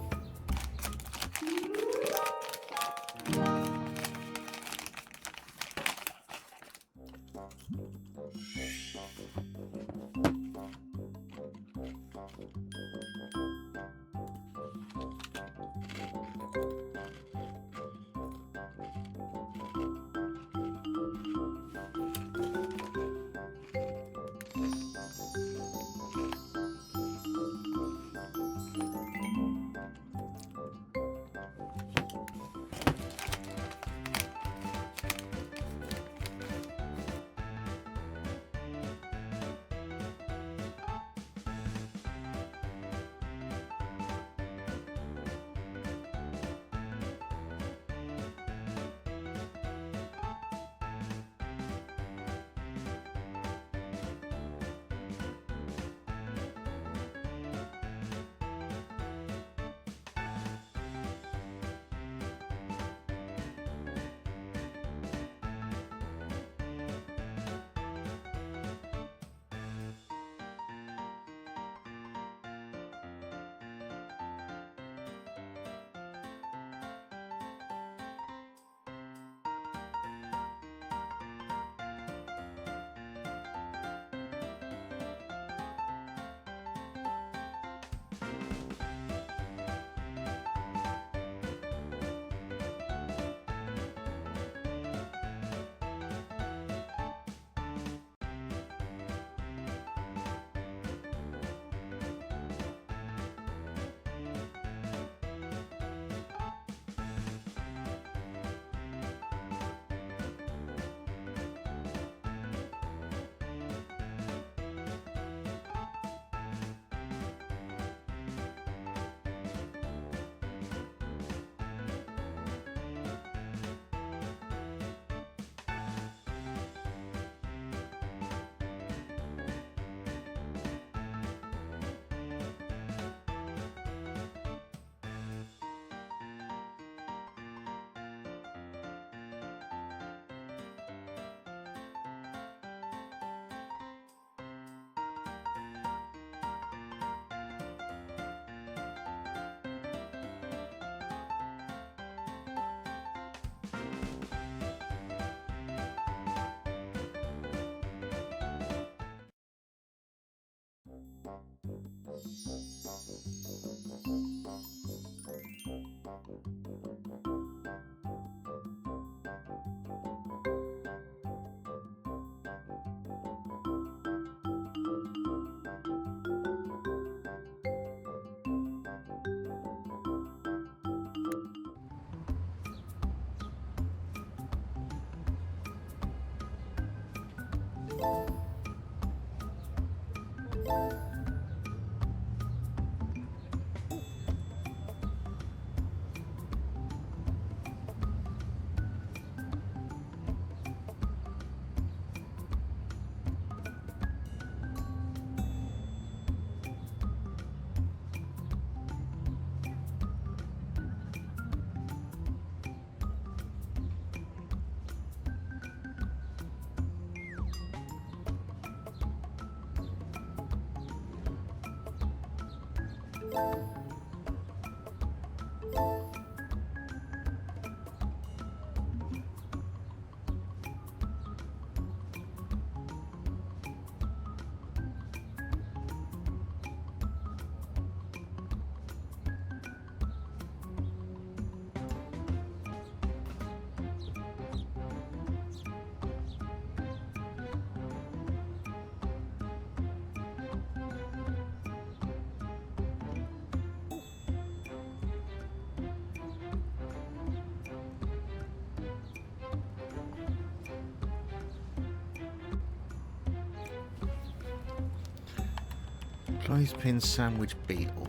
S1: Clothespin sandwich beetle.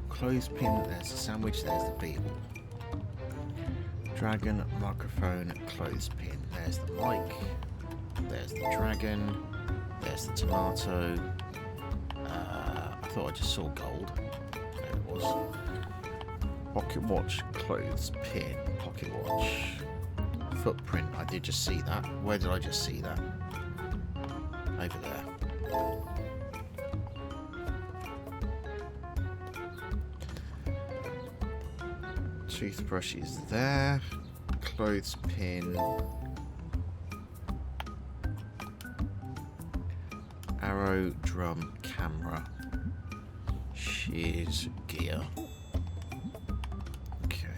S1: Clothespin, there's the sandwich, there's the beetle. Dragon, microphone, clothespin. There's the mic. There's the dragon. There's the tomato. I thought I just saw gold. There it was. Pocket watch, clothespin, pocket watch. Footprint, I did just see that. Where did I just see that? Over there. Toothbrush is there. Clothespin. Arrow, drum, camera. Shears, gear. Okay.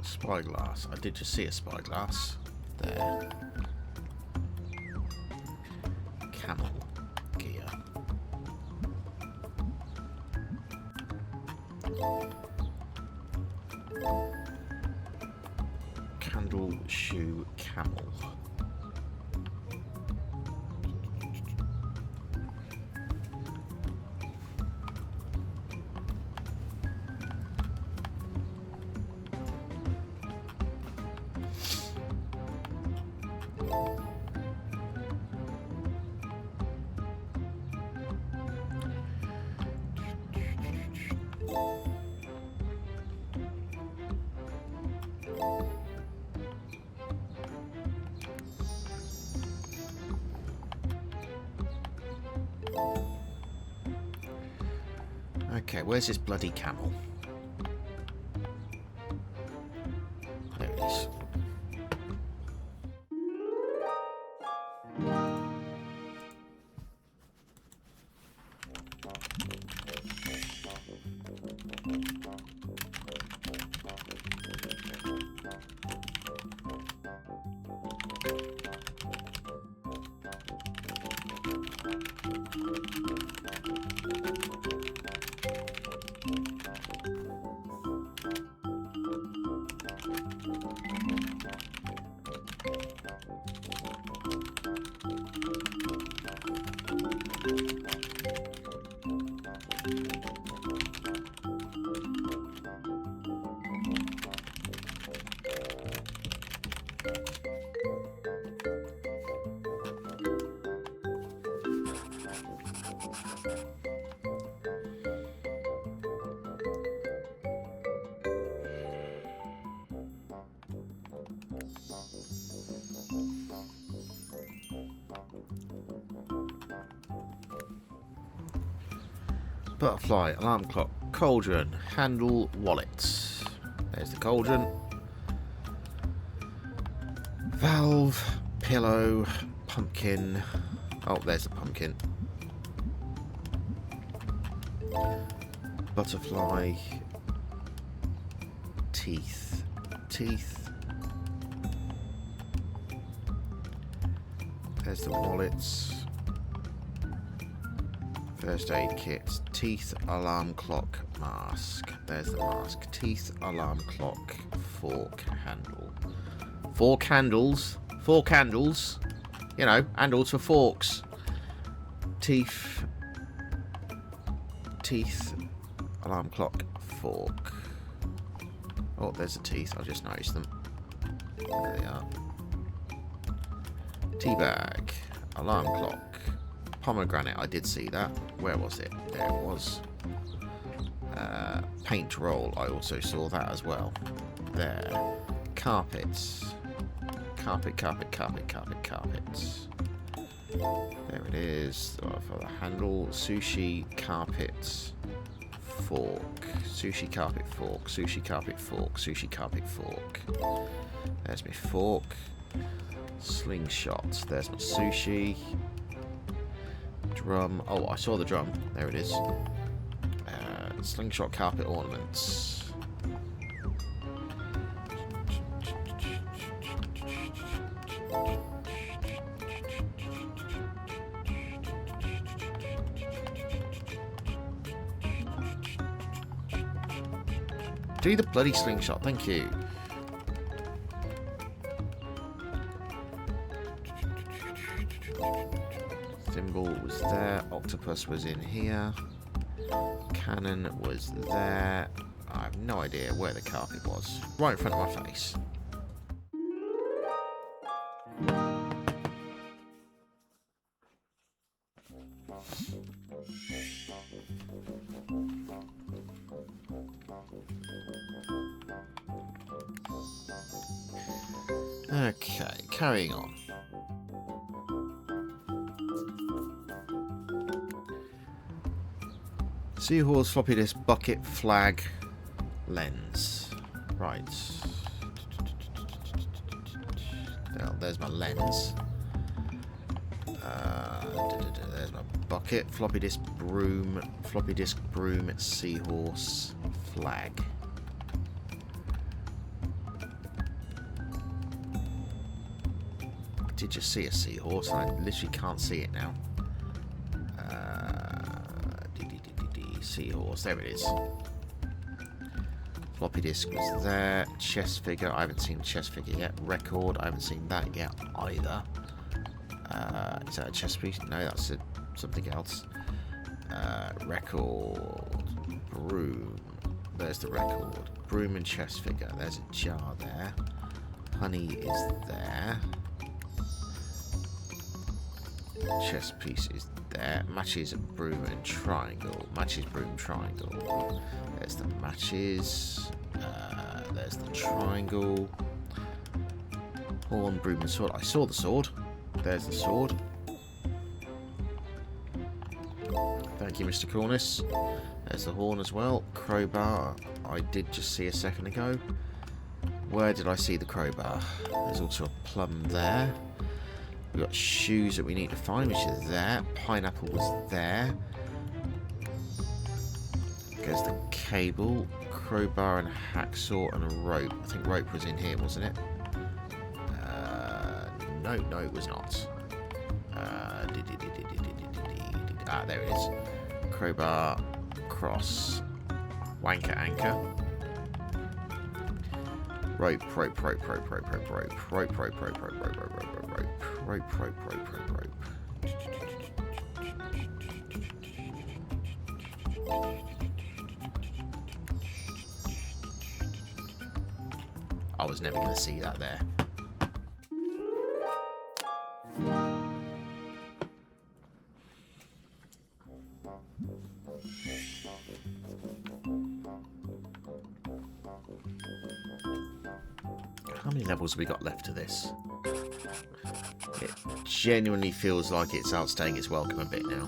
S1: Spyglass. I did just see a spyglass there. Camel gear. Candle, shoe, camel. Okay, where's this bloody camel? There it is. Butterfly, alarm clock, cauldron, handle, wallet. There's the cauldron. Valve, pillow, pumpkin. Oh, there's the pumpkin. Butterfly. Teeth. Teeth. There's the wallets. First aid kit. Teeth, alarm clock, mask. There's the mask. Teeth, alarm clock, fork, handle. 4 candles. 4 candles. You know, handles for forks. Teeth. Teeth, alarm clock, fork. Oh, there's the teeth. I just noticed them. There they are. Tea bag. Alarm clock. Pomegranate. I did see that. Where was it? There it was. Paint roll. I also saw that as well. There. Carpets. Carpet, carpet, carpet, carpet, carpets. There it is. For the handle. Sushi, carpet, fork. Sushi, carpet, fork. Sushi, carpet, fork. Sushi, carpet, fork. There's my fork. Slingshot. There's my sushi. Drum. Oh, I saw the drum. There it is. Slingshot, carpet, ornaments. Do the bloody slingshot, thank you. Thimble was there. Octopus was in here. Cannon was there. I have no idea where the carpet was. Right in front of my face. Okay, carrying on. Seahorse, floppy disk, bucket, flag, lens. Right. There's my lens. There's my bucket, floppy disk, broom, seahorse, flag. I did just see a seahorse, and I literally can't see it now. Seahorse, there it is. Floppy disk was there. Chess figure, I haven't seen chess figure yet. Record, I haven't seen that yet either. Is that a chess piece? No, that's something else. Record. Broom. There's the record. Broom and chess figure. There's a jar there. Honey is there. Chess piece is there. Matches, broom and triangle. Matches, broom, triangle. There's the matches. There's the triangle. Horn, broom and sword. I saw the sword. There's the sword. Thank you, Mr. Cornice. There's the horn as well. Crowbar. I did just see a second ago. Where did I see the crowbar? There's also a plum there. We've got shoes that we need to find, which is there. Pineapple was there. There's the cable, crowbar and hacksaw and a rope. I think rope was in here, wasn't it? No, it was not. There it is. Crowbar, cross, wanker, anchor. Rope. I was never going to see that there. How many levels have we got left to this? It genuinely feels like it's outstaying its welcome a bit now.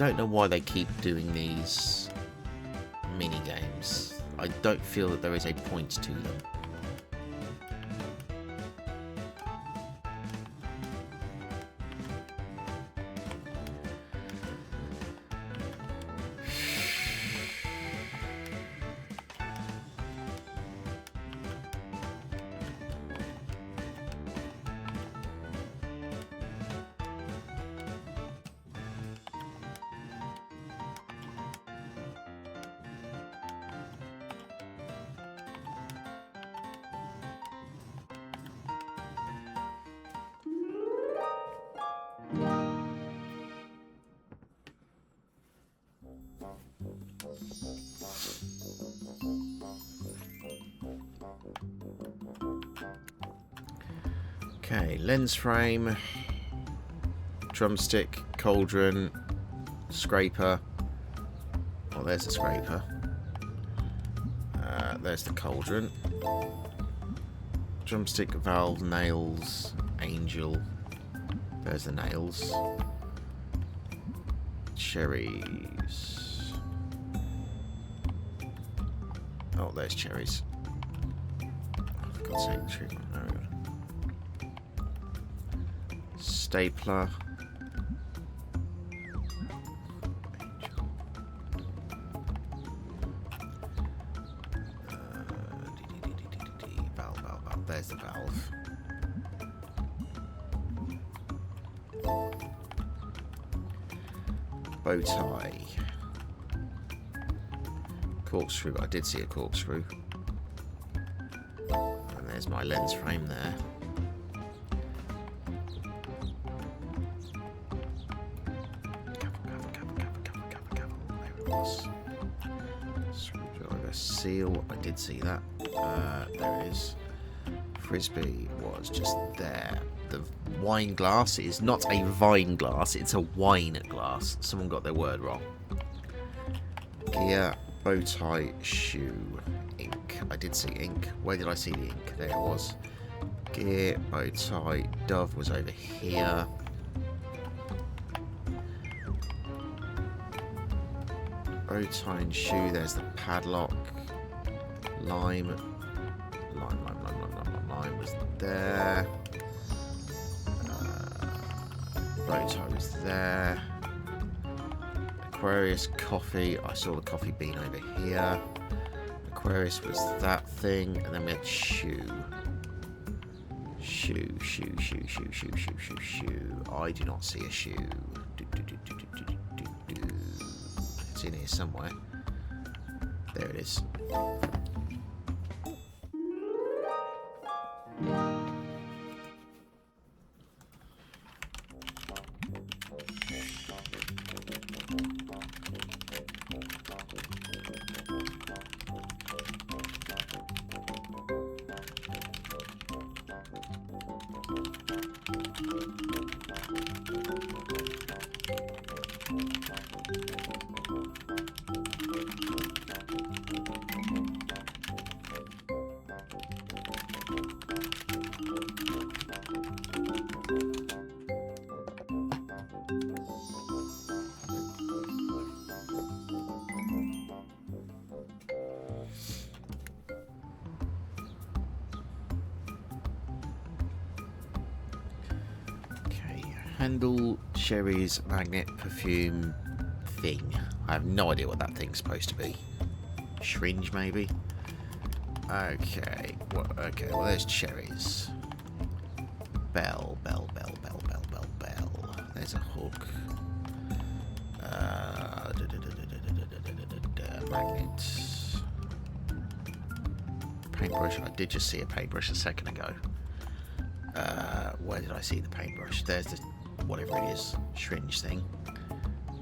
S1: don't know why they keep doing these mini games. I don't feel that there is a point to them. Okay, lens frame, drumstick, cauldron, scraper. Oh, there's the scraper. There's the cauldron. Drumstick, valve, nails, angel. There's the nails. Cherries. Oh, there's cherries. Oh, for God's sake, tree. There we go. Stapler. Valve. There's the valve. Bow tie. Corkscrew. I did see a corkscrew. And there's my lens frame there. Screwdriver, seal, I did see that. There it is. Frisbee was just there. The wine glass is not a vine glass, it's a wine glass. Someone got their word wrong. Gear, bow tie, shoe, ink. I did see ink. Where did I see the ink? There it was. Gear, bow tie, dove was over here. Bow tie and shoe, there's the padlock. Lime was there. Bow tie was there. Aquarius, coffee, I saw the coffee bean over here. Aquarius was that thing, and then we had shoe. Shoe. I do not see a shoe. It's in here somewhere. There it is. Handle, cherries, magnet, perfume, thing. I have no idea what that thing's supposed to be. Syringe, maybe? Okay. Well, there's cherries. Bell. There's a hook. Magnet. Paintbrush. I did just see a paintbrush a second ago. Where did I see the paintbrush? There's the whatever it is, syringe thing.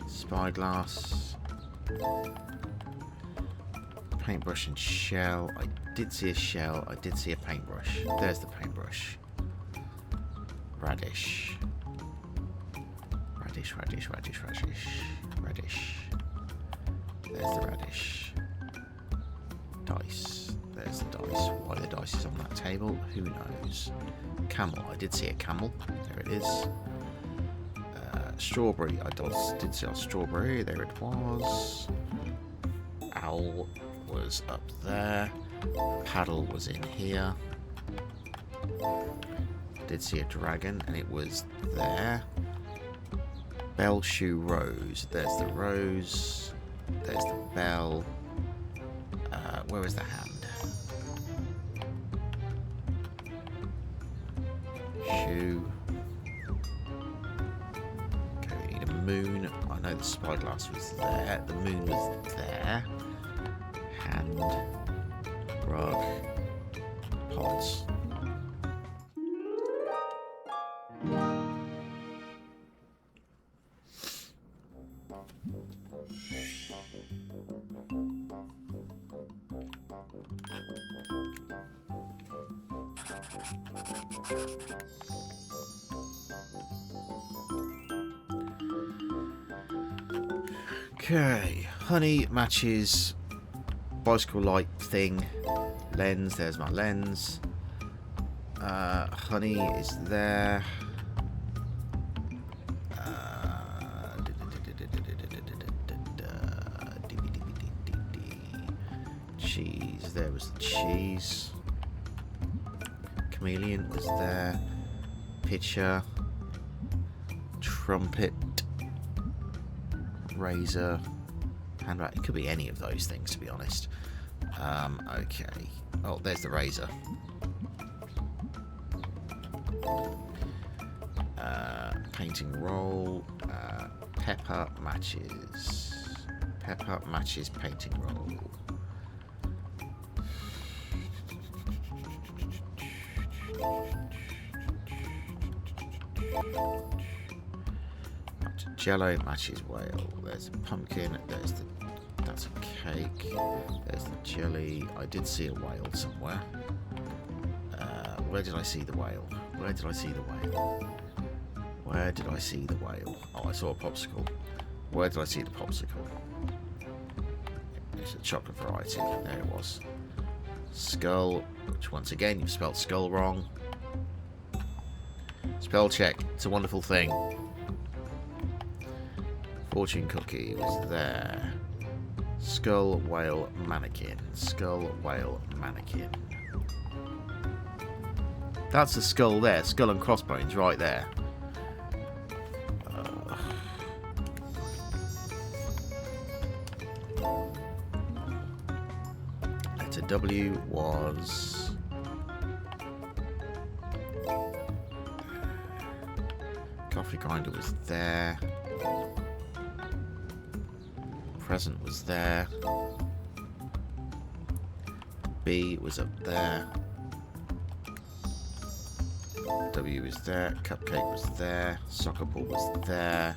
S1: Spyglass. Paintbrush and shell. I did see a shell. I did see a paintbrush. There's the paintbrush. Radish. Radish. There's the radish. Dice. There's the dice. Why the dice is on that table, who knows. Camel. I did see a camel. There it is. Strawberry. I did see our strawberry. There it was. Owl was up there. Paddle was in here. Did see a dragon, and it was there. Bell, shoe, rose. There's the rose. There's the bell. Where is the hand? Shoe. Okay, we need a moon. I know the spyglass was there. The moon was there. Hand. Rug. Pots. Okay, honey matches bicycle light thing. Lens, there's my lens. Honey is there. Cheese, there was the cheese. Chameleon was there. Pitcher. Trumpet. Razor. Handbag. It could be any of those things, to be honest. Okay. Oh, there's the razor. Painting roll. Pepper matches. Pepper matches painting roll. Jello matches whale. There's a pumpkin. There's the. That's a cake. There's the jelly. I did see a whale somewhere. Where did I see the whale? Where did I see the whale? Where did I see the whale? Oh, I saw a popsicle. Where did I see the popsicle? It's a chocolate variety. There it was. Skull, which once again you've spelled skull wrong. Spell check. It's a wonderful thing. Fortune cookie was there. Skull, whale, mannequin. Skull, whale, mannequin. That's the skull there. Skull and crossbones right there. Letter W was... Coffee grinder was there. Present was there. B was up there. W was there. Cupcake was there. Soccer ball was there.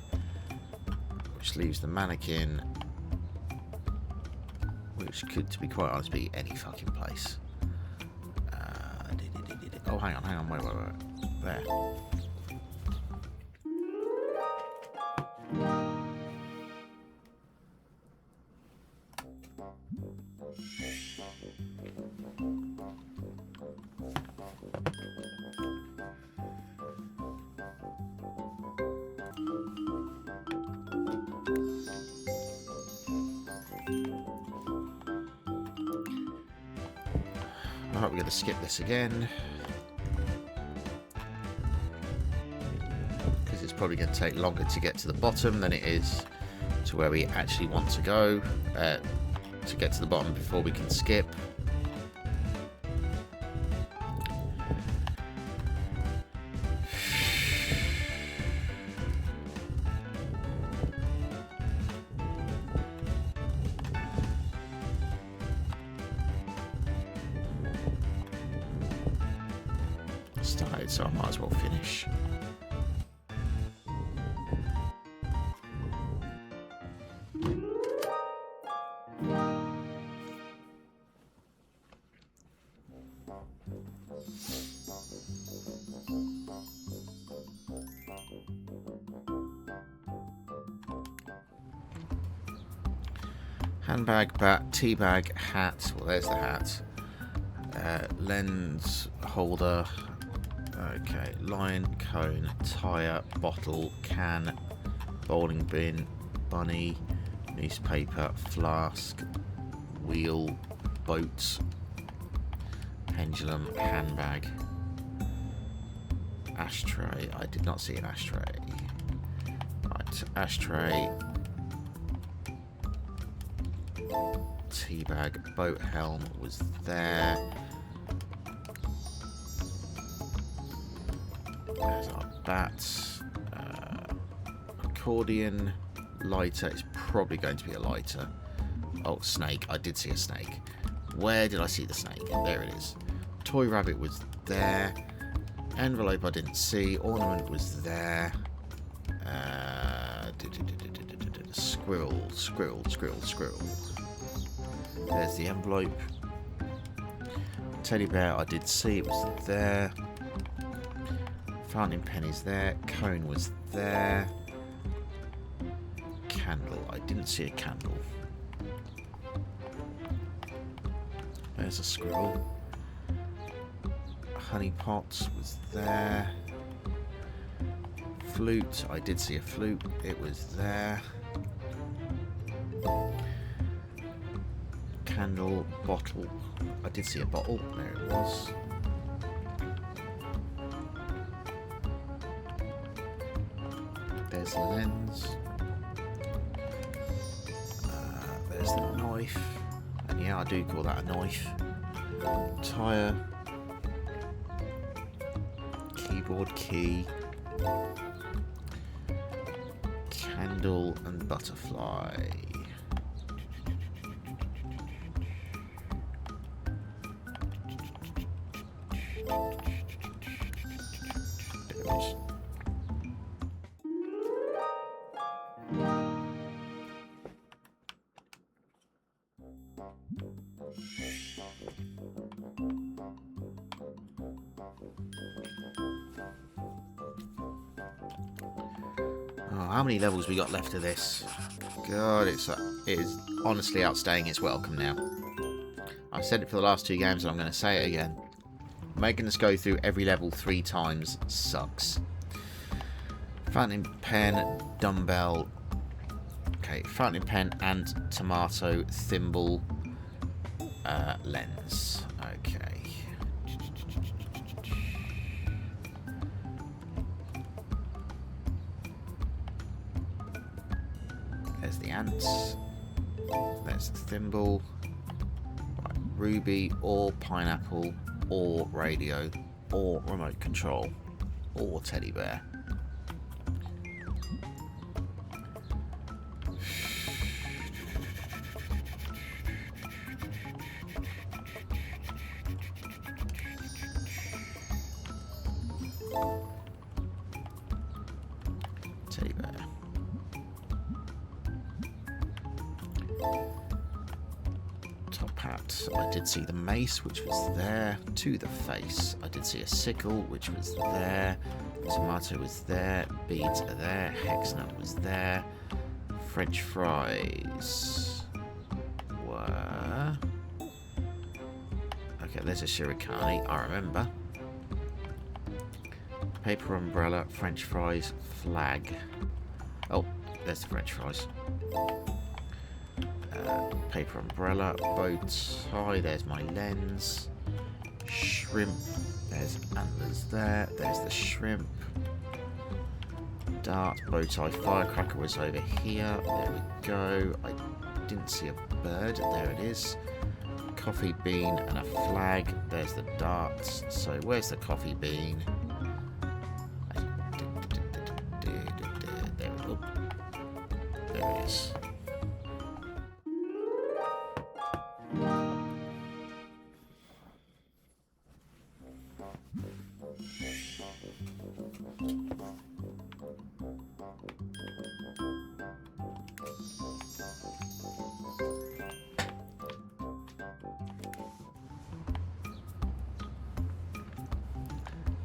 S1: Which leaves the mannequin. Which could, to be quite honest, be any fucking place. Oh, hang on. Wait. There. Alright, we're going to skip this again. Because it's probably going to take longer to get to the bottom than it is to where we actually want to go. To get to the bottom before we can skip. Started, so I might as well finish. Handbag, bat, tea bag, hat. Well, there's the hat. Lens holder. Okay, line, cone, tyre, bottle, can, bowling bin, bunny, newspaper, flask, wheel, boat, pendulum, handbag, ashtray. I did not see an ashtray. Right, ashtray, tea bag, boat helm was there. There's our bats. Accordion, lighter. It's probably going to be a lighter. Oh, snake. I did see a snake. Where did I see the snake? There it is. Toy rabbit was there. Envelope I didn't see. Ornament was there. Squirrel, squirrel, squirrel, squirrel. There's the envelope. Teddy bear I did see. It was there. Fountain pen is there. Cone was there. Candle. I didn't see a candle. There's a squirrel. Honey pot was there. Flute. I did see a flute. It was there. Candle. Bottle. I did see a bottle. There it was. There's the lens. There's the knife. And yeah, I do call that a knife. Tyre. Keyboard key. Candle and butterfly. There it is. How many levels we got left of this? God, it is honestly outstaying its welcome now. I've said it for the last 2 games and I'm going to say it again. Making us go through every level 3 times sucks. Fountain pen, dumbbell. Okay, fountain pen and tomato, thimble, lens. Okay. There's the ants. There's the thimble. Right, ruby or pineapple or radio or remote control or teddy bear. Teddy bear. Top hat. I did see the mace, which was there. To the face. I did see a sickle, which was there. Tomato was there. Beads are there. Hexnut was there. French fries were... Okay, there's a shirikani, I remember. Paper umbrella, French fries, flag. Oh, there's the French fries. Paper umbrella, boat tie, there's my lens. Shrimp, there's antlers there, there's the shrimp. Dart, bow tie, firecracker was over here. There we go. I didn't see a bird. There it is. Coffee bean and a flag. There's the darts. So where's the coffee bean? There we go. There it is.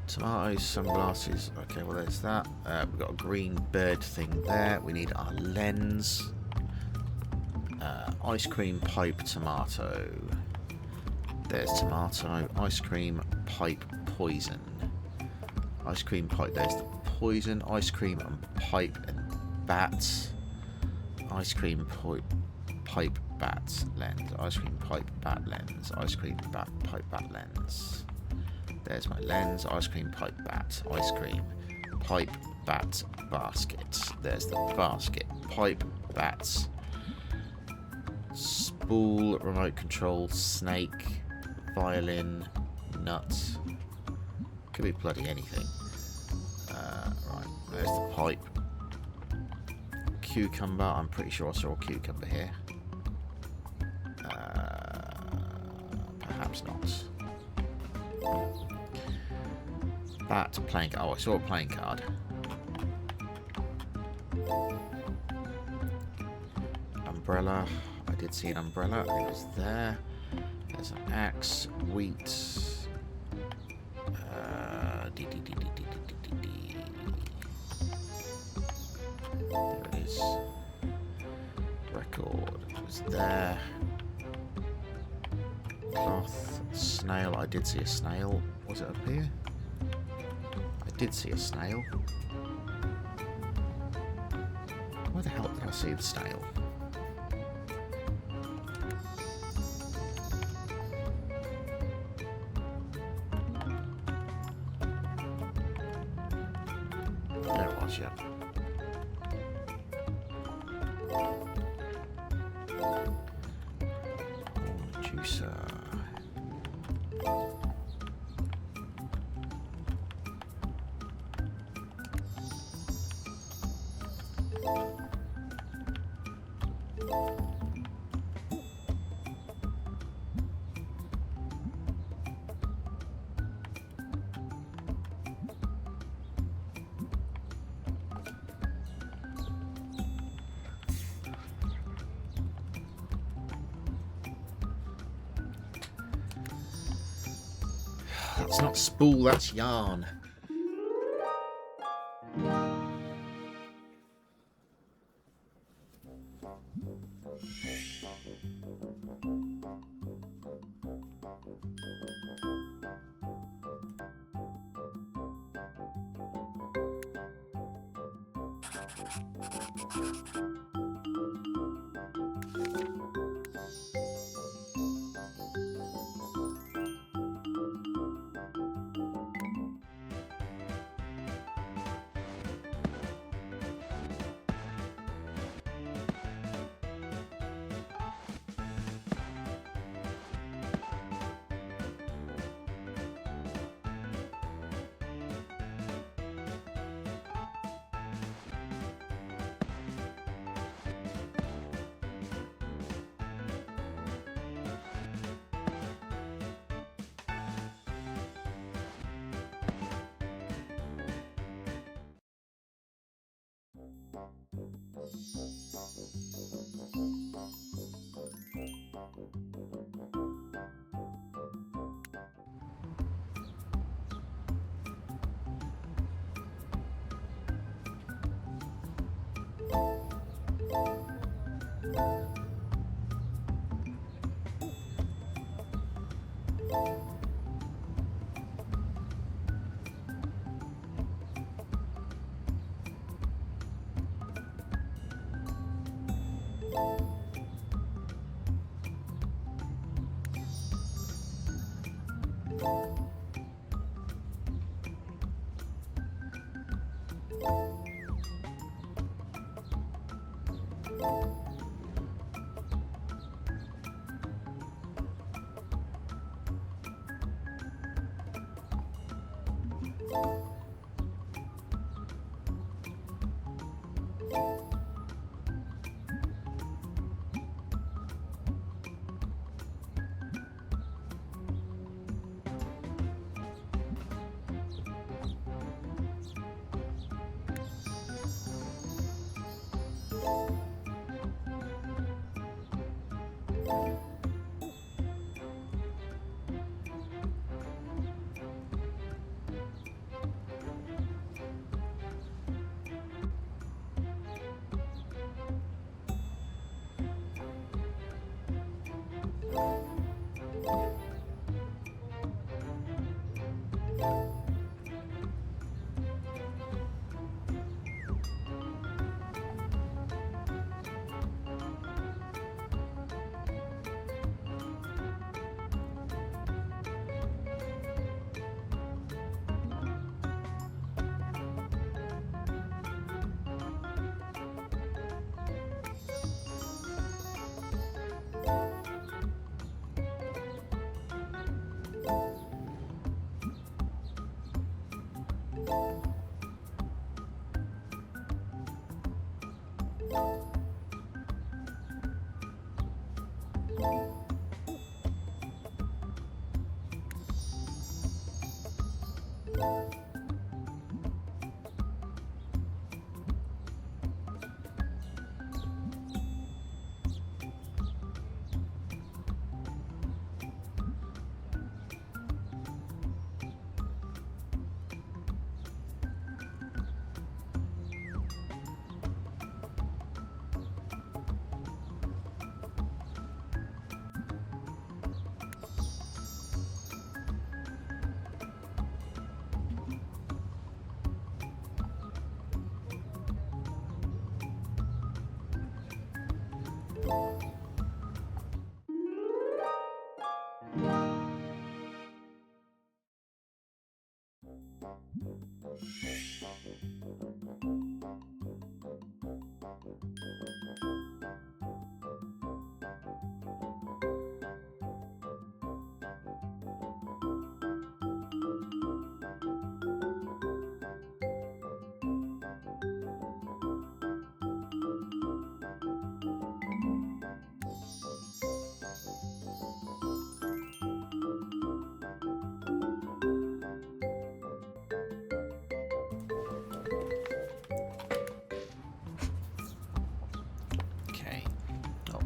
S1: Tomatoes, sunglasses. Okay, well there's that. We've got a green bird thing there. We need our lens. Ice cream pipe tomato. There's tomato. Ice cream pipe poison. Ice cream pipe. There's the poison. Ice cream and pipe and bat, ice cream pipe bat lens, ice cream pipe bat lens, ice cream pipe bat lens. There's my lens, ice cream pipe bat, ice cream pipe bat basket. There's the basket, pipe bats, spool, remote control, snake, violin, nut. Could be bloody anything. Right, there's the pipe. Cucumber, I'm pretty sure I saw a cucumber here. Perhaps not. Bat, playing card. Oh, I saw a playing card. Umbrella, I did see an umbrella, it was there. There's an axe, wheat. There it is. Record, it was there. Cloth, snail, I did see a snail. Was it up here? I did see a snail. Where the hell did I see the snail? There it was, yeah. Juicer. That's not spool, that's yarn.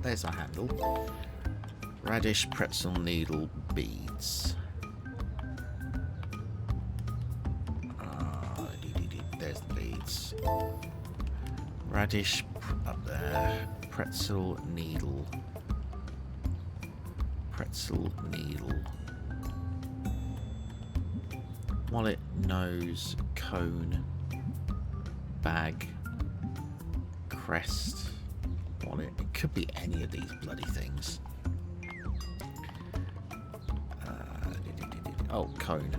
S1: There's our handle. Radish pretzel needle beads. There's the beads. Radish up there. Pretzel needle. Pretzel needle. Wallet, nose, cone, bag, crest. It could be any of these bloody things. Oh, cone.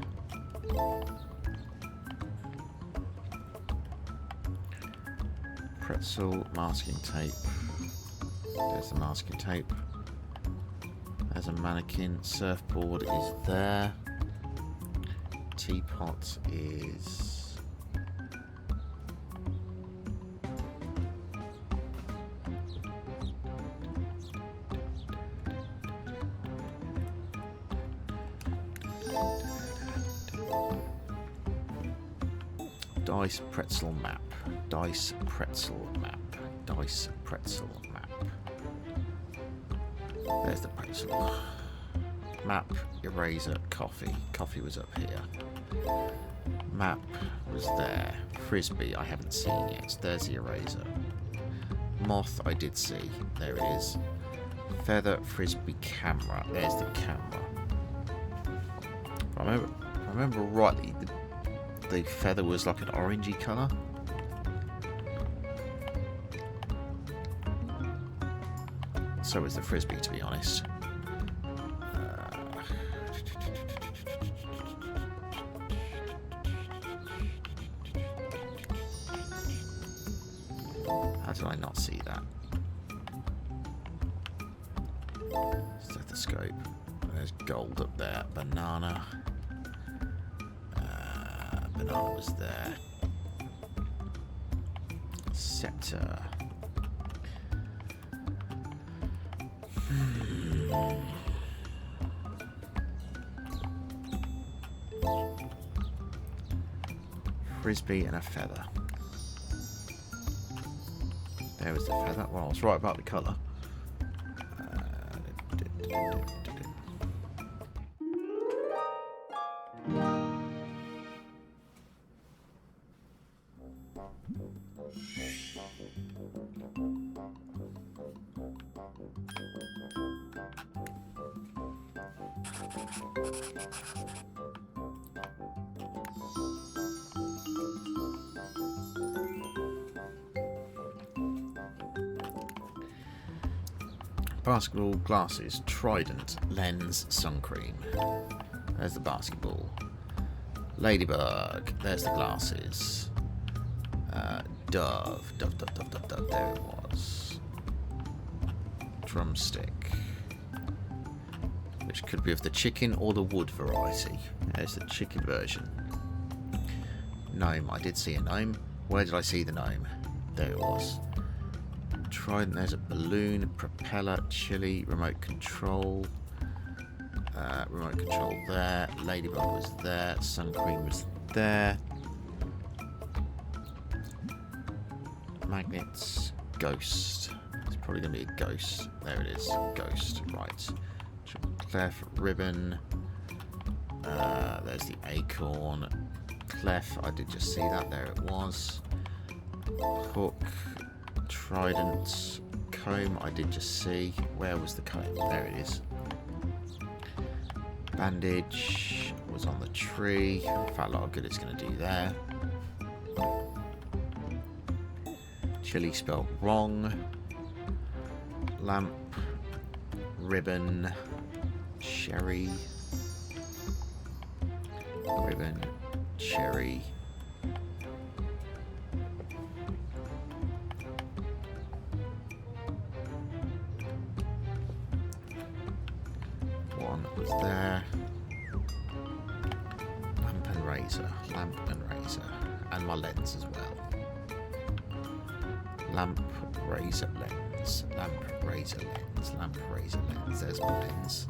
S1: Pretzel, masking tape. There's the masking tape. There's a mannequin. Surfboard is there. Teapot is... Dice pretzel map. Dice pretzel map. Dice pretzel map. There's the pretzel. Map, eraser, coffee. Coffee was up here. Map was there. Frisbee I haven't seen yet. There's the eraser. Moth I did see. There it is. Feather, frisbee, camera. There's the camera. If I remember rightly, the feather was like an orangey colour. So was the frisbee, to be honest. How did I not see that? Stethoscope. There's gold up there. Banana. Banana was there. Scepter. Frisbee and a feather. There was the feather. Well, I was right about the colour. Basketball, glasses, trident, lens, sun cream. There's the basketball. Ladybug. There's the glasses. Dove. Dove. There it was. Drumstick. Which could be of the chicken or the wood variety. There's the chicken version. Gnome. I did see a gnome. Where did I see the gnome? There it was. Trident, there's a balloon, propeller, chili, remote control there, ladybug was there, sun cream was there. Magnets, ghost. It's probably going to be a ghost. There it is, ghost. Right. Clef, ribbon. There's the acorn. Clef, I did just see that. There it was. Hook, trident, comb, I did just see. Where was the comb? There it is. Bandage was on the tree. In fact, a lot of good it's going to do there. Chili spelled wrong. Lamp, ribbon, cherry, ribbon, cherry. One was there. Lamp and razor, and my lens as well. Lamp, razor, lens, lamp, razor, lens, lamp, razor, lens. There's my lens.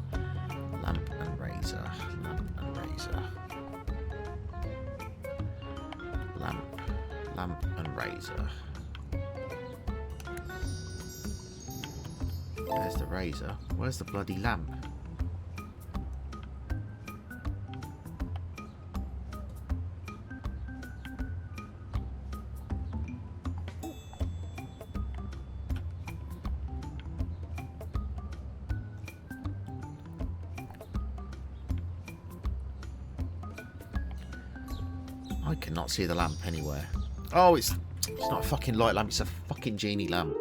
S1: Lamp and razor, lamp and razor. Lamp and razor. There's the razor. Where's the bloody lamp? I cannot see the lamp anywhere. Oh, it's not a fucking light lamp, it's a fucking genie lamp.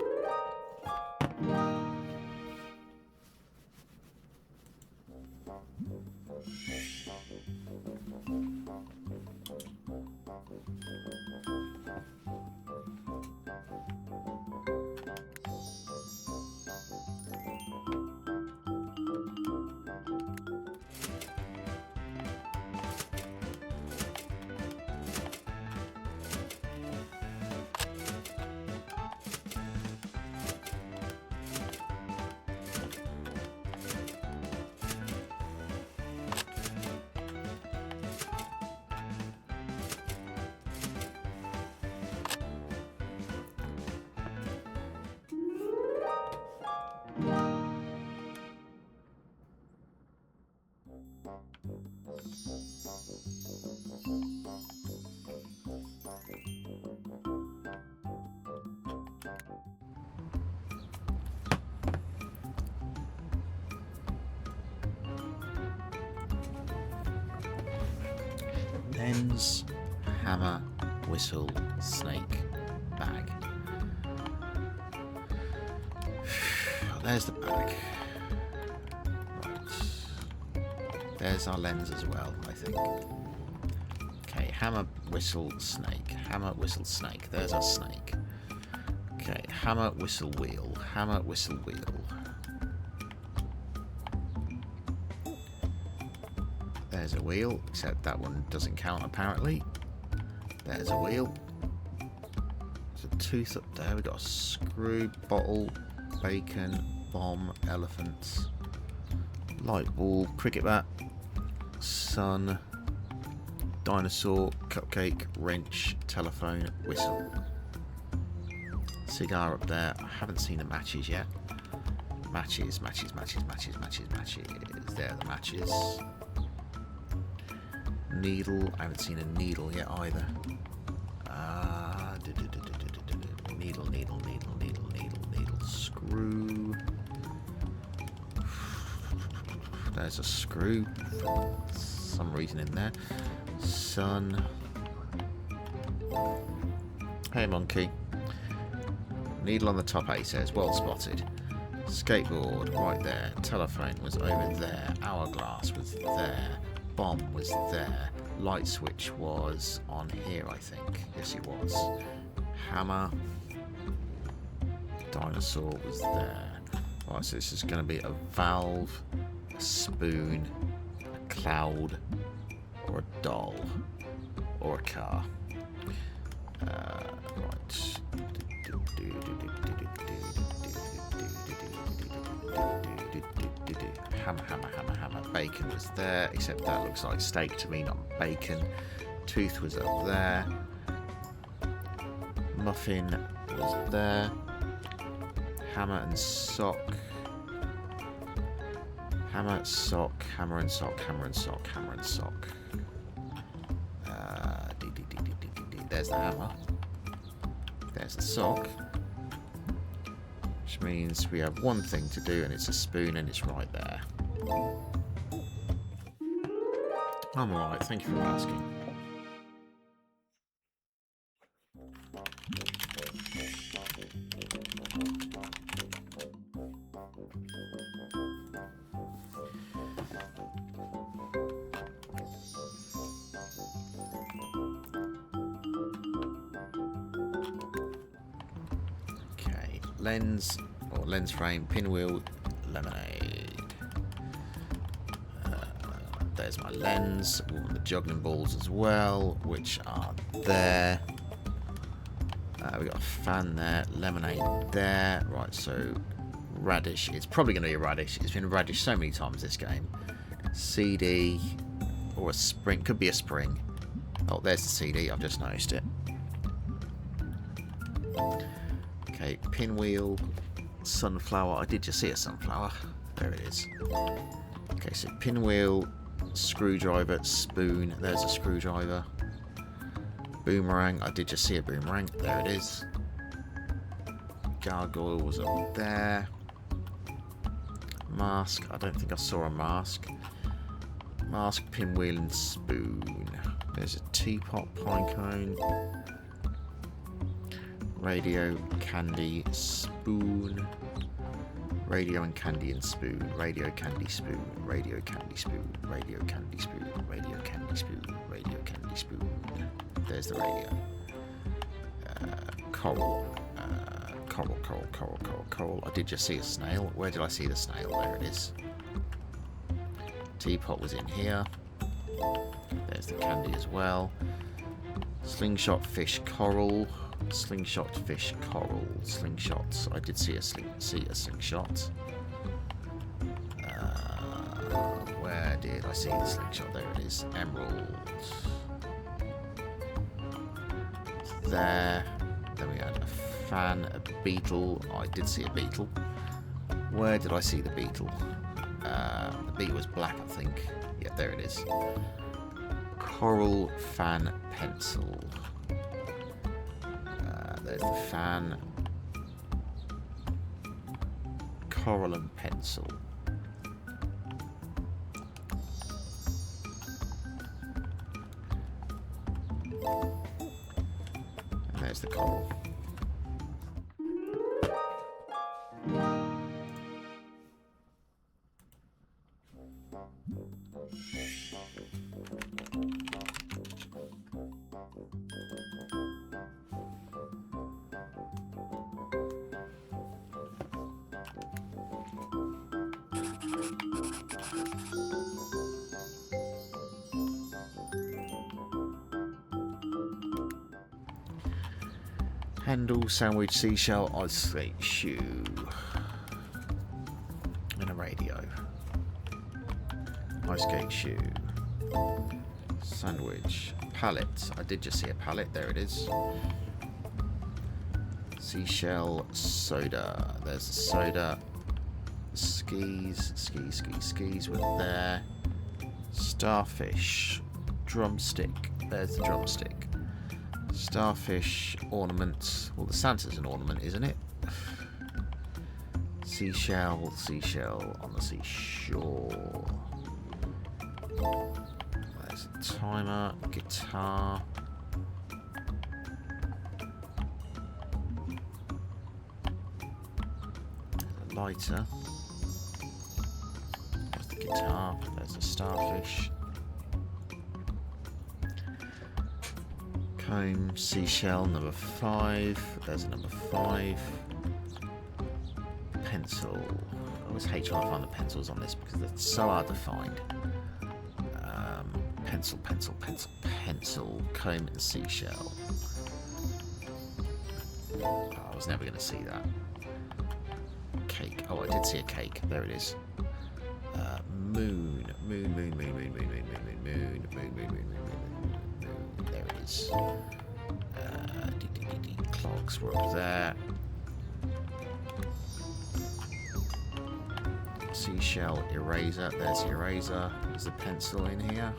S1: Lens, hammer, whistle, snake, bag. There's the bag. Right. There's our lens as well, I think. Okay, hammer, whistle, snake. Hammer, whistle, snake. There's our snake. Okay, hammer, whistle, wheel. Hammer, whistle, wheel. There's a wheel, except that one doesn't count apparently. There's a wheel. There's a tooth up there. We've got a screw, bottle, bacon, bomb, elephant, light ball, cricket bat, sun, dinosaur, cupcake, wrench, telephone, whistle. Cigar up there. I haven't seen the matches yet. Matches. There are the matches. Needle. I haven't seen a needle yet either. Needle. Screw. There's a screw for some reason in there. Sun. Hey, monkey. Needle on the top, he says. Well spotted. Skateboard right there. Telephone was over there. Hourglass was there. Bomb was there. Light switch was on here, I think. Yes, it was. Hammer. Dinosaur was there. Right, so this is going to be a valve, a spoon, a cloud, or a doll, or a car. Right. Hammer. Bacon was there, except that looks like steak to me, not bacon. Tooth was up there. Muffin was there. Hammer and sock. Hammer, sock, hammer and sock, hammer and sock, hammer and sock. There's the hammer. There's the sock. Which means we have one thing to do, and it's a spoon, and it's right there. I'm alright, thank you for asking. Okay, lens or lens frame, pinwheel, lemonade. There's my lens, all the juggling balls as well, which are there. We got a fan there, lemonade there. Right, so radish. It's probably going to be a radish. It's been radish so many times this game. CD or a spring. Could be a spring. Oh, there's the CD. I've just noticed it. Okay, pinwheel, sunflower. I did just see a sunflower. There it is. Okay, so pinwheel, screwdriver, spoon. There's a screwdriver. Boomerang. I did just see a boomerang. There it is. Gargoyle was up there. Mask. I don't think I saw a mask. Mask, pinwheel, and spoon. There's a teapot, pinecone. Radio, candy, spoon. Radio and candy and spoon. Radio, candy, spoon. Radio, candy, spoon. Radio, candy, spoon. Radio, candy, spoon. Radio, candy, spoon. There's the radio. Coral. Coral, coral, coral, coral, coral. I did just see a snail. Where did I see the snail? There it is. Teapot was in here. There's the candy as well. Slingshot, fish, coral. Slingshot, fish, coral. Slingshots. I did see a slingshot. Where did I see the slingshot? There it is. Emerald. There. Then we had a fan, a beetle. I did see a beetle. Where did I see the beetle? The beetle was black, I think. Yeah, there it is. Coral, fan, pencil. There's the fan. Coral and pencil. And there's the coral. Handle, sandwich, seashell, ice skate, shoe, and a radio. Ice skate, shoe, sandwich, pallet. I did just see a pallet. There it is. Seashell, soda. There's the soda. Skis, skis were there. Starfish, drumstick. There's the drumstick. Starfish, ornament. Well, the Santa's an ornament, isn't it? Seashell, seashell on the seashore. There's a timer, guitar. There's a lighter. There's the guitar. There's the starfish. Comb, seashell, number 5. There's a number 5. Pencil. I always hate trying to find the pencils on this because they're so hard to find. Pencil, pencil, pencil, pencil. Comb and seashell. Oh, I was never going to see that. Cake. Oh, I did see a cake. There it is. Moon. Moon, moon, moon, moon, moon, moon, moon, moon, moon, moon, moon, moon, moon, moon, moon. was. Clogs were up there. Seashell eraser. There's the eraser. There's the pencil in here.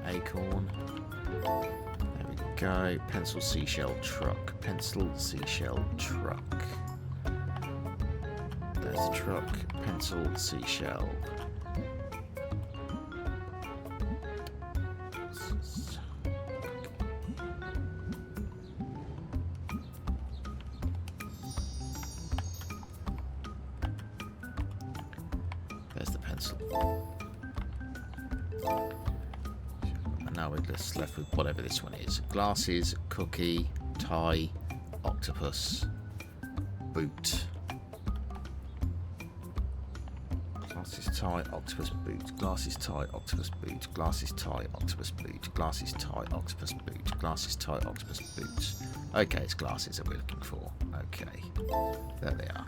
S1: Acorn. There we go. Pencil seashell truck. Pencil seashell truck. There's the truck. Pencil seashell. There's the pencil. And now we're just left with whatever this one is. Glasses, cookie, tie, octopus, boot. Glasses, tie, octopus, boot. Glasses, tie, octopus, boot. Glasses, tie, octopus, boot. Glasses, tie, octopus, boot. Glasses, tie, octopus, boots. Okay, it's glasses that we're looking for. Okay. There they are.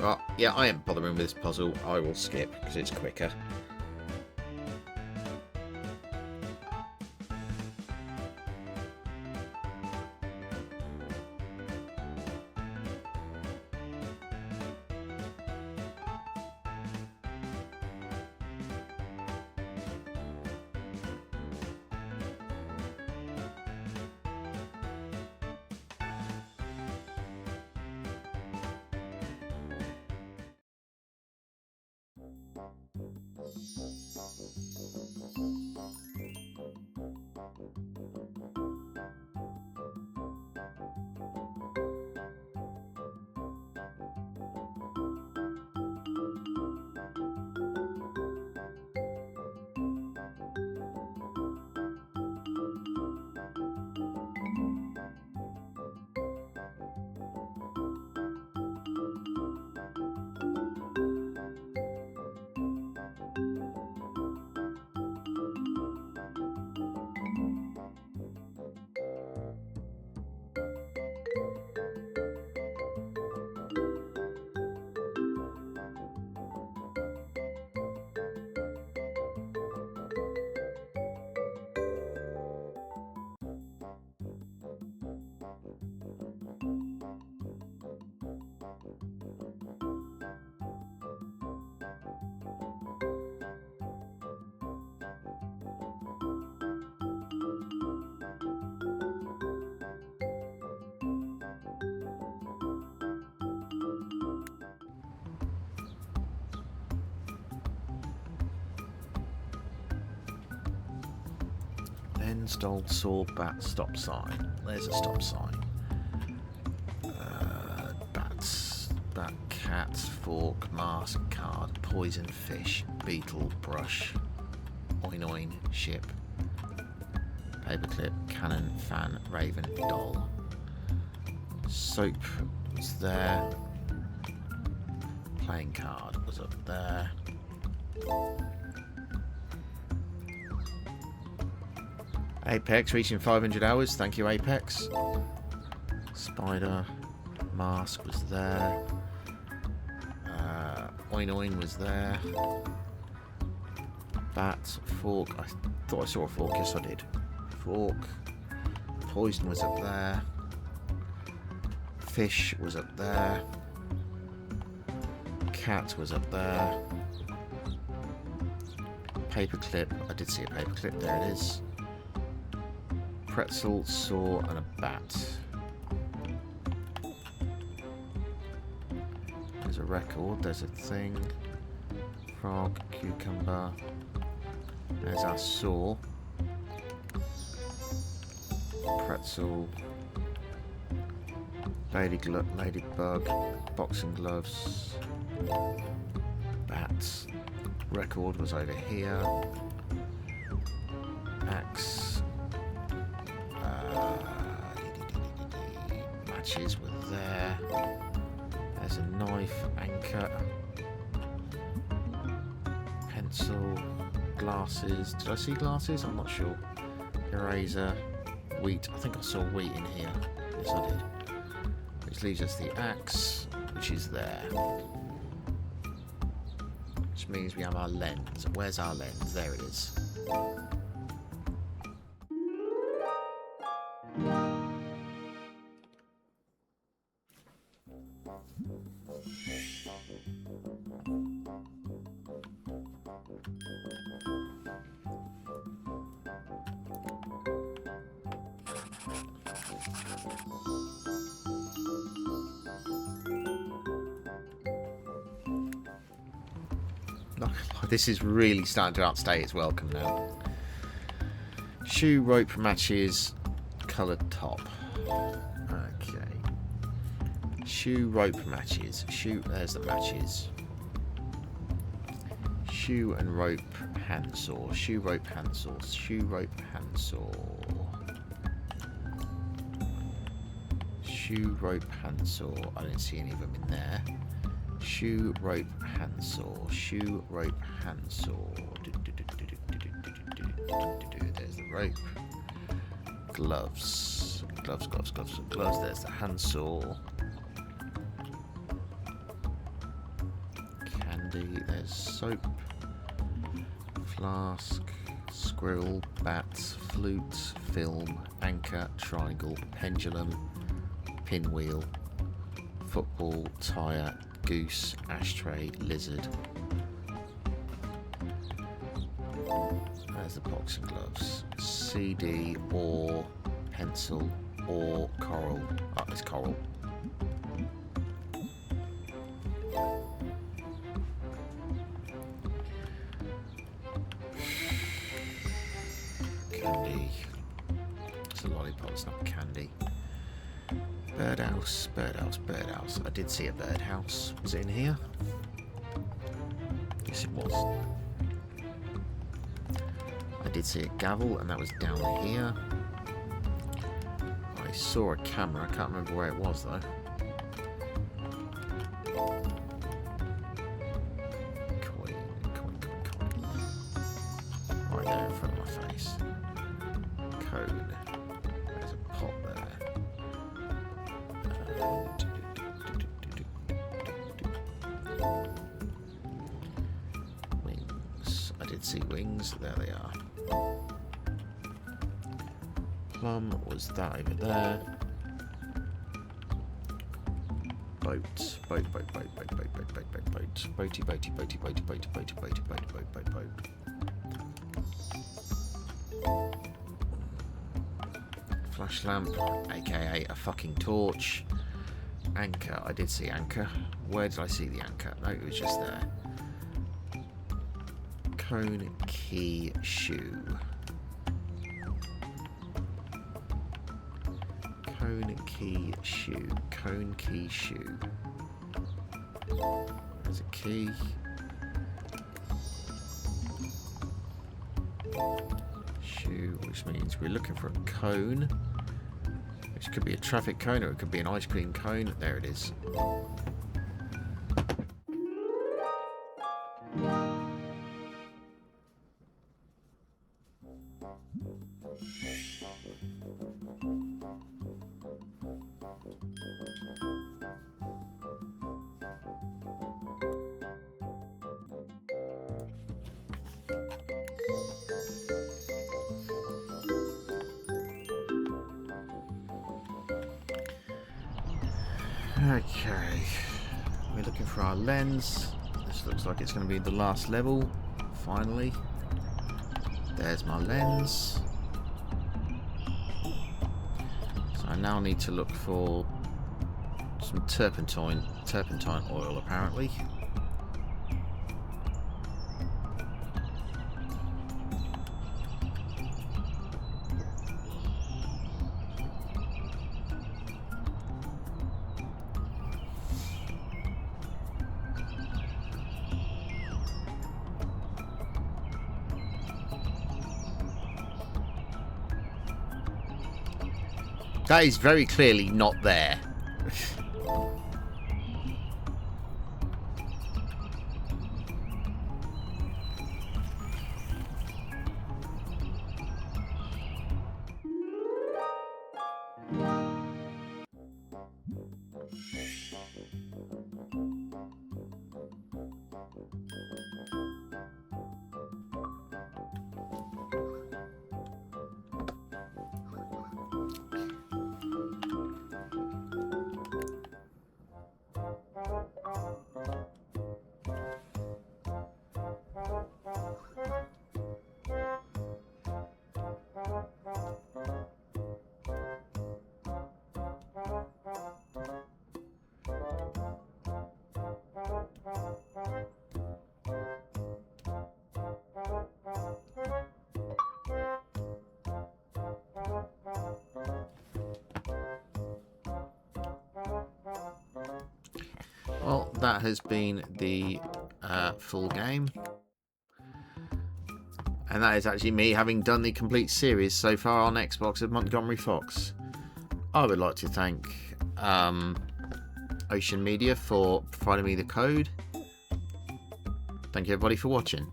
S1: Well, yeah, I ain't bothering with this puzzle. I will skip because it's quicker. Stole saw bat stop sign. There's a stop sign. Bats, bat, cat, fork, mask, card, poison, fish, beetle, brush, oin, ship, paperclip, cannon, fan, raven, doll. Soap was there. Playing card was up there. Apex reaching 500 hours. Thank you, Apex. Spider. Mask was there. Oin was there. Bat. Fork. I thought I saw a fork. Yes, I did. Fork. Poison was up there. Fish was up there. Cat was up there. Paperclip. I did see a paperclip. There it is. Pretzel, saw, and a bat. There's a record, there's a thing. Frog, cucumber. There's our saw. Pretzel. Ladybug. Boxing gloves. Bats. Record was over here. Axe. Matches were there. There's a knife, anchor. pencil, glasses. Did I see glasses? I'm not sure. Eraser, wheat. I think I saw wheat in here. Yes, I did. Which leaves us the axe, which is there. Which means we have our lens. Where's our lens? There it is. This is really starting to outstay its welcome now. Shoe rope matches, coloured top. Okay. Shoe rope matches. There's the matches. Shoe and rope handsaw. Shoe rope handsaw. Shoe rope handsaw. Shoe rope handsaw. I didn't see any of them in there. Shoe rope handsaw. Shoe rope handsaw. There's the rope. Gloves. Gloves. There's the handsaw. Candy. There's soap. Flask. Squirrel. Bat. Flute. Film. Anchor. Triangle. Pendulum. Pinwheel. Football. Tyre. Goose, ashtray, lizard. There's the boxing gloves. CD, or pencil, or coral. Oh, it's coral. Candy. It's a lollipop, it's not candy. Birdhouse. I did see a birdhouse. Was it in here? Yes, it was. I did see a gavel, and that was down here. I saw a camera. I can't remember where it was, though. Coin. Right there in front of my face. Cone. There's a pot there. Wings. I did see wings. There they are. Plum was that over there. Boat. Boat. Flash lamp, aka a fucking torch. Anchor. I did see anchor. Where did I see the anchor? No, it was just there. Cone, key, shoe. Cone, key, shoe. Cone, key, shoe. There's a key. Shoe, which means we're looking for a cone. Which could be a traffic cone or it could be an ice cream cone. There it is. Okay, we're looking for our lens. This looks like it's going to be the last level, finally. There's my lens. So I now need to look for some turpentine oil, apparently. That is very clearly not there. Well, that has been the full game. And that is actually me having done the complete series so far on Xbox of Montgomery Fox. I would like to thank Ocean Media for providing me the code. Thank you everybody for watching.